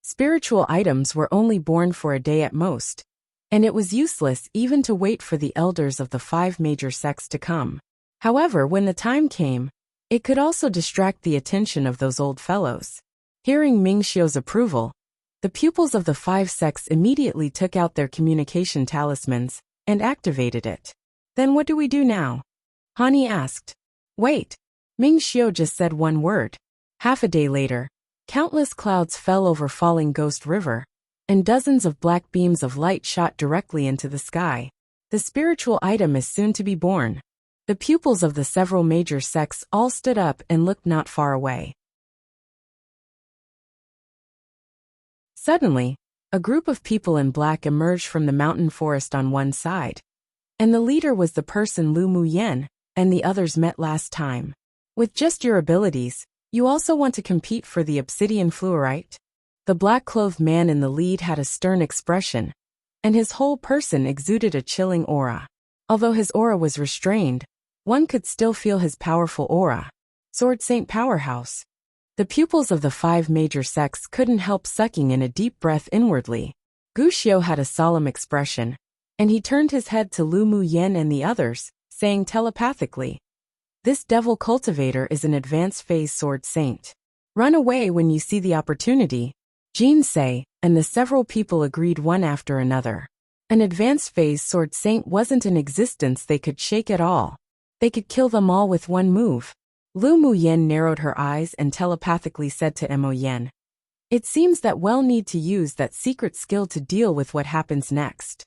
Spiritual items were only born for a day at most, and it was useless even to wait for the elders of the 5 major sects to come. However, when the time came, it could also distract the attention of those old fellows. Hearing Mingxiu's approval, the pupils of the 5 sects immediately took out their communication talismans and activated it. Then what do we do now? Hani asked. Wait. Mingxiu just said one word. Half a day later, countless clouds fell over Falling Ghost River, and dozens of black beams of light shot directly into the sky. The spiritual item is soon to be born. The pupils of the several major sects all stood up and looked not far away. Suddenly, a group of people in black emerged from the mountain forest on one side, and the leader was the person Lu Muyen and the others met last time. With just your abilities, you also want to compete for the obsidian fluorite? The black-clothed man in the lead had a stern expression, and his whole person exuded a chilling aura. Although his aura was restrained, one could still feel his powerful aura. Sword Saint powerhouse. The pupils of the 5 major sects couldn't help sucking in a deep breath inwardly. Gu Xiu had a solemn expression, and he turned his head to Lu Muyen and the others, saying telepathically, This devil cultivator is an advanced phase sword saint. Run away when you see the opportunity, Jean said, and the several people agreed one after another. An advanced phase sword saint wasn't in existence they could shake at all. They could kill them all with one move. Lu Muyen narrowed her eyes and telepathically said to Mo Yen, "It seems that we'll need to use that secret skill to deal with what happens next."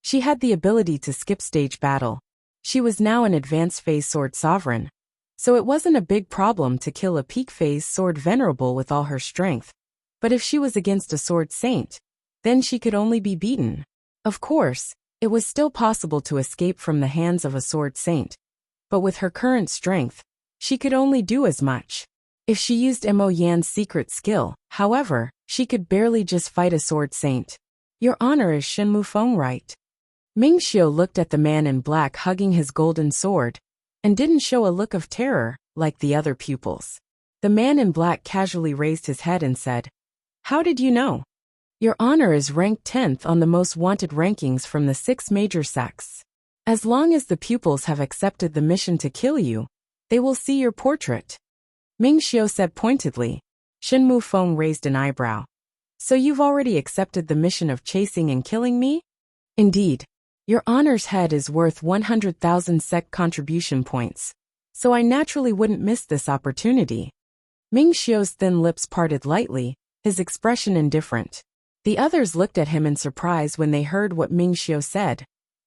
She had the ability to skip stage battle. She was now an advanced phase sword sovereign, so it wasn't a big problem to kill a peak phase sword venerable with all her strength. But if she was against a sword saint, then she could only be beaten. Of course, it was still possible to escape from the hands of a sword saint, but with her current strength, she could only do as much. If she used Mo Yan's secret skill, however, she could barely just fight a sword saint. "Your honor is Shen Mufeng, right?" Ming Xiu looked at the man in black hugging his golden sword, and didn't show a look of terror, like the other pupils. The man in black casually raised his head and said, "How did you know?" "Your honor is ranked 10th on the most wanted rankings from the 6 major sects. As long as the pupils have accepted the mission to kill you, they will see your portrait," Ming Xiu said pointedly. Shen Mufeng raised an eyebrow. "So you've already accepted the mission of chasing and killing me?" "Indeed. Your honor's head is worth 100,000 sect contribution points, so I naturally wouldn't miss this opportunity." Ming Xiu's thin lips parted lightly, his expression indifferent. The others looked at him in surprise when they heard what Ming Xiu said,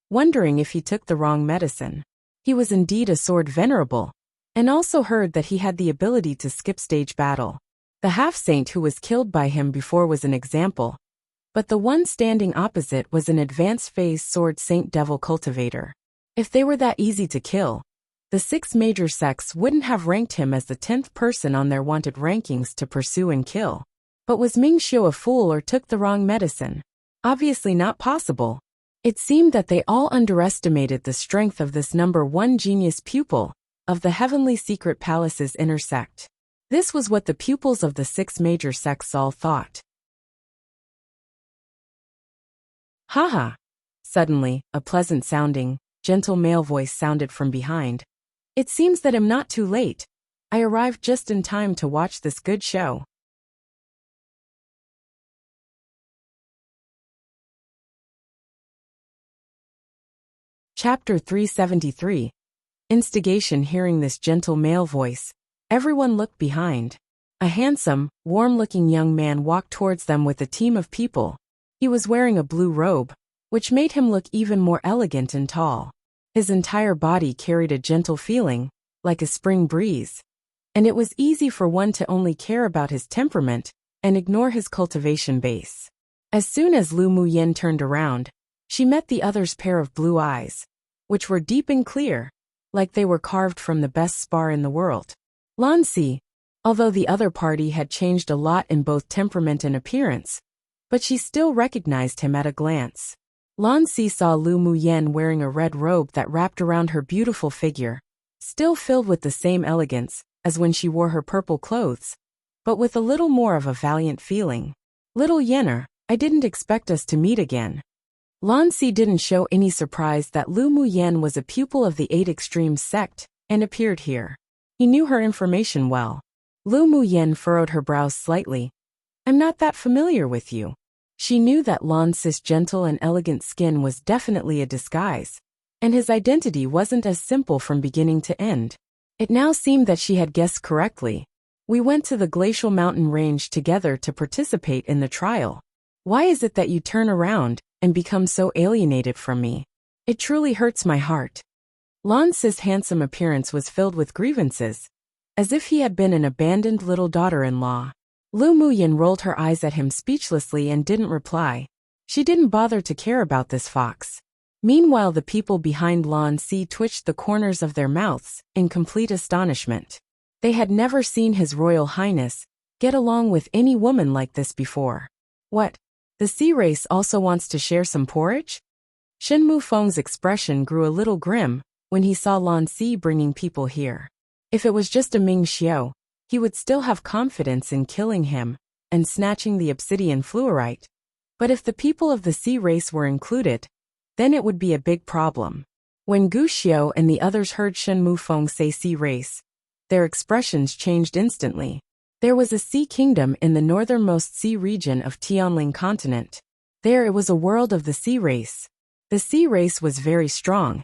wondering if he took the wrong medicine. He was indeed a sword venerable, and also heard that he had the ability to skip stage battle. The half-saint who was killed by him before was an example, but the one standing opposite was an advanced phase sword saint devil cultivator. If they were that easy to kill, the 6 major sects wouldn't have ranked him as the 10th person on their wanted rankings to pursue and kill. But was Ming Xiu a fool or took the wrong medicine? Obviously not possible. It seemed that they all underestimated the strength of this number 1 genius pupil of the Heavenly Secret Palace's inner sect. This was what the pupils of the 6 major sects all thought. "Haha." Suddenly, a pleasant-sounding, gentle male voice sounded from behind. "It seems that I'm not too late. I arrived just in time to watch this good show." Chapter 373. Instigation. Hearing this gentle male voice, everyone looked behind. A handsome, warm-looking young man walked towards them with a team of people. He was wearing a blue robe, which made him look even more elegant and tall. His entire body carried a gentle feeling, like a spring breeze, and it was easy for one to only care about his temperament and ignore his cultivation base. As soon as Lu Muyen turned around, she met the other's pair of blue eyes, which were deep and clear, like they were carved from the best spar in the world. Lan Si, although the other party had changed a lot in both temperament and appearance, but she still recognized him at a glance. Lan Si saw Lu Muyen wearing a red robe that wrapped around her beautiful figure, still filled with the same elegance as when she wore her purple clothes, but with a little more of a valiant feeling. "Little Yenner, I didn't expect us to meet again." Lan Si didn't show any surprise that Lu Muyen was a pupil of the 8 Extremes sect and appeared here. He knew her information well. Lu Muyen furrowed her brows slightly. "I'm not that familiar with you." She knew that Lan Si's gentle and elegant skin was definitely a disguise, and his identity wasn't as simple from beginning to end. It now seemed that she had guessed correctly. "We went to the glacial mountain range together to participate in the trial. Why is it that you turn around and become so alienated from me? It truly hurts my heart." Lan Si's handsome appearance was filled with grievances, as if he had been an abandoned little daughter-in-law. Lu Muyen rolled her eyes at him speechlessly and didn't reply. She didn't bother to care about this fox. Meanwhile, the people behind Lan Si twitched the corners of their mouths in complete astonishment. They had never seen His Royal Highness get along with any woman like this before. "What? The sea race also wants to share some porridge?" Shen Mufeng's expression grew a little grim when he saw Lan Si bringing people here. If it was just a Ming Xiu, he would still have confidence in killing him and snatching the obsidian fluorite. But if the people of the sea race were included, then it would be a big problem. When Gu Xiao and the others heard Shen Mufeng say sea race, their expressions changed instantly. There was a sea kingdom in the northernmost sea region of Tianling continent. There it was a world of the sea race. The sea race was very strong,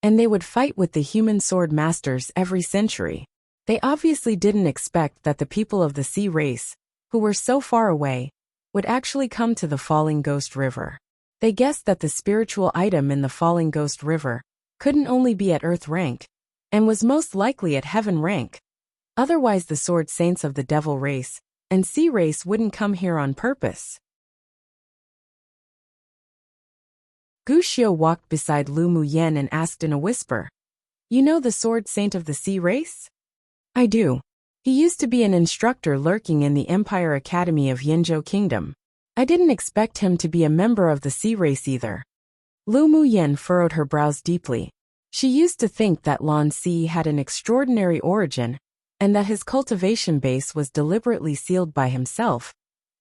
and they would fight with the human sword masters every century. They obviously didn't expect that the people of the sea race, who were so far away, would actually come to the Falling Ghost River. They guessed that the spiritual item in the Falling Ghost River couldn't only be at Earth rank, and was most likely at Heaven rank. Otherwise the sword saints of the devil race and sea race wouldn't come here on purpose. Gu Xiao walked beside Lu Muyen and asked in a whisper, "You know the sword saint of the sea race?" "I do. He used to be an instructor lurking in the Empire Academy of Yinzhou Kingdom. I didn't expect him to be a member of the sea race either." Lu Muyen furrowed her brows deeply. She used to think that Lan Si had an extraordinary origin, and that his cultivation base was deliberately sealed by himself,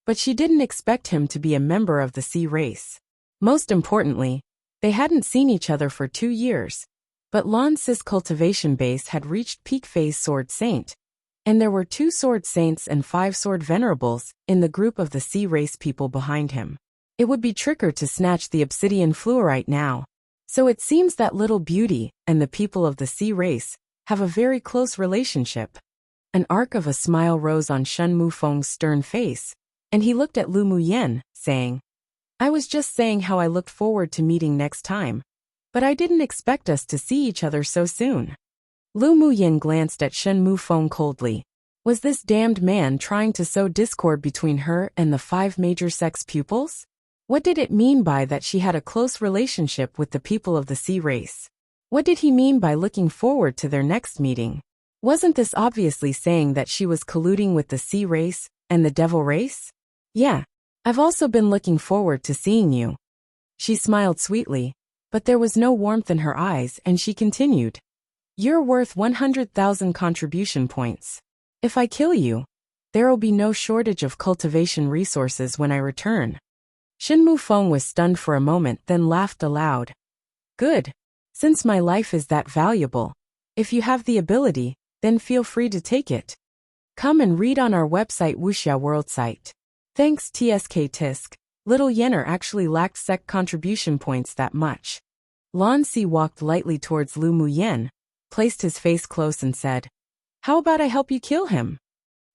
but she didn't expect him to be a member of the sea race. Most importantly, they hadn't seen each other for 2 years, but Lan Si's cultivation base had reached peak phase Sword Saint, and there were 2 Sword Saints and 5 Sword Venerables in the group of the sea race people behind him. It would be trickier to snatch the obsidian fluorite now, so it seems that Little Beauty and the people of the sea race have a very close relationship. An arc of a smile rose on Shen Mufeng's stern face, and he looked at Lu Muyen, saying, "I was just saying how I looked forward to meeting next time, but I didn't expect us to see each other so soon." Lu Muyen glanced at Shen Mufeng coldly. Was this damned man trying to sow discord between her and the 5 major sex pupils? What did it mean by that she had a close relationship with the people of the sea race? What did he mean by looking forward to their next meeting? Wasn't this obviously saying that she was colluding with the sea race and the devil race? "Yeah, I've also been looking forward to seeing you." She smiled sweetly, but there was no warmth in her eyes, and she continued, "You're worth 100,000 contribution points. If I kill you, there'll be no shortage of cultivation resources when I return." Shen Mufeng was stunned for a moment, then laughed aloud. "Good. Since my life is that valuable, if you have the ability, then feel free to take it. Come and read on our website Wuxia World site." Thanks TSK Tisk, Little Yenner actually lacked sec contribution points that much. Lan Si walked lightly towards Lu Muyen, placed his face close and said, "How about I help you kill him?"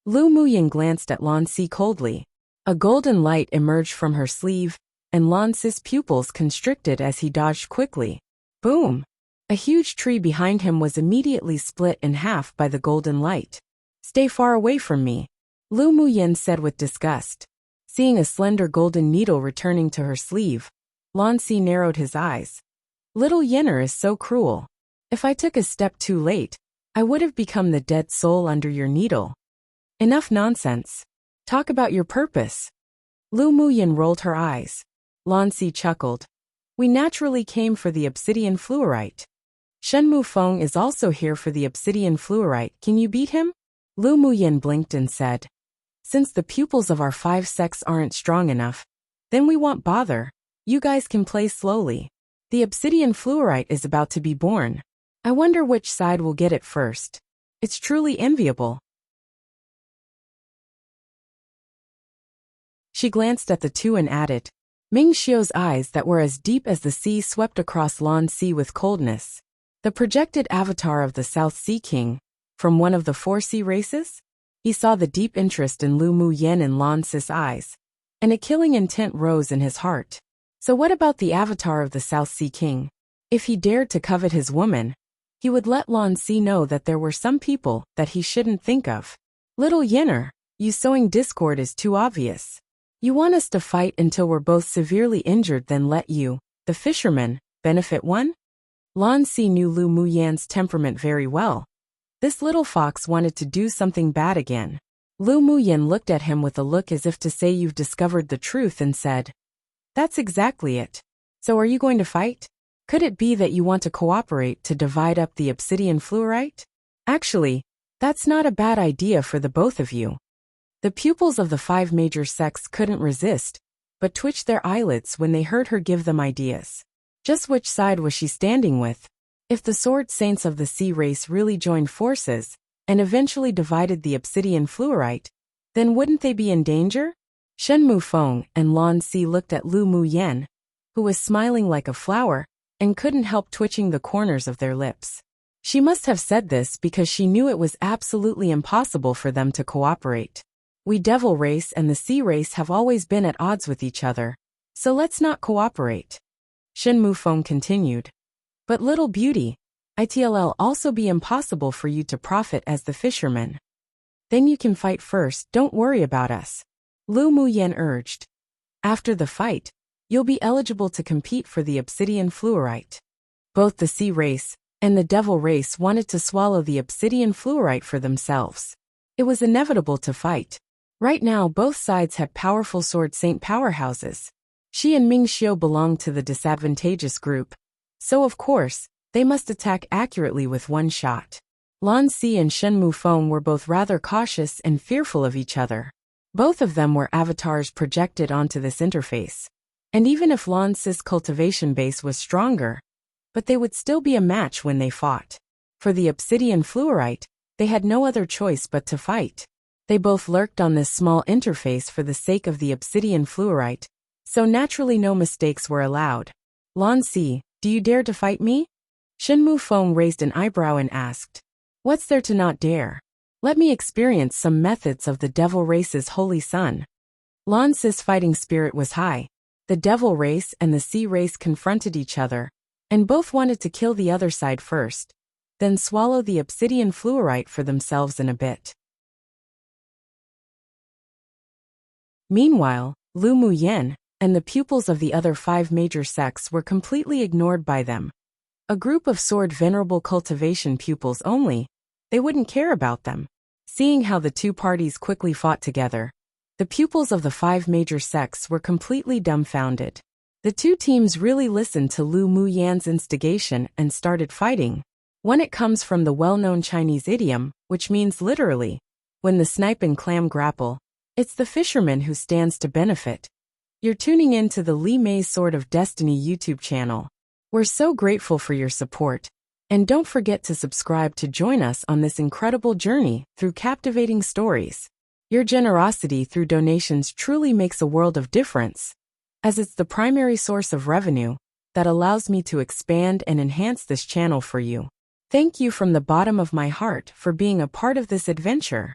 Lu Muyen glanced at Lan Si coldly. A golden light emerged from her sleeve, and Lan Si's pupils constricted as he dodged quickly. Boom! A huge tree behind him was immediately split in half by the golden light. "Stay far away from me," Lu Muyen said with disgust. Seeing a slender golden needle returning to her sleeve, Lan Si narrowed his eyes. "Little Yenner is so cruel. If I took a step too late, I would have become the dead soul under your needle." "Enough nonsense. Talk about your purpose." Lu Muyen rolled her eyes. Lan Si chuckled. "We naturally came for the obsidian fluorite. Shen Mufeng is also here for the obsidian fluorite. Can you beat him?" Lu Muyen blinked and said, "Since the pupils of our 5 sects aren't strong enough, then we won't bother. You guys can play slowly. The obsidian fluorite is about to be born. I wonder which side will get it first. It's truly enviable." She glanced at the 2 and added, Ming Xiu's eyes that were as deep as the sea swept across Lan Si with coldness. The projected avatar of the South Sea King, from one of the 4 sea races? He saw the deep interest in Lu Muyen in Lan Si's eyes, and a killing intent rose in his heart. So what about the avatar of the South Sea King? If he dared to covet his woman, he would let Lan Si know that there were some people that he shouldn't think of. "Little Yenner, you sowing discord is too obvious. You want us to fight until we're both severely injured, then let you, the fisherman, benefit one?" Lan Si knew Lu Muyen's temperament very well. This little fox wanted to do something bad again. Lu Muyen looked at him with a look as if to say, "You've discovered the truth," and said, "That's exactly it. So are you going to fight? Could it be that you want to cooperate to divide up the obsidian fluorite? Actually, that's not a bad idea for the both of you." The pupils of the 5 major sects couldn't resist, but twitched their eyelids when they heard her give them ideas. Just which side was she standing with? If the sword saints of the sea race really joined forces and eventually divided the obsidian fluorite, then wouldn't they be in danger? Shen Mufeng and Lan Si looked at Lu Muyen, who was smiling like a flower and couldn't help twitching the corners of their lips. She must have said this because she knew it was absolutely impossible for them to cooperate. We devil race and the sea race have always been at odds with each other, so let's not cooperate. Shen Mufeng continued. But little beauty, it'll also be impossible for you to profit as the fisherman. Then you can fight first, don't worry about us. Lu Muyen urged. After the fight, you'll be eligible to compete for the obsidian fluorite. Both the sea race and the devil race wanted to swallow the obsidian fluorite for themselves. It was inevitable to fight. Right now both sides had powerful sword saint powerhouses. Shi and Ming Xiu belonged to the disadvantageous group, so of course, they must attack accurately with one shot. Lan Si and Shen Mufeng were both rather cautious and fearful of each other. Both of them were avatars projected onto this interface. And even if Lan Si's cultivation base was stronger, but they would still be a match when they fought. For the obsidian fluorite, they had no other choice but to fight. They both lurked on this small interface for the sake of the obsidian fluorite, so naturally no mistakes were allowed. Lan Si, do you dare to fight me? Shen Mufeng raised an eyebrow and asked. What's there to not dare? Let me experience some methods of the devil race's holy son. Lan Si's fighting spirit was high. The devil race and the sea race confronted each other, and both wanted to kill the other side first, then swallow the obsidian fluorite for themselves in a bit. Meanwhile, Lu Muyen and the pupils of the other 5 major sects were completely ignored by them. A group of sword venerable cultivation pupils only, they wouldn't care about them. Seeing how the two parties quickly fought together, the pupils of the 5 major sects were completely dumbfounded. The two teams really listened to Lu Muyan's instigation and started fighting. One, it comes from the well-known Chinese idiom, which means literally, when the snipe and clam grapple, it's the fisherman who stands to benefit. You're tuning in to the Li Mei's Sword of Destiny YouTube channel. We're so grateful for your support. And don't forget to subscribe to join us on this incredible journey through captivating stories. Your generosity through donations truly makes a world of difference, as it's the primary source of revenue that allows me to expand and enhance this channel for you. Thank you from the bottom of my heart for being a part of this adventure.